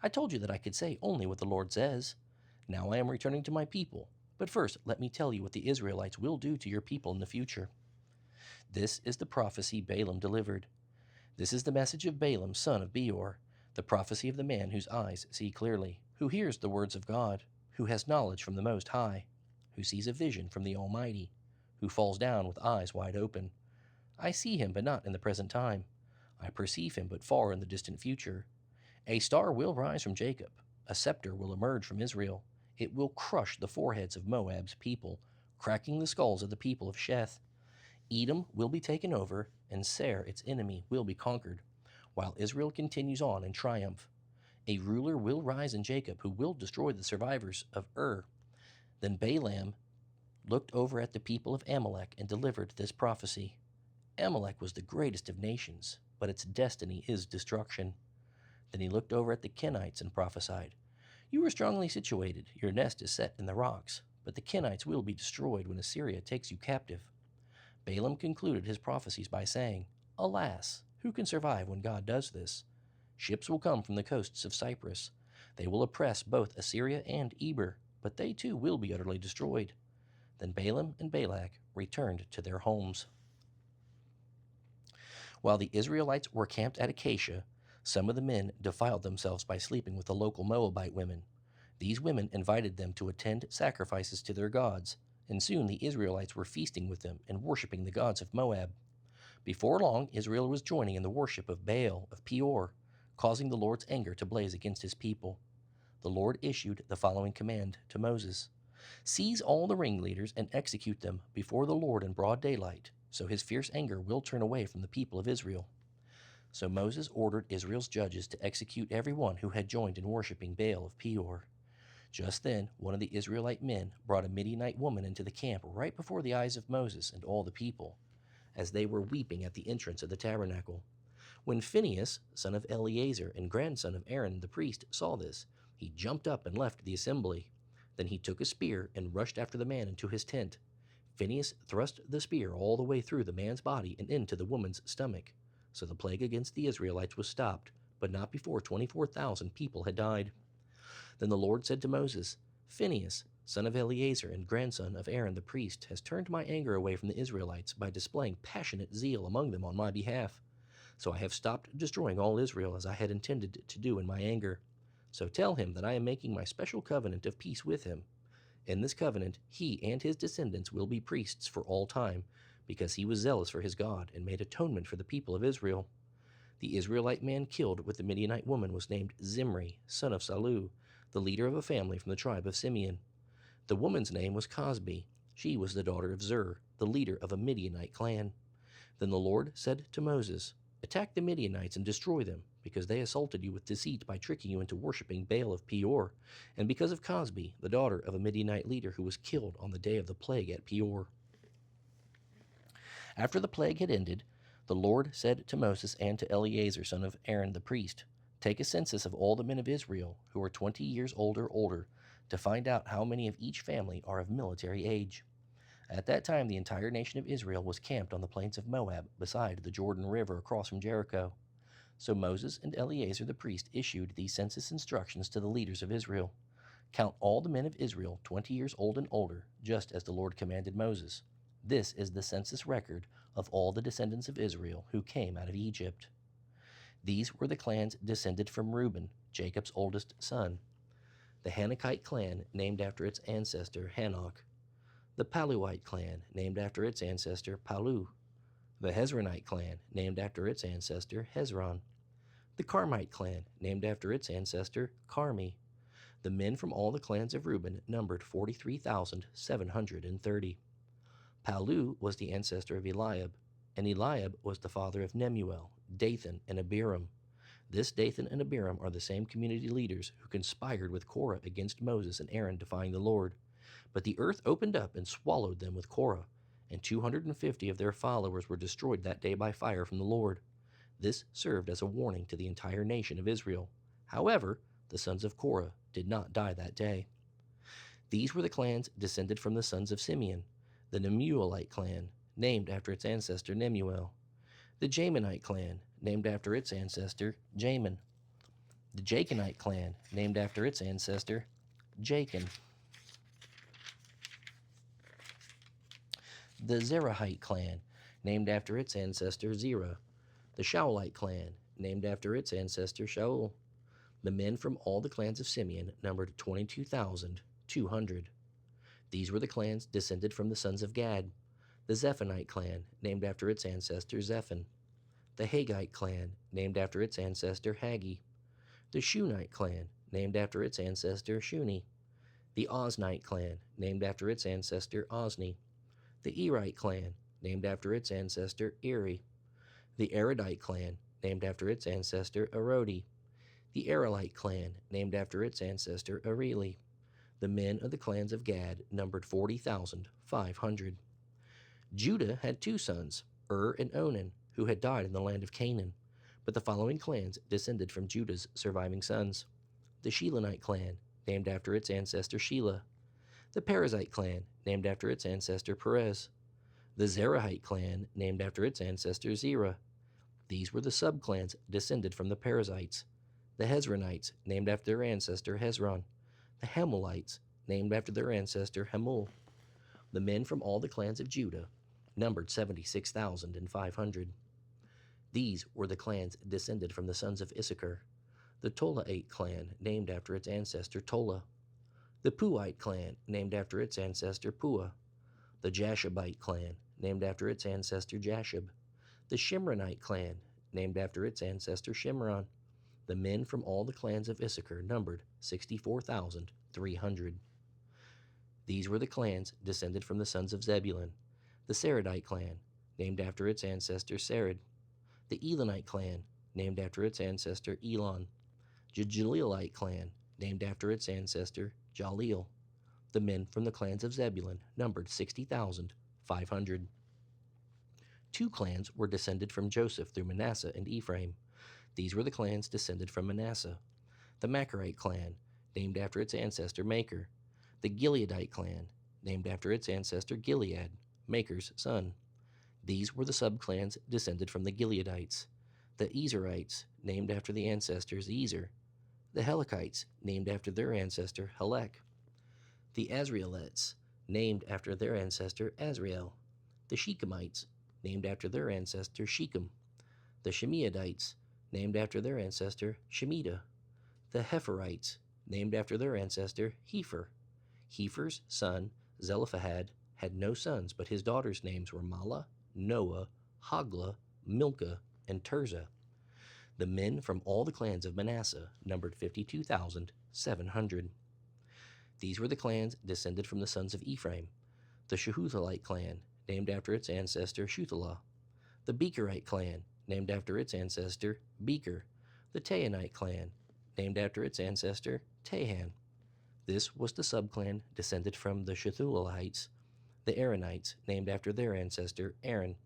I told you that I could say only what the Lord says. Now I am returning to my people. But first, let me tell you what the Israelites will do to your people in the future." This is the prophecy Balaam delivered. This is the message of Balaam, son of Beor, the prophecy of the man whose eyes see clearly, who hears the words of God, who has knowledge from the Most High, who sees a vision from the Almighty, who falls down with eyes wide open. I see him, but not in the present time. I perceive him, but far in the distant future. A star will rise from Jacob. A scepter will emerge from Israel. It will crush the foreheads of Moab's people, cracking the skulls of the people of Sheth. Edom will be taken over, and Seir, its enemy, will be conquered, while Israel continues on in triumph. A ruler will rise in Jacob who will destroy the survivors of Ur. Then Balaam looked over at the people of Amalek and delivered this prophecy. Amalek was the greatest of nations, but its destiny is destruction. Then he looked over at the Kenites and prophesied, "You are strongly situated, your nest is set in the rocks, but the Kenites will be destroyed when Assyria takes you captive." Balaam concluded his prophecies by saying, "Alas, who can survive when God does this? Ships will come from the coasts of Cyprus. They will oppress both Assyria and Eber, but they too will be utterly destroyed." Then Balaam and Balak returned to their homes. While the Israelites were camped at Acacia, some of the men defiled themselves by sleeping with the local Moabite women. These women invited them to attend sacrifices to their gods, and soon the Israelites were feasting with them and worshiping the gods of Moab. Before long, Israel was joining in the worship of Baal of Peor, causing the Lord's anger to blaze against his people. The Lord issued the following command to Moses: "Seize all the ringleaders and execute them before the Lord in broad daylight, so his fierce anger will turn away from the people of Israel." So Moses ordered Israel's judges to execute everyone who had joined in worshiping Baal of Peor. Just then, one of the Israelite men brought a Midianite woman into the camp right before the eyes of Moses and all the people, as they were weeping at the entrance of the tabernacle. When Phinehas, son of Eleazar and grandson of Aaron the priest, saw this, he jumped up and left the assembly. Then he took a spear and rushed after the man into his tent. Phinehas thrust the spear all the way through the man's body and into the woman's stomach. So the plague against the Israelites was stopped, but not before 24,000 people had died. Then the Lord said to Moses, "Phinehas, son of Eleazar and grandson of Aaron the priest, has turned my anger away from the Israelites by displaying passionate zeal among them on my behalf. So I have stopped destroying all Israel as I had intended to do in my anger. So tell him that I am making my special covenant of peace with him. In this covenant, he and his descendants will be priests for all time, because he was zealous for his God and made atonement for the people of Israel." The Israelite man killed with the Midianite woman was named Zimri, son of Salu, the leader of a family from the tribe of Simeon. The woman's name was Cosbi. She was the daughter of Zur, the leader of a Midianite clan. Then the Lord said to Moses, "Attack the Midianites and destroy them, because they assaulted you with deceit by tricking you into worshiping Baal of Peor, and because of Cosbi, the daughter of a Midianite leader who was killed on the day of the plague at Peor." After the plague had ended, the Lord said to Moses and to Eleazar, son of Aaron the priest, "Take a census of all the men of Israel who are 20 years old or older, to find out how many of each family are of military age." At that time, the entire nation of Israel was camped on the plains of Moab, beside the Jordan River across from Jericho. So Moses and Eleazar the priest issued these census instructions to the leaders of Israel. "Count all the men of Israel 20 years old and older, just as the Lord commanded Moses. This is the census record of all the descendants of Israel who came out of Egypt." These were the clans descended from Reuben, Jacob's oldest son. The Hanokite clan, named after its ancestor Hanok. The Paluite clan, named after its ancestor Palu. The Hezronite clan, named after its ancestor Hezron. The Carmite clan, named after its ancestor Carmi. The men from all the clans of Reuben numbered 43,730. Palu was the ancestor of Eliab, and Eliab was the father of Nemuel, Dathan, and Abiram. This Dathan and Abiram are the same community leaders who conspired with Korah against Moses and Aaron, defying the Lord. But the earth opened up and swallowed them with Korah, and 250 of their followers were destroyed that day by fire from the Lord. This served as a warning to the entire nation of Israel. However, the sons of Korah, did not die that day. These were the clans descended from the sons of Simeon: the Nemuelite clan, named after its ancestor Nemuel; the Jaminite clan, named after its ancestor Jamin; the Jachinite clan, named after its ancestor Jachin; the Zerahite clan, named after its ancestor Zerah; the Shaulite clan, named after its ancestor Shaul. The men from all the clans of Simeon numbered 22,200. These were the clans descended from the sons of Gad: the Zephonite clan, named after its ancestor Zephon; the Haggite clan, named after its ancestor Haggi; the Shunite clan, named after its ancestor Shuni; the Oznite clan, named after its ancestor Ozni; the Erite clan, named after its ancestor Eri; the Eridite clan, named after its ancestor Erodi; the Arelite clan, named after its ancestor Areli. The men of the clans of Gad numbered 40,500. Judah had two sons, and Onan, who had died in the land of Canaan. But the following clans descended from Judah's surviving sons: the Shilonite clan, named after its ancestor Shelah; the Perizzite clan, named after its ancestor Perez; the Zerahite clan, named after its ancestor Zerah. These were the subclans descended from the Perizzites: the Hezronites, named after their ancestor Hezron; the Hamulites, named after their ancestor Hamul. The men from all the clans of Judah numbered 76,500. These were the clans descended from the sons of Issachar: the Tolaite clan, named after its ancestor Tola; the Puite clan, named after its ancestor Pua; the Jashabite clan, named after its ancestor Jashub; the Shimronite clan, named after its ancestor Shimron. The men from all the clans of Issachar numbered 64,300. These were the clans descended from the sons of Zebulun: the Saradite clan, named after its ancestor Sarad; the Elonite clan, named after its ancestor Elon; the Jalilite clan, named after its ancestor Jalil. The men from the clans of Zebulun numbered 60,500. Two clans were descended from Joseph through Manasseh and Ephraim. These were the clans descended from Manasseh: the Machirite clan, named after its ancestor Machir; the Gileadite clan, named after its ancestor Gilead, Machir's son. These were the subclans descended from the Gileadites: the Ezerites, named after the ancestors Ezer; the Helekites, named after their ancestor Helek; the Azraelites, named after their ancestor Azrael; the Shechemites, named after their ancestor Shechem; the Shemiadites, named after their ancestor Shemitah; the Hepherites, named after their ancestor Hepher. Hepher's son Zelophehad had no sons, but his daughters' names were Mahlah, Noah, Hoglah, Milcah, and Tirzah. The men from all the clans of Manasseh numbered 52,700. These were the clans descended from the sons of Ephraim: the Shehuthalite clan, named after its ancestor Shuthelah; the Becherite clan, named after its ancestor Becher; the Tahanite clan, named after its ancestor Tahan. This was the subclan descended from the Shuthalites: the Aaronites, named after their ancestor Aaron.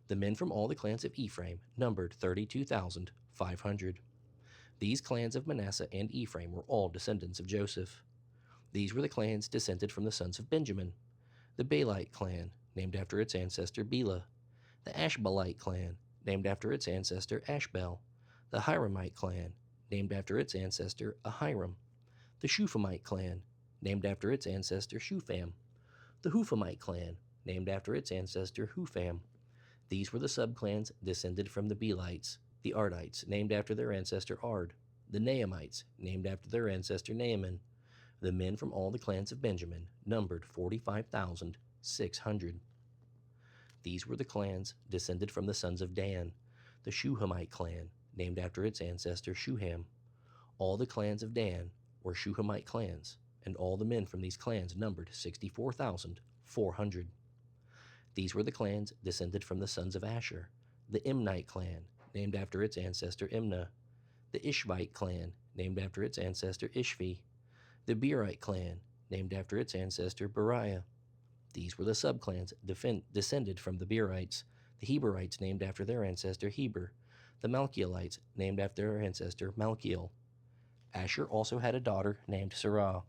The men from all the clans of Ephraim numbered 32,500. These clans of Manasseh and Ephraim were all descendants of Joseph. These were the clans descended from the sons of Benjamin: the Belite clan, named after its ancestor Bela; the Ashbelite clan, named after its ancestor Ashbel; the Hiramite clan, named after its ancestor Ahiram; the Shuphamite clan, named after its ancestor Shupham; the Huphamite clan, named after its ancestor Hupham. These were the subclans descended from the Belites: the Ardites, named after their ancestor Ard; the Naamites, named after their ancestor Naaman. The men from all the clans of Benjamin numbered 45,600. These were the clans descended from the sons of Dan: the Shuhamite clan, named after its ancestor Shuham. All the clans of Dan were Shuhamite clans, and all the men from these clans numbered 64,400. These were the clans descended from the sons of Asher: the Imnite clan, named after its ancestor Imnah; the Ishvite clan, named after its ancestor Ishvi; the Beerite clan, named after its ancestor Beriah. These were the subclans descended from the Beerites: the Heberites, named after their ancestor Heber; the Malchielites, named after their ancestor Malchiel; Asher also had a daughter named Sarah.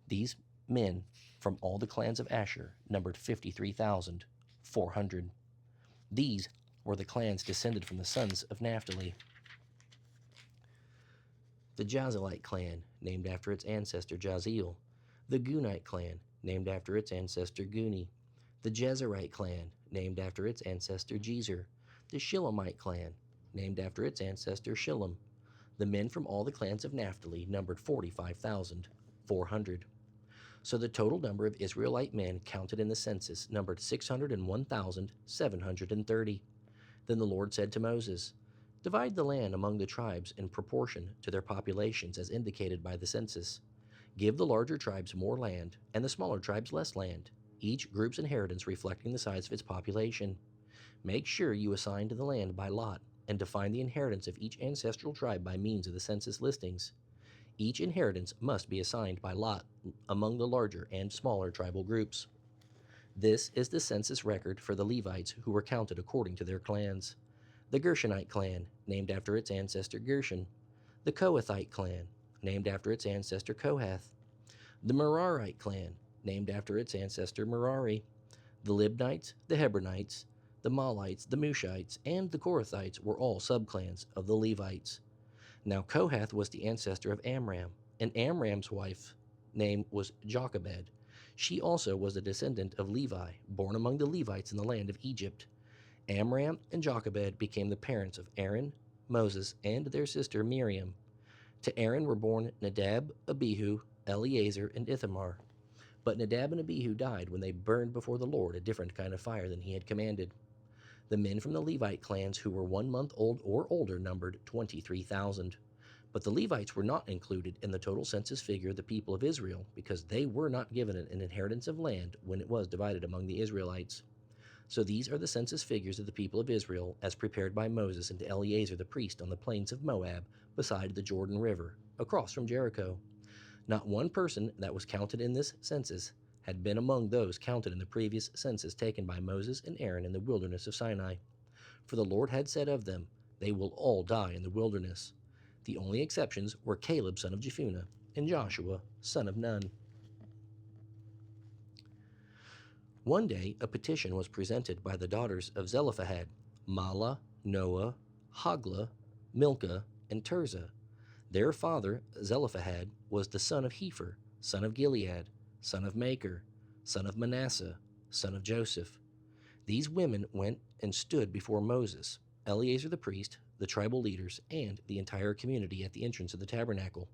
These men from all the clans of Asher numbered 53,400. These were the clans descended from the sons of Naphtali. The Jazalite clan, named after its ancestor Jaziel. The Gunite clan, named after its ancestor Guni. The Jezerite clan, named after its ancestor Jezer. The Shilamite clan, named after its ancestor Shillam. The men from all the clans of Naphtali numbered 45,400. So the total number of Israelite men counted in the census numbered 601,730. Then the Lord said to Moses, "Divide the land among the tribes in proportion to their populations as indicated by the census. Give the larger tribes more land, and the smaller tribes less land, each group's inheritance reflecting the size of its population. Make sure you assign to the land by lot, and define the inheritance of each ancestral tribe by means of the census listings. Each inheritance must be assigned by lot among the larger and smaller tribal groups." This is the census record for the Levites who were counted according to their clans. The Gershonite clan, named after its ancestor Gershon. The Kohathite clan, named after its ancestor Kohath. The Merarite clan, named after its ancestor Merari. The Libnites, the Hebronites, the Malites, the Mushites, and the Korathites were all subclans of the Levites. Now Kohath was the ancestor of Amram, and Amram's wife name was Jochebed. She also was a descendant of Levi, born among the Levites in the land of Egypt. Amram and Jochebed became the parents of Aaron, Moses, and their sister Miriam. To Aaron were born Nadab, Abihu, Eleazar, and Ithamar. But Nadab and Abihu died when they burned before the Lord a different kind of fire than he had commanded. The men from the Levite clans who were 1 month old or older numbered 23,000. But the Levites were not included in the total census figure of the people of Israel because they were not given an inheritance of land when it was divided among the Israelites. So these are the census figures of the people of Israel as prepared by Moses and Eleazar the priest on the plains of Moab beside the Jordan River, across from Jericho. Not one person that was counted in this census had been among those counted in the previous census taken by Moses and Aaron in the wilderness of Sinai. For the Lord had said of them, "They will all die in the wilderness." The only exceptions were Caleb son of Jephunneh and Joshua son of Nun. One day a petition was presented by the daughters of Zelophehad, Mahlah, Noah, Hoglah, Milcah, and Tirzah. Their father, Zelophehad, was the son of Hepher, son of Gilead, son of Machir, son of Manasseh, son of Joseph. These women went and stood before Moses, Eleazar the priest, the tribal leaders, and the entire community at the entrance of the tabernacle.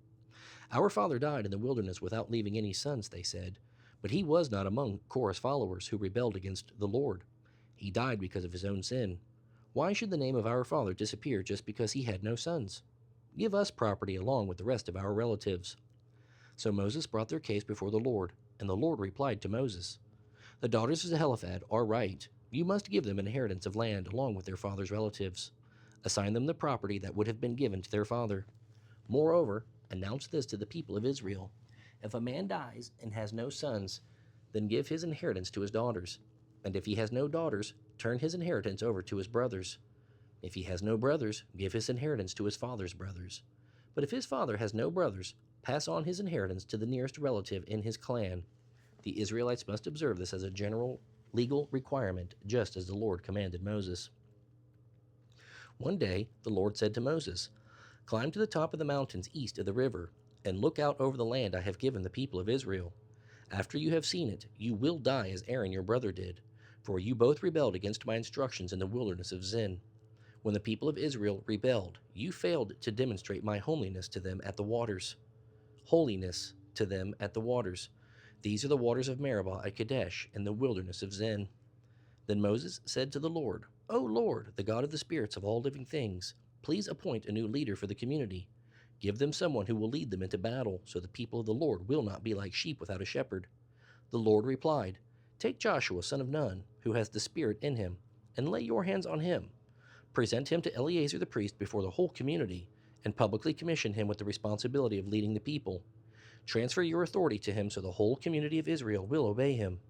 "Our father died in the wilderness without leaving any sons," they said, "but he was not among Korah's followers who rebelled against the Lord. He died because of his own sin. Why should the name of our father disappear just because he had no sons? Give us property along with the rest of our relatives." So Moses brought their case before the Lord, and the Lord replied to Moses, "The daughters of Zelophehad are right. You must give them an inheritance of land along with their father's relatives. Assign them the property that would have been given to their father. Moreover, announce this to the people of Israel. If a man dies and has no sons, then give his inheritance to his daughters. And if he has no daughters, turn his inheritance over to his brothers. If he has no brothers, give his inheritance to his father's brothers. But if his father has no brothers, pass on his inheritance to the nearest relative in his clan." The Israelites must observe this as a general legal requirement, just as the Lord commanded Moses. One day, the Lord said to Moses, "Climb to the top of the mountains east of the river, and look out over the land I have given the people of Israel. After you have seen it, you will die as Aaron your brother did, for you both rebelled against my instructions in the wilderness of Zin. When the people of Israel rebelled, you failed to demonstrate my holiness to them at the waters. Holiness to them at the waters. These are the waters of Meribah at Kadesh in the wilderness of Zin." Then Moses said to the Lord, "O Lord, the God of the spirits of all living things, please appoint a new leader for the community. Give them someone who will lead them into battle, so the people of the Lord will not be like sheep without a shepherd." The Lord replied, "Take Joshua son of Nun, who has the Spirit in him, and lay your hands on him. Present him to Eleazar the priest before the whole community, and publicly commission him with the responsibility of leading the people. Transfer your authority to him so the whole community of Israel will obey him.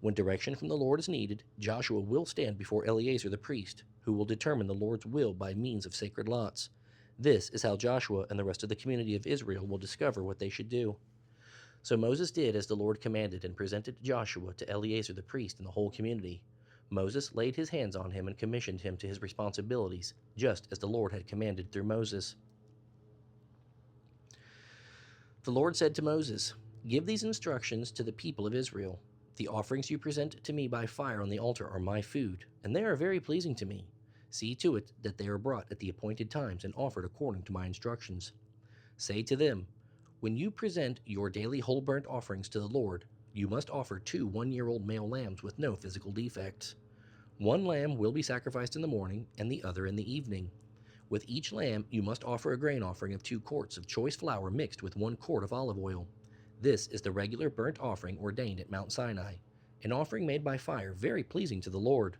When direction from the Lord is needed, Joshua will stand before Eleazar the priest, who will determine the Lord's will by means of sacred lots. This is how Joshua and the rest of the community of Israel will discover what they should do. So Moses did as the Lord commanded and presented Joshua to Eleazar the priest and the whole community. Moses laid his hands on him and commissioned him to his responsibilities, just as the Lord had commanded through Moses. The Lord said to Moses, "Give these instructions to the people of Israel. The offerings you present to me by fire on the altar are my food, and they are very pleasing to me. See to it that they are brought at the appointed times and offered according to my instructions. Say to them, when you present your daily whole burnt offerings to the Lord, you must offer 2 one-year-old male lambs with no physical defects. One lamb will be sacrificed in the morning and the other in the evening. With each lamb, you must offer a grain offering of 2 quarts of choice flour mixed with 1 quart of olive oil. This is the regular burnt offering ordained at Mount Sinai, an offering made by fire, very pleasing to the Lord.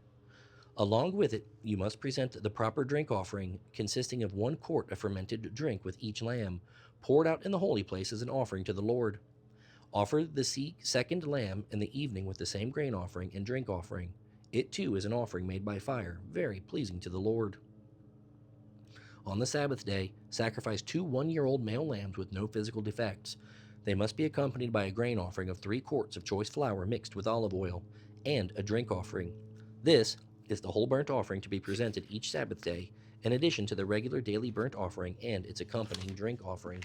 Along with it, you must present the proper drink offering, consisting of 1 quart of fermented drink with each lamb, poured out in the holy place as an offering to the Lord. Offer the second lamb in the evening with the same grain offering and drink offering. It too is an offering made by fire, very pleasing to the Lord. On the Sabbath day, sacrifice 2 one-year-old male lambs with no physical defects. They must be accompanied by a grain offering of 3 quarts of choice flour mixed with olive oil, and a drink offering. This is the whole burnt offering to be presented each Sabbath day, in addition to the regular daily burnt offering and its accompanying drink offering.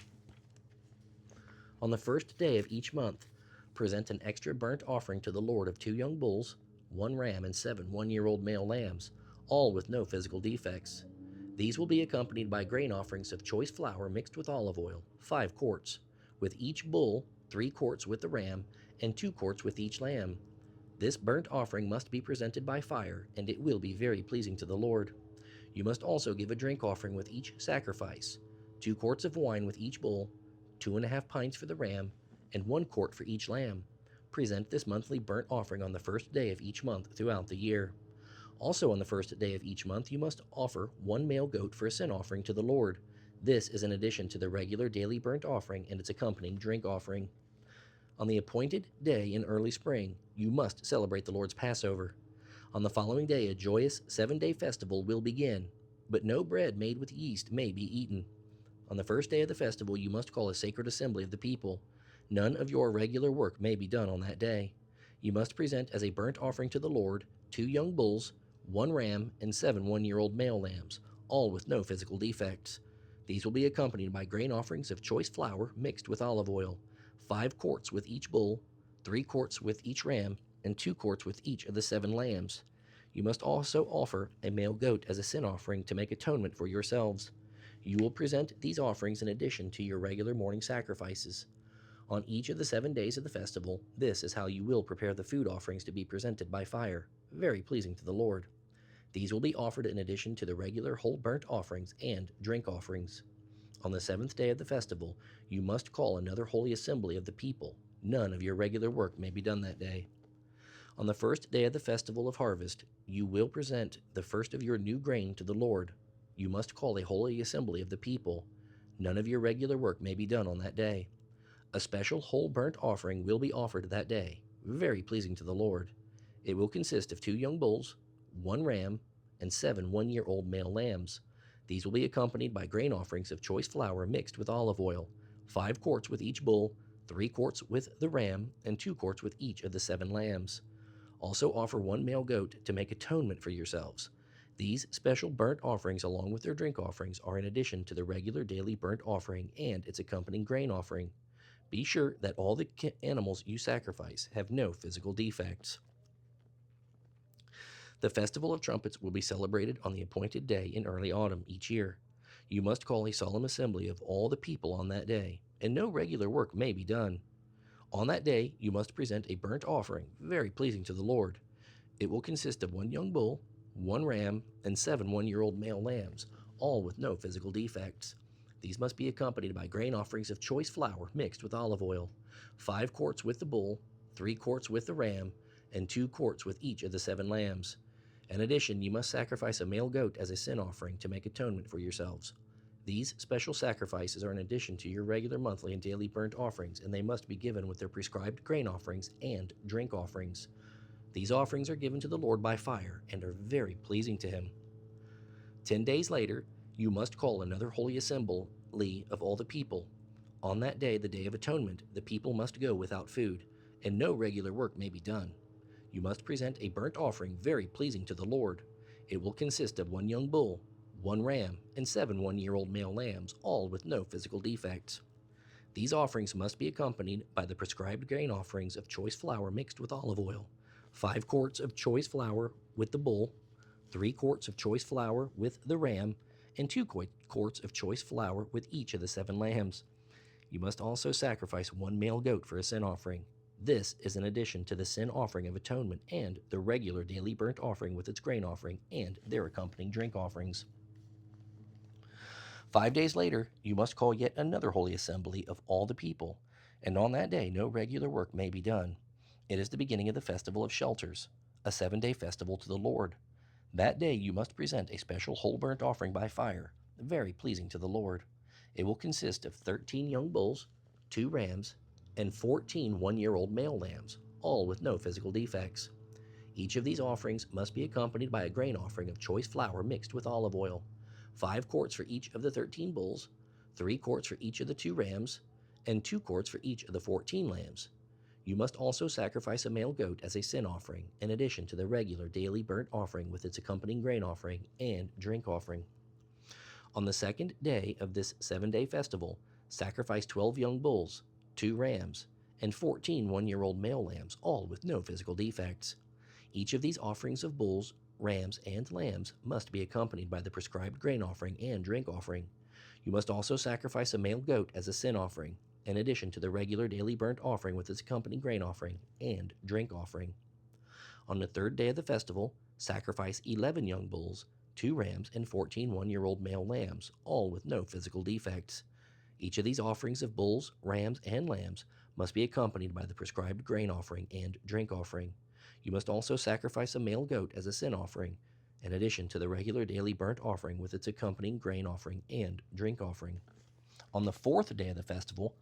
On the first day of each month, present an extra burnt offering to the Lord of 2 young bulls, 1 ram, and 7 one-year-old male lambs, all with no physical defects. These will be accompanied by grain offerings of choice flour mixed with olive oil, 5 quarts, with each bull, 3 quarts with the ram, and 2 quarts with each lamb. This burnt offering must be presented by fire, and it will be very pleasing to the Lord. You must also give a drink offering with each sacrifice, 2 quarts of wine with each bull, 2.5 pints for the ram, and 1 quart for each lamb. Present this monthly burnt offering on the first day of each month throughout the year. Also on the first day of each month, you must offer 1 male goat for a sin offering to the Lord. This is in addition to the regular daily burnt offering and its accompanying drink offering. On the appointed day in early spring, you must celebrate the Lord's Passover. On the following day, a joyous 7-day festival will begin, but no bread made with yeast may be eaten. On the first day of the festival, you must call a sacred assembly of the people. None of your regular work may be done on that day. You must present as a burnt offering to the Lord 2 young bulls, 1 ram, and 7 one-year-old male lambs, all with no physical defects. These will be accompanied by grain offerings of choice flour mixed with olive oil, 5 quarts with each bull, 3 quarts with each ram, and 2 quarts with each of the 7 lambs. You must also offer a male goat as a sin offering to make atonement for yourselves. You will present these offerings in addition to your regular morning sacrifices. On each of the 7 days of the festival, this is how you will prepare the food offerings to be presented by fire, very pleasing to the Lord. These will be offered in addition to the regular whole burnt offerings and drink offerings. On the 7th day of the festival, you must call another holy assembly of the people. None of your regular work may be done that day. On the first day of the festival of harvest, you will present the first of your new grain to the Lord. You must call a holy assembly of the people. None of your regular work may be done on that day. A special whole burnt offering will be offered that day, very pleasing to the Lord. It will consist of 2 young bulls, 1 ram, and 7 one-year-old male lambs. These will be accompanied by grain offerings of choice flour mixed with olive oil, 5 quarts with each bull, 3 quarts with the ram, and 2 quarts with each of the 7 lambs. Also offer 1 male goat to make atonement for yourselves. These special burnt offerings along with their drink offerings are in addition to the regular daily burnt offering and its accompanying grain offering. Be sure that all the animals you sacrifice have no physical defects. The Festival of Trumpets will be celebrated on the appointed day in early autumn each year. You must call a solemn assembly of all the people on that day, and no regular work may be done. On that day, you must present a burnt offering, very pleasing to the Lord. It will consist of 1 young bull, 1 ram, and 7 one-year-old male lambs, all with no physical defects. These must be accompanied by grain offerings of choice flour mixed with olive oil, 5 quarts with the bull, 3 quarts with the ram, and 2 quarts with each of the 7 lambs. In addition, you must sacrifice a male goat as a sin offering to make atonement for yourselves. These special sacrifices are in addition to your regular monthly and daily burnt offerings, and they must be given with their prescribed grain offerings and drink offerings. These offerings are given to the Lord by fire and are very pleasing to him. 10 days later, You must call another holy assembly of all the people. On that day, the Day of Atonement, the people must go without food, and no regular work may be done. You must present a burnt offering very pleasing to the Lord. It will consist of one young bull, one ram, and 7 one-year-old male lambs, all with no physical defects. These offerings must be accompanied by the prescribed grain offerings of choice flour mixed with olive oil, 5 quarts of choice flour with the bull, 3 quarts of choice flour with the ram, and 2 quarts of choice flour with each of the 7 lambs. You must also sacrifice 1 male goat for a sin offering. This is in addition to the sin offering of atonement and the regular daily burnt offering with its grain offering and their accompanying drink offerings. 5 days later, you must call yet another holy assembly of all the people, and on that day no regular work may be done. It is the beginning of the festival of shelters, a 7-day festival to the Lord. That day you must present a special whole burnt offering by fire, very pleasing to the Lord. It will consist of 13 young bulls, 2 rams, and 14 one-year-old male lambs, all with no physical defects. Each of these offerings must be accompanied by a grain offering of choice flour mixed with olive oil, 5 quarts for each of the 13 bulls, 3 quarts for each of the 2 rams, and 2 quarts for each of the 14 lambs. You must also sacrifice a male goat as a sin offering, in addition to the regular daily burnt offering with its accompanying grain offering and drink offering. On the second day of this 7-day festival, sacrifice 12 young bulls, 2 rams, and 14 one-year-old male lambs, all with no physical defects. Each of these offerings of bulls, rams, and lambs must be accompanied by the prescribed grain offering and drink offering. You must also sacrifice a male goat as a sin offering, in addition to the regular daily burnt offering with its accompanying grain offering and drink offering. On the third day of the festival, sacrifice 11 young bulls, 2 rams, and 14 one-year-old male lambs, all with no physical defects. Each of these offerings of bulls, rams, and lambs must be accompanied by the prescribed grain offering and drink offering. You must also sacrifice a male goat as a sin offering, in addition to the regular daily burnt offering with its accompanying grain offering and drink offering. On the fourth day of the festival,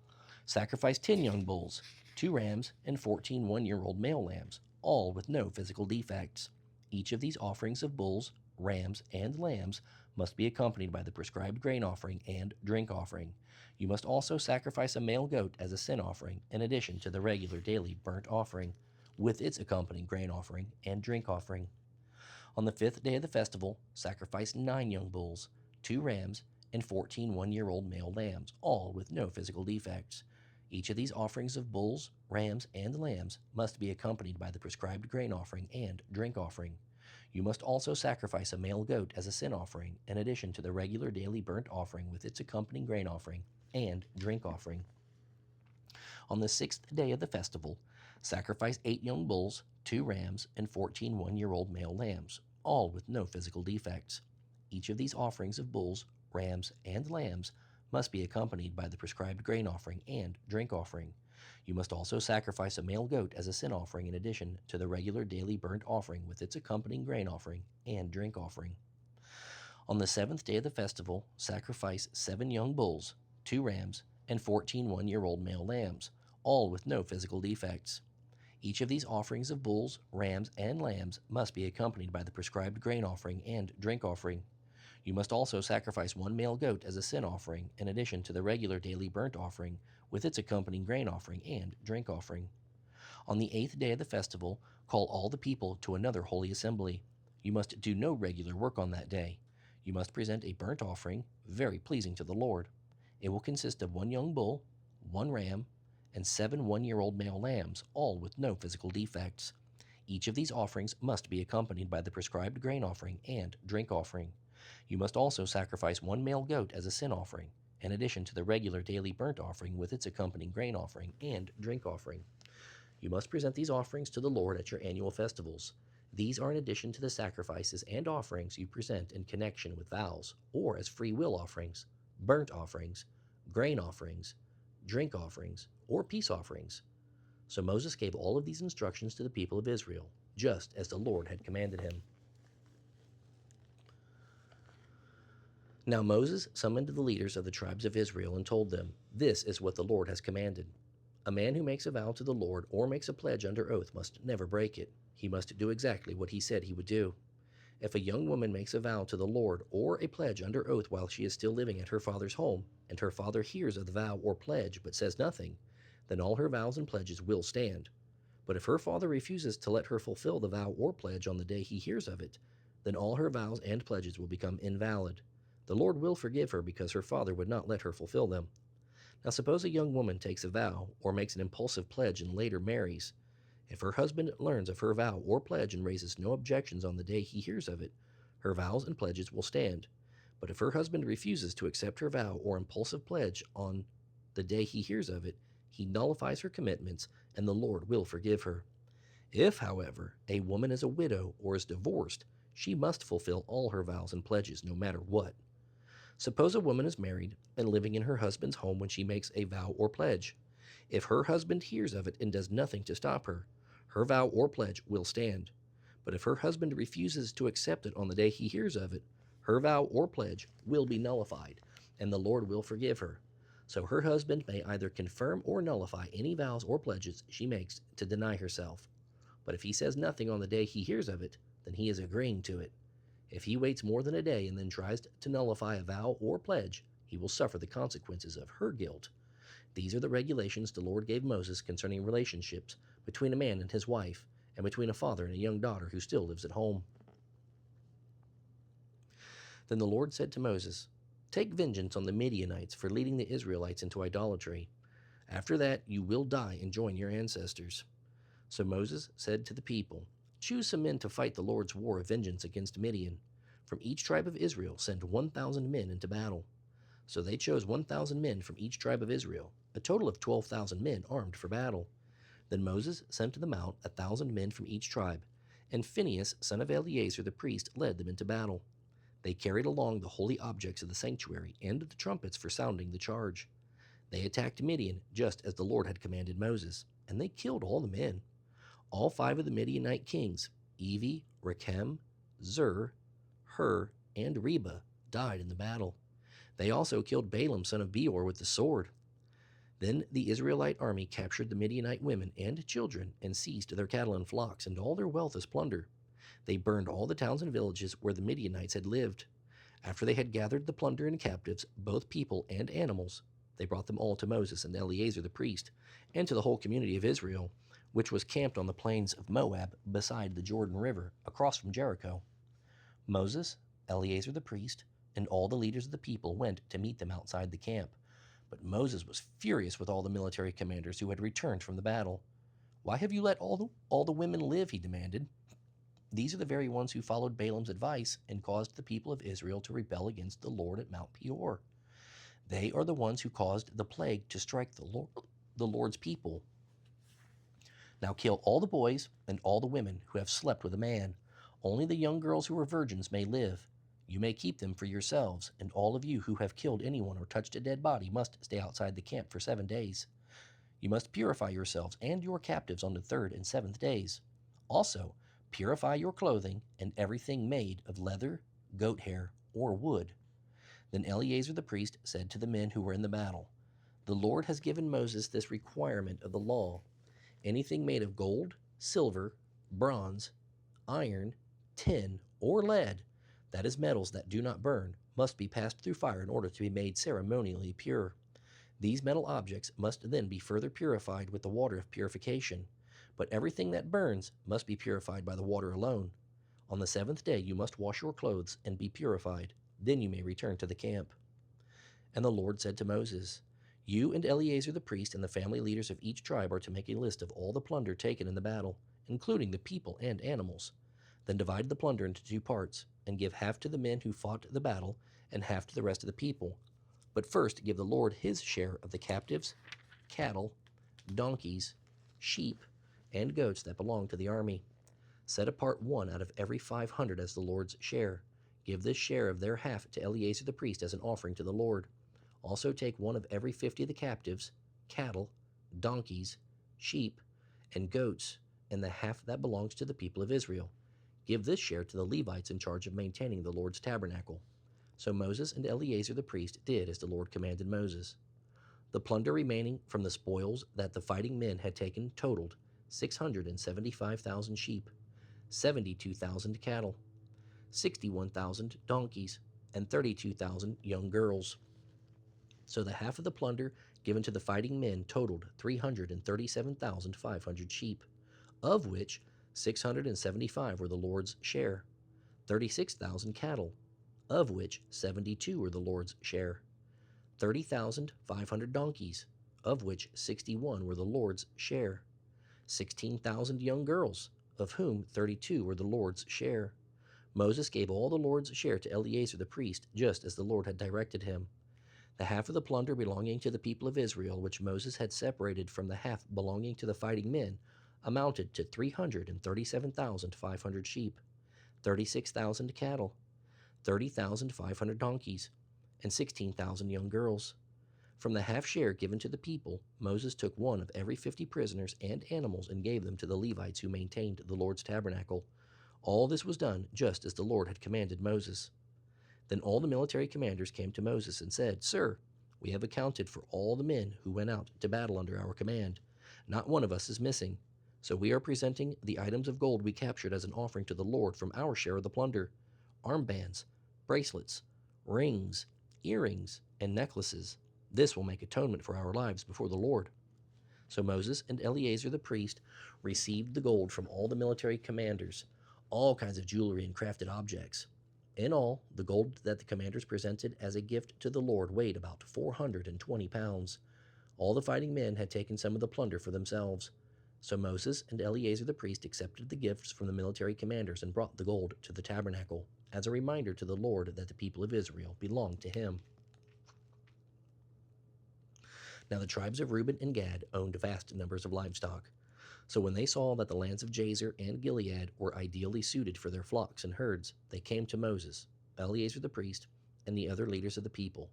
sacrifice 10 young bulls, 2 rams, and 14 one-year-old male lambs, all with no physical defects. Each of these offerings of bulls, rams, and lambs must be accompanied by the prescribed grain offering and drink offering. You must also sacrifice a male goat as a sin offering, in addition to the regular daily burnt offering, with its accompanying grain offering and drink offering. On the 5th day of the festival, sacrifice 9 young bulls, 2 rams, and 14 one-year-old male lambs, all with no physical defects. Each of these offerings of bulls, rams, and lambs must be accompanied by the prescribed grain offering and drink offering. You must also sacrifice a male goat as a sin offering, in addition to the regular daily burnt offering with its accompanying grain offering and drink offering. On the 6th day of the festival, sacrifice 8 young bulls, 2 rams, and 14 one-year-old male lambs, all with no physical defects. Each of these offerings of bulls, rams, and lambs must be accompanied by the prescribed grain offering and drink offering. You must also sacrifice a male goat as a sin offering in addition to the regular daily burnt offering with its accompanying grain offering and drink offering. On the 7th day of the festival, sacrifice 7 young bulls, 2 rams, and 14 one-year-old male lambs, all with no physical defects. Each of these offerings of bulls, rams, and lambs must be accompanied by the prescribed grain offering and drink offering. You must also sacrifice 1 male goat as a sin offering, in addition to the regular daily burnt offering with its accompanying grain offering and drink offering. On the 8th day of the festival, call all the people to another holy assembly. You must do no regular work on that day. You must present a burnt offering, very pleasing to the Lord. It will consist of 1 young bull, 1 ram, and 7 one-year-old male lambs, all with no physical defects. Each of these offerings must be accompanied by the prescribed grain offering and drink offering. You must also sacrifice 1 male goat as a sin offering, in addition to the regular daily burnt offering with its accompanying grain offering and drink offering. You must present these offerings to the Lord at your annual festivals. These are in addition to the sacrifices and offerings you present in connection with vows, or as free will offerings, burnt offerings, grain offerings, drink offerings, or peace offerings. So Moses gave all of these instructions to the people of Israel, just as the Lord had commanded him. Now Moses summoned the leaders of the tribes of Israel and told them, "This is what the Lord has commanded. A man who makes a vow to the Lord or makes a pledge under oath must never break it. He must do exactly what he said he would do. If a young woman makes a vow to the Lord or a pledge under oath while she is still living at her father's home, and her father hears of the vow or pledge but says nothing, then all her vows and pledges will stand. But if her father refuses to let her fulfill the vow or pledge on the day he hears of it, then all her vows and pledges will become invalid. The Lord will forgive her because her father would not let her fulfill them. Now, suppose a young woman takes a vow or makes an impulsive pledge and later marries. If her husband learns of her vow or pledge and raises no objections on the day he hears of it, her vows and pledges will stand. But if her husband refuses to accept her vow or impulsive pledge on the day he hears of it, he nullifies her commitments and the Lord will forgive her. If, however, a woman is a widow or is divorced, she must fulfill all her vows and pledges no matter what. Suppose a woman is married and living in her husband's home when she makes a vow or pledge. If her husband hears of it and does nothing to stop her, her vow or pledge will stand. But if her husband refuses to accept it on the day he hears of it, her vow or pledge will be nullified, and the Lord will forgive her. So her husband may either confirm or nullify any vows or pledges she makes to deny herself. But if he says nothing on the day he hears of it, then he is agreeing to it. If he waits more than a day and then tries to nullify a vow or pledge, he will suffer the consequences of her guilt. These are the regulations the Lord gave Moses concerning relationships between a man and his wife, and between a father and a young daughter who still lives at home. Then the Lord said to Moses, "Take vengeance on the Midianites for leading the Israelites into idolatry. After that you will die and join your ancestors." So Moses said to the people, "Choose some men to fight the Lord's war of vengeance against Midian. From each tribe of Israel send 1,000 men into battle." So they chose 1,000 men from each tribe of Israel, a total of 12,000 men armed for battle. Then Moses sent to the mount 1,000 men from each tribe, and Phinehas, son of Eleazar the priest, led them into battle. They carried along the holy objects of the sanctuary and the trumpets for sounding the charge. They attacked Midian just as the Lord had commanded Moses, and they killed all the men. All 5 of the Midianite kings, Evi, Rechem, Zur, Hur, and Reba, died in the battle. They also killed Balaam son of Beor with the sword. Then the Israelite army captured the Midianite women and children and seized their cattle and flocks and all their wealth as plunder. They burned all the towns and villages where the Midianites had lived. After they had gathered the plunder and captives, both people and animals, they brought them all to Moses and Eleazar the priest, and to the whole community of Israel, which was camped on the plains of Moab beside the Jordan River, across from Jericho. Moses, Eleazar the priest, and all the leaders of the people went to meet them outside the camp. But Moses was furious with all the military commanders who had returned from the battle. "Why have you let all the women live?" he demanded. "These are the very ones who followed Balaam's advice and caused the people of Israel to rebel against the Lord at Mount Peor. They are the ones who caused the plague to strike the Lord's people. Now kill all the boys and all the women who have slept with a man. Only the young girls who are virgins may live. You may keep them for yourselves, and all of you who have killed anyone or touched a dead body must stay outside the camp for 7 days. You must purify yourselves and your captives on the 3rd and 7th days. Also, purify your clothing and everything made of leather, goat hair, or wood." Then Eleazar the priest said to the men who were in the battle, "The Lord has given Moses this requirement of the law. Anything made of gold, silver, bronze, iron, tin, or lead, that is, metals that do not burn, must be passed through fire in order to be made ceremonially pure. These metal objects must then be further purified with the water of purification, but everything that burns must be purified by the water alone. On the 7th day you must wash your clothes and be purified. Then you may return to the camp." And the Lord said to Moses, "You and Eleazar the priest and the family leaders of each tribe are to make a list of all the plunder taken in the battle, including the people and animals. Then divide the plunder into 2 parts, and give half to the men who fought the battle and half to the rest of the people. But first give the Lord his share of the captives, cattle, donkeys, sheep, and goats that belong to the army. Set apart 1 out of every 500 as the Lord's share. Give this share of their half to Eleazar the priest as an offering to the Lord. Also take 1 of every 50 of the captives, cattle, donkeys, sheep, and goats, and the half that belongs to the people of Israel. Give this share to the Levites in charge of maintaining the Lord's tabernacle." So Moses and Eleazar the priest did as the Lord commanded Moses. The plunder remaining from the spoils that the fighting men had taken totaled 675,000 sheep, 72,000 cattle, 61,000 donkeys, and 32,000 young girls. So the half of the plunder given to the fighting men totaled 337,500 sheep, of which 675 were the Lord's share, 36,000 cattle, of which 72 were the Lord's share, 30,500 donkeys, of which 61 were the Lord's share, 16,000 young girls, of whom 32 were the Lord's share. Moses gave all the Lord's share to Eleazar the priest, just as the Lord had directed him. The half of the plunder belonging to the people of Israel, which Moses had separated from the half belonging to the fighting men, amounted to 337,500 sheep, 36,000 cattle, 30,500 donkeys, and 16,000 young girls. From the half share given to the people, Moses took one of every 50 prisoners and animals and gave them to the Levites who maintained the Lord's tabernacle. All this was done just as the Lord had commanded Moses. Then all the military commanders came to Moses and said, "Sir, we have accounted for all the men who went out to battle under our command. Not one of us is missing. So we are presenting the items of gold we captured as an offering to the Lord from our share of the plunder: armbands, bracelets, rings, earrings, and necklaces. This will make atonement for our lives before the Lord." So Moses and Eleazar the priest received the gold from all the military commanders, all kinds of jewelry and crafted objects. In all, the gold that the commanders presented as a gift to the Lord weighed about 420 pounds. All the fighting men had taken some of the plunder for themselves. So Moses and Eleazar the priest accepted the gifts from the military commanders and brought the gold to the tabernacle, as a reminder to the Lord that the people of Israel belonged to him. Now the tribes of Reuben and Gad owned vast numbers of livestock. So when they saw that the lands of Jazer and Gilead were ideally suited for their flocks and herds, they came to Moses, Eleazar the priest, and the other leaders of the people.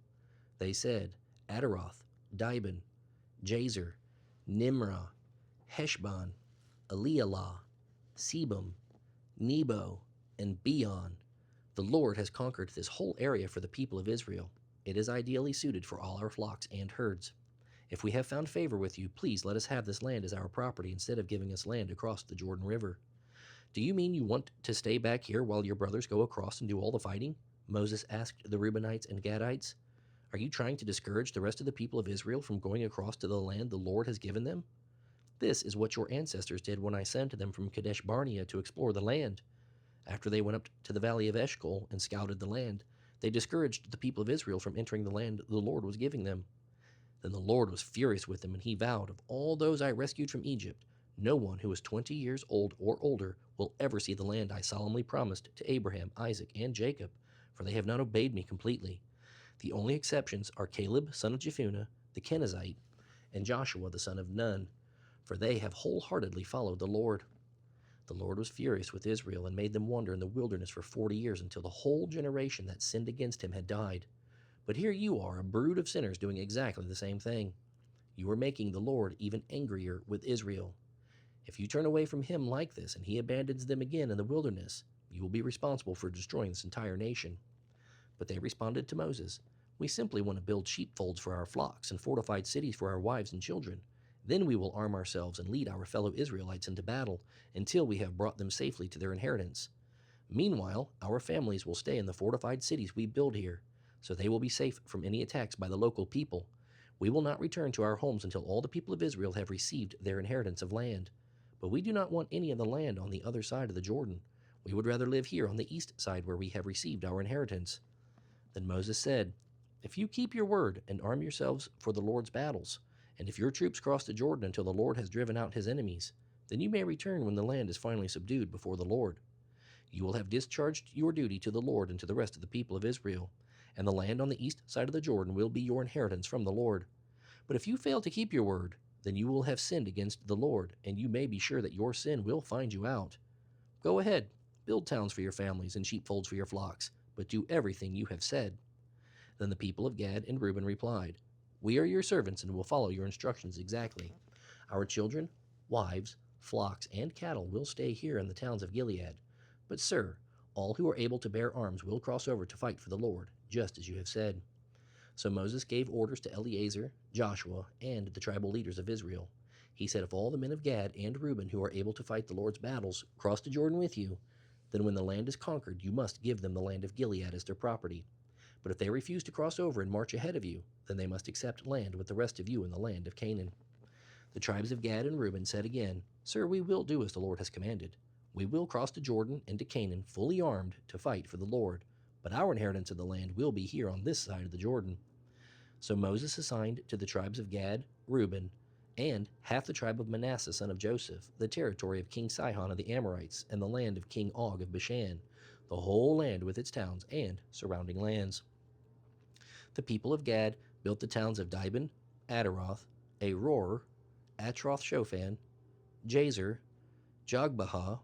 They said, "Adaroth, Dibon, Jazer, Nimrah, Heshbon, Elealeh, Sebum, Nebo, and Beon. The Lord has conquered this whole area for the people of Israel. It is ideally suited for all our flocks and herds. If we have found favor with you, please let us have this land as our property instead of giving us land across the Jordan River." "Do you mean you want to stay back here while your brothers go across and do all the fighting?" Moses asked the Reubenites and Gadites. "Are you trying to discourage the rest of the people of Israel from going across to the land the Lord has given them? This is what your ancestors did when I sent them from Kadesh Barnea to explore the land. After they went up to the valley of Eshcol and scouted the land, they discouraged the people of Israel from entering the land the Lord was giving them. Then the Lord was furious with them, and he vowed, 'Of all those I rescued from Egypt, no one who is 20 years old or older will ever see the land I solemnly promised to Abraham, Isaac, and Jacob, for they have not obeyed me completely.' The only exceptions are Caleb, son of Jephunneh, the Kenizzite, and Joshua, the son of Nun, for they have wholeheartedly followed the Lord." The Lord was furious with Israel and made them wander in the wilderness for 40 years until the whole generation that sinned against him had died. But here you are, a brood of sinners, doing exactly the same thing. You are making the Lord even angrier with Israel. If you turn away from him like this and he abandons them again in the wilderness, you will be responsible for destroying this entire nation." But they responded to Moses, "We simply want to build sheepfolds for our flocks and fortified cities for our wives and children. Then we will arm ourselves and lead our fellow Israelites into battle until we have brought them safely to their inheritance. Meanwhile, our families will stay in the fortified cities we build here, so they will be safe from any attacks by the local people. We will not return to our homes until all the people of Israel have received their inheritance of land. But we do not want any of the land on the other side of the Jordan. We would rather live here on the east side where we have received our inheritance." Then Moses said, "If you keep your word and arm yourselves for the Lord's battles, and if your troops cross the Jordan until the Lord has driven out his enemies, then you may return when the land is finally subdued before the Lord. You will have discharged your duty to the Lord and to the rest of the people of Israel, and the land on the east side of the Jordan will be your inheritance from the Lord. But if you fail to keep your word, then you will have sinned against the Lord, and you may be sure that your sin will find you out. Go ahead, build towns for your families and sheepfolds for your flocks, but do everything you have said." Then the people of Gad and Reuben replied, "We are your servants and will follow your instructions exactly. Our children, wives, flocks, and cattle will stay here in the towns of Gilead. But, sir, all who are able to bear arms will cross over to fight for the Lord, just as you have said." So Moses gave orders to Eleazar, Joshua, and the tribal leaders of Israel. He said, "If all the men of Gad and Reuben who are able to fight the Lord's battles cross the Jordan with you, Then when the land is conquered, you must give them the land of Gilead as their property. But if they refuse to cross over and march ahead of you, then they must accept land with the rest of you in the land of Canaan." The tribes of Gad and Reuben said again, "Sir, we will do as the Lord has commanded. We will cross the Jordan into Canaan fully armed to fight for the Lord, but our inheritance of the land will be here on this side of the Jordan." So Moses assigned to the tribes of Gad, Reuben, and half the tribe of Manasseh son of Joseph the territory of King Sihon of the Amorites and the land of King Og of Bashan, the whole land with its towns and surrounding lands. The people of Gad built the towns of Dibon, Adaroth, Aror, Atroth Shophan, Jazer, Jogbehah,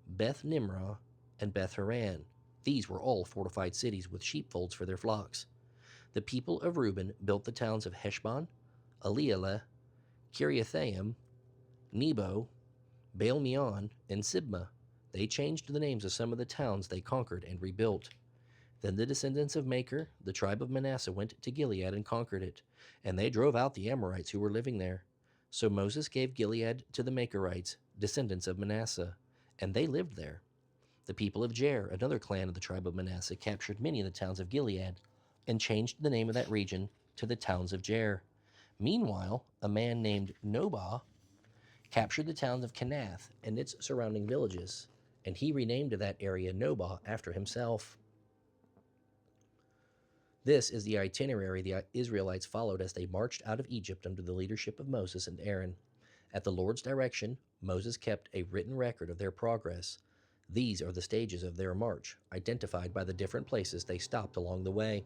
Beth Nimrah, and Beth Haran. These were all fortified cities with sheepfolds for their flocks. The people of Reuben built the towns of Heshbon, Elealeh, Kiriathaim, Nebo, Baal-meon, and Sibmah. They changed the names of some of the towns they conquered and rebuilt. Then the descendants of Machir, the tribe of Manasseh, went to Gilead and conquered it, and they drove out the Amorites who were living there. So Moses gave Gilead to the Machirites, descendants of Manasseh, and they lived there. The people of Jair, another clan of the tribe of Manasseh, captured many of the towns of Gilead and changed the name of that region to the towns of Jair. Meanwhile, a man named Nobah captured the towns of Kenath and its surrounding villages, and he renamed that area Nobah after himself. This is the itinerary the Israelites followed as they marched out of Egypt under the leadership of Moses and Aaron. At the Lord's direction, Moses kept a written record of their progress. These are the stages of their march, identified by the different places they stopped along the way.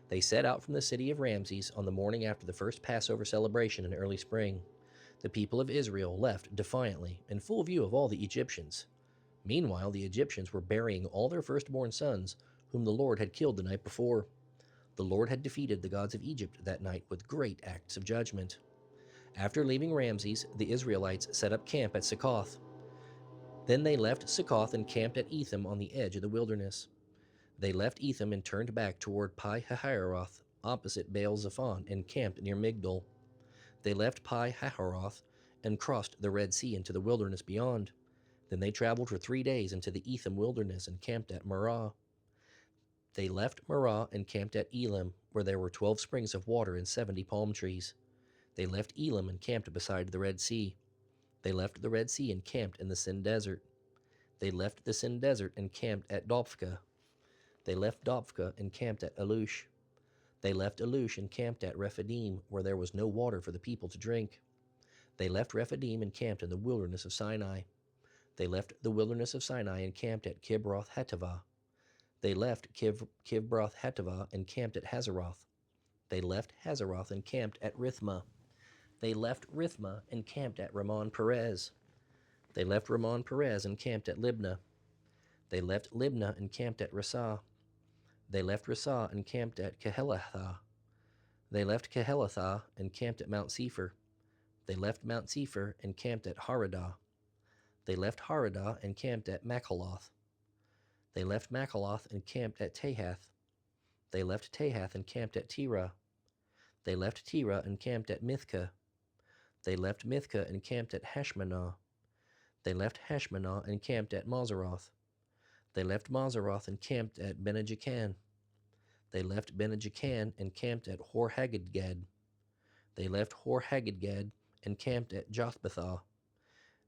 They set out from the city of Ramses on the morning after the first Passover celebration in early spring. The people of Israel left defiantly, in full view of all the Egyptians. Meanwhile, the Egyptians were burying all their firstborn sons, whom the Lord had killed the night before. The Lord had defeated the gods of Egypt that night with great acts of judgment. After leaving Ramses, the Israelites set up camp at Succoth. Then they left Succoth and camped at Etham on the edge of the wilderness. They left Etham and turned back toward Pi-hahiroth, opposite Baal-zephon, and camped near Migdol. They left Pi-hahiroth and crossed the Red Sea into the wilderness beyond. Then they traveled for 3 days into the Etham wilderness and camped at Marah. They left Marah and camped at Elim, where there were 12 springs of water and 70 palm trees. They left Elim and camped beside the Red Sea. They left the Red Sea and camped in the Sin Desert. They left the Sin Desert and camped at Dophkah. They left Dophkah and camped at Alush. They left Alush and camped at Rephidim, where there was no water for the people to drink. They left Rephidim and camped in the wilderness of Sinai. They left the wilderness of Sinai and camped at Kibroth Hattaavah. They left Kibroth Hattaavah and camped at Hazeroth. They left Hazeroth and camped at Rithmah. They left Rithmah and camped at Ramon Perez. They left Ramon Perez and camped at Libnah. They left Libnah and camped at Rasah. They left Rasah and camped at Kehelathah. They left Kehelathah and camped at Mount Sephir. They left Mount Sephir and camped at Haradah. They left Haradah and camped at Machaloth. They left Machaloth and camped at Tahath. They left Tahath and camped at Terah. They left Terah and camped at Mithkah. They left Mithkah and camped at Hashmanah. They left Hashmanah and camped at Moseroth. They left Moseroth and camped at Bene-Jacan. They left Bene-Jacan and camped at Hor-Haggidgad. They left Hor-Haggidgad and camped at Jothbethah.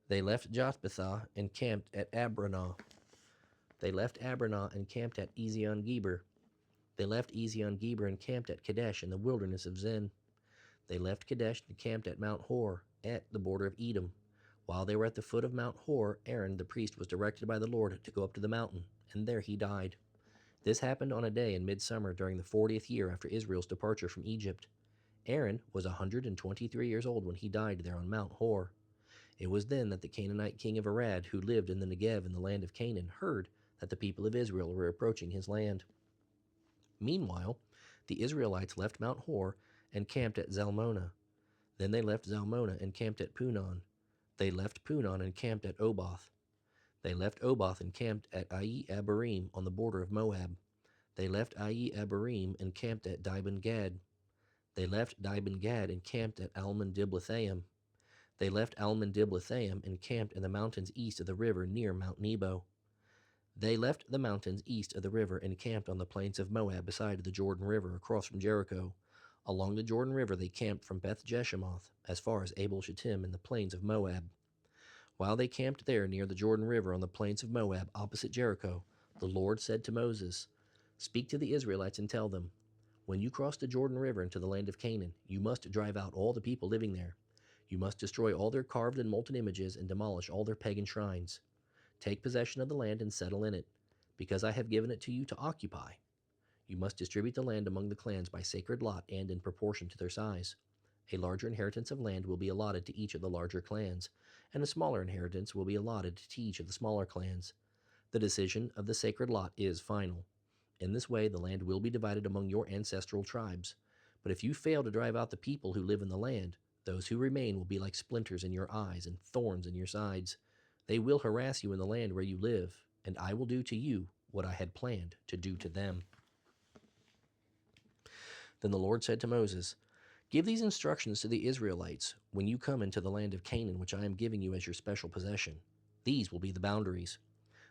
They left Jothbethah and camped at Abranah. They left Abranah and camped at Ezion-Geber. They left Ezion-Geber and camped at Kadesh in the wilderness of Zin. They left Kadesh and camped at Mount Hor, at the border of Edom. While they were at the foot of Mount Hor, Aaron the priest was directed by the Lord to go up to the mountain, and there he died. This happened on a day in midsummer during the 40th year after Israel's departure from Egypt. Aaron was 123 years old when he died there on Mount Hor. It was then that the Canaanite king of Arad, who lived in the Negev in the land of Canaan, heard that the people of Israel were approaching his land. Meanwhile, the Israelites left Mount Hor and camped at Zalmonah. Then they left Zalmonah and camped at Punon. They left Punon and camped at Oboth. They left Oboth and camped at Ai-Abarim on the border of Moab. They left Ai-Abarim and camped at Dibon-Gad. They left Dibon-Gad and camped at Almon-Diblathaim. They left Almon-Diblathaim and camped in the mountains east of the river near Mount Nebo. They left the mountains east of the river and camped on the plains of Moab beside the Jordan River across from Jericho. Along the Jordan River they camped from Beth Jeshimoth as far as Abel Shittim in the plains of Moab. While they camped there near the Jordan River on the plains of Moab opposite Jericho, the Lord said to Moses, "Speak to the Israelites and tell them, when you cross the Jordan River into the land of Canaan, you must drive out all the people living there. You must destroy all their carved and molten images and demolish all their pagan shrines. Take possession of the land and settle in it, because I have given it to you to occupy. You must distribute the land among the clans by sacred lot and in proportion to their size. A larger inheritance of land will be allotted to each of the larger clans, and a smaller inheritance will be allotted to each of the smaller clans. The decision of the sacred lot is final. In this way, the land will be divided among your ancestral tribes. But if you fail to drive out the people who live in the land, those who remain will be like splinters in your eyes and thorns in your sides. They will harass you in the land where you live, and I will do to you what I had planned to do to them." Then the Lord said to Moses, "Give these instructions to the Israelites when you come into the land of Canaan, which I am giving you as your special possession. These will be the boundaries.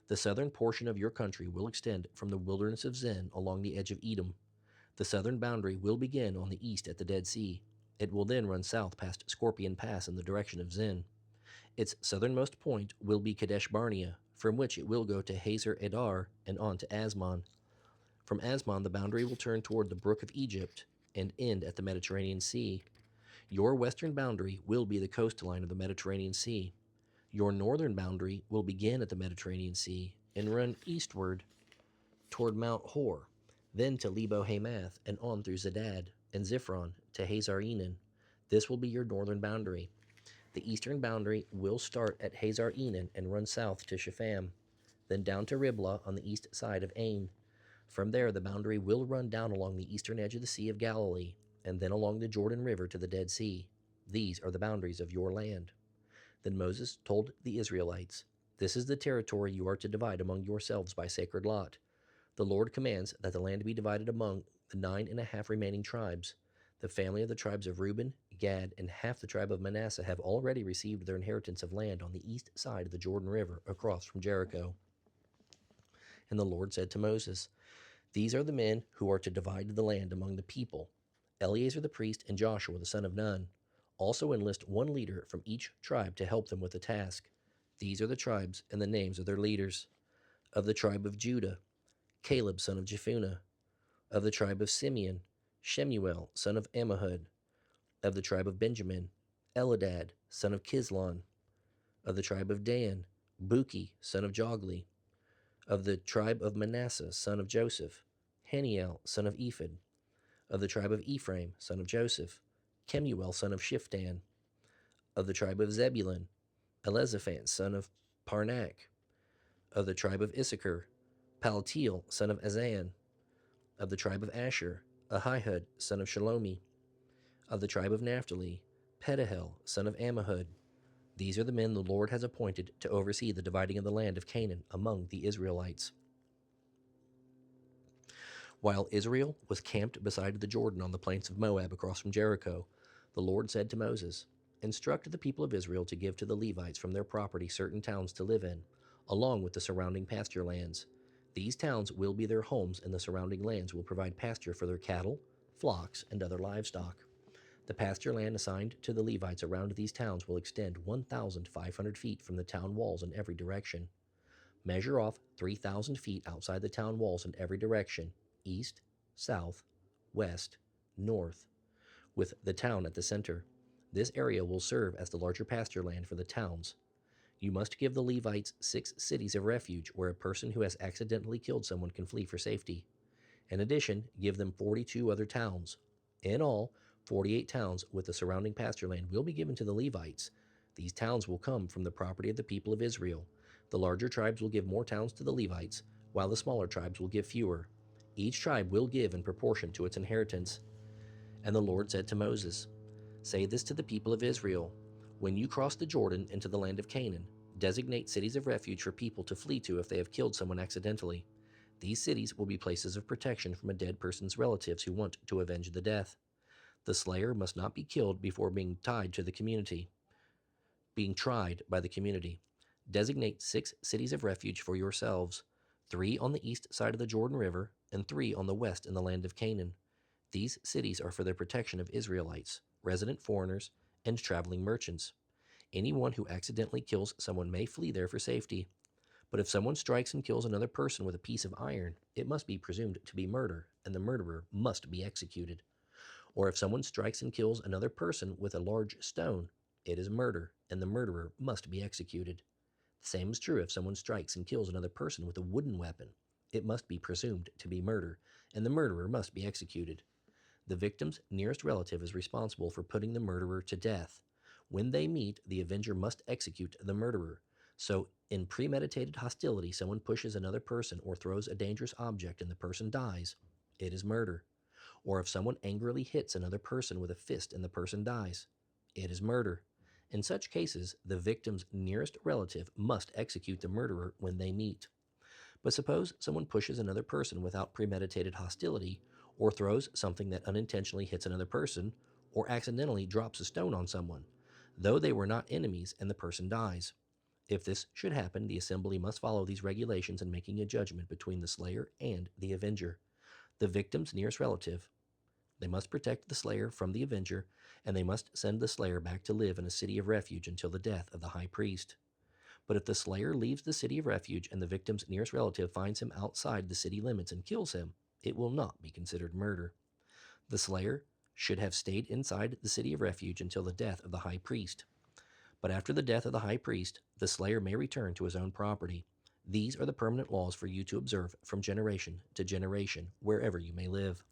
The southern portion of your country will extend from the wilderness of Zin along the edge of Edom. The southern boundary will begin on the east at the Dead Sea. It will then run south past Scorpion Pass in the direction of Zin. Its southernmost point will be Kadesh Barnea, from which it will go to Hazer Edar and on to Asmon. From Asmon, the boundary will turn toward the Brook of Egypt and end at the Mediterranean Sea. Your western boundary will be the coastline of the Mediterranean Sea. Your northern boundary will begin at the Mediterranean Sea and run eastward toward Mount Hor, then to Lebo Hamath and on through Zedad and Ziphron to Hazar Enan. This will be your northern boundary. The eastern boundary will start at Hazar Enan and run south to Shepham, then down to Riblah on the east side of Ain. From there, the boundary will run down along the eastern edge of the Sea of Galilee, and then along the Jordan River to the Dead Sea. These are the boundaries of your land." Then Moses told the Israelites, "This is the territory you are to divide among yourselves by sacred lot. The Lord commands that the land be divided among the 9.5 remaining tribes. The family of the tribes of Reuben, Gad, and half the tribe of Manasseh have already received their inheritance of land on the east side of the Jordan River across from Jericho." And the Lord said to Moses, "These are the men who are to divide the land among the people: Eleazar the priest and Joshua the son of Nun. Also enlist one leader from each tribe to help them with the task. These are the tribes and the names of their leaders. Of the tribe of Judah, Caleb son of Jephunneh. Of the tribe of Simeon, Shemuel son of Ammihud. Of the tribe of Benjamin, Eladad son of Kislon. Of the tribe of Dan, Buki son of Jogli. Of the tribe of Manasseh son of Joseph, Haniel son of Ephod. Of the tribe of Ephraim son of Joseph, Kemuel son of Shiftan. Of the tribe of Zebulun, Elizaphan son of Parnak. Of the tribe of Issachar, Paltiel son of Azan. Of the tribe of Asher, Ahihud son of Shalomi. Of the tribe of Naphtali, Pedahel son of Ammihud. These are the men the Lord has appointed to oversee the dividing of the land of Canaan among the Israelites." While Israel was camped beside the Jordan on the plains of Moab across from Jericho, the Lord said to Moses, "Instruct the people of Israel to give to the Levites from their property certain towns to live in, along with the surrounding pasture lands. These towns will be their homes, and the surrounding lands will provide pasture for their cattle, flocks, and other livestock. The pasture land assigned to the Levites around these towns will extend 1,500 feet from the town walls in every direction. Measure off 3,000 feet outside the town walls in every direction, east, south, west, north, with the town at the center. This area will serve as the larger pasture land for the towns. You must give the Levites 6 cities of refuge where a person who has accidentally killed someone can flee for safety. In addition, give them 42 other towns. In all, 48 towns with the surrounding pasture land will be given to the Levites. These towns will come from the property of the people of Israel. The larger tribes will give more towns to the Levites, while the smaller tribes will give fewer. Each tribe will give in proportion to its inheritance." And the Lord said to Moses, "Say this to the people of Israel: when you cross the Jordan into the land of Canaan, designate cities of refuge for people to flee to if they have killed someone accidentally. These cities will be places of protection from a dead person's relatives who want to avenge the death. The slayer must not be killed before being tried by the community. Designate 6 cities of refuge for yourselves. 3 on the east side of the Jordan River, and 3 on the west in the land of Canaan. These cities are for the protection of Israelites, resident foreigners, and traveling merchants. Anyone who accidentally kills someone may flee there for safety. But if someone strikes and kills another person with a piece of iron, it must be presumed to be murder, and the murderer must be executed. Or if someone strikes and kills another person with a large stone, it is murder, and the murderer must be executed. The same is true if someone strikes and kills another person with a wooden weapon. It must be presumed to be murder, and the murderer must be executed. The victim's nearest relative is responsible for putting the murderer to death. When they meet, the avenger must execute the murderer. So, in premeditated hostility, someone pushes another person or throws a dangerous object and the person dies, it is murder. Or if someone angrily hits another person with a fist and the person dies, it is murder. In such cases, the victim's nearest relative must execute the murderer when they meet. But suppose someone pushes another person without premeditated hostility, or throws something that unintentionally hits another person, or accidentally drops a stone on someone, though they were not enemies and the person dies. If this should happen, the assembly must follow these regulations in making a judgment between the slayer and the avenger. The victim's nearest relative, they must protect the slayer from the avenger, and they must send the slayer back to live in a city of refuge until the death of the high priest. But if the slayer leaves the city of refuge and the victim's nearest relative finds him outside the city limits and kills him, it will not be considered murder. The slayer should have stayed inside the city of refuge until the death of the high priest. But after the death of the high priest, the slayer may return to his own property. These are the permanent laws for you to observe from generation to generation, wherever you may live.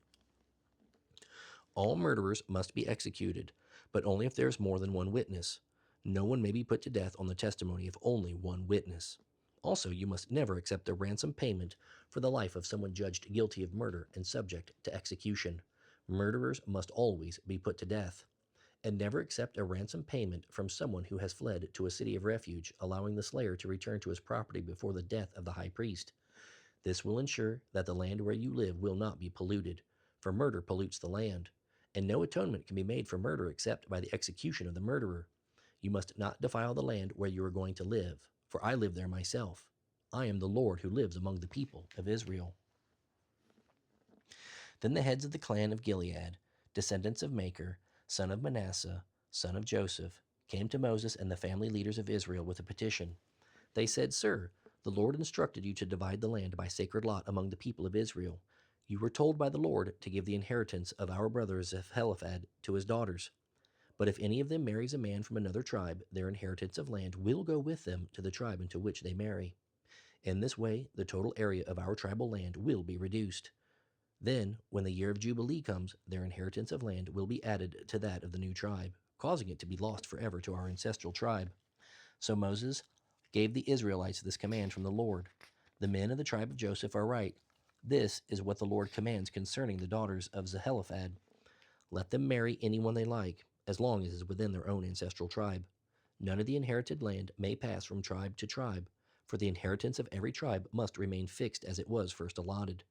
All murderers must be executed, but only if there is more than one witness. No one may be put to death on the testimony of only one witness. Also, you must never accept a ransom payment for the life of someone judged guilty of murder and subject to execution. Murderers must always be put to death. And never accept a ransom payment from someone who has fled to a city of refuge, allowing the slayer to return to his property before the death of the high priest. This will ensure that the land where you live will not be polluted, for murder pollutes the land, and no atonement can be made for murder except by the execution of the murderer. You must not defile the land where you are going to live, for I live there myself. I am the Lord who lives among the people of Israel. Then the heads of the clan of Gilead, descendants of Machir, son of Manasseh, son of Joseph, came to Moses and the family leaders of Israel with a petition. They said, Sir, the Lord instructed you to divide the land by sacred lot among the people of Israel. You were told by the Lord to give the inheritance of our brother Zephelaphad to his daughters. But if any of them marries a man from another tribe, their inheritance of land will go with them to the tribe into which they marry. In this way, the total area of our tribal land will be reduced. Then, when the year of Jubilee comes, their inheritance of land will be added to that of the new tribe, causing it to be lost forever to our ancestral tribe. So Moses gave the Israelites this command from the Lord. The men of the tribe of Joseph are right. This is what the Lord commands concerning the daughters of Zephelaphad. Let them marry anyone they like, as long as it is within their own ancestral tribe. None of the inherited land may pass from tribe to tribe, for the inheritance of every tribe must remain fixed as it was first allotted.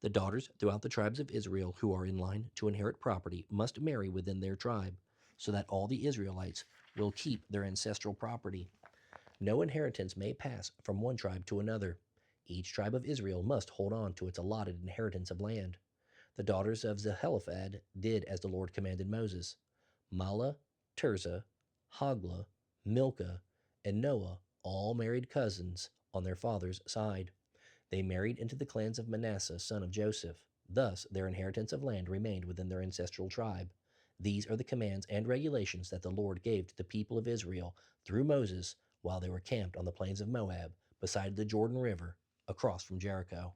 The daughters throughout the tribes of Israel who are in line to inherit property must marry within their tribe, so that all the Israelites will keep their ancestral property. No inheritance may pass from one tribe to another. Each tribe of Israel must hold on to its allotted inheritance of land. The daughters of Zephelaphad did as the Lord commanded Moses. Mahlah, Tirzah, Hoglah, Milcah, and Noah all married cousins on their father's side. They married into the clans of Manasseh, son of Joseph. Thus, their inheritance of land remained within their ancestral tribe. These are the commands and regulations that the Lord gave to the people of Israel through Moses while they were camped on the plains of Moab, beside the Jordan River, across from Jericho.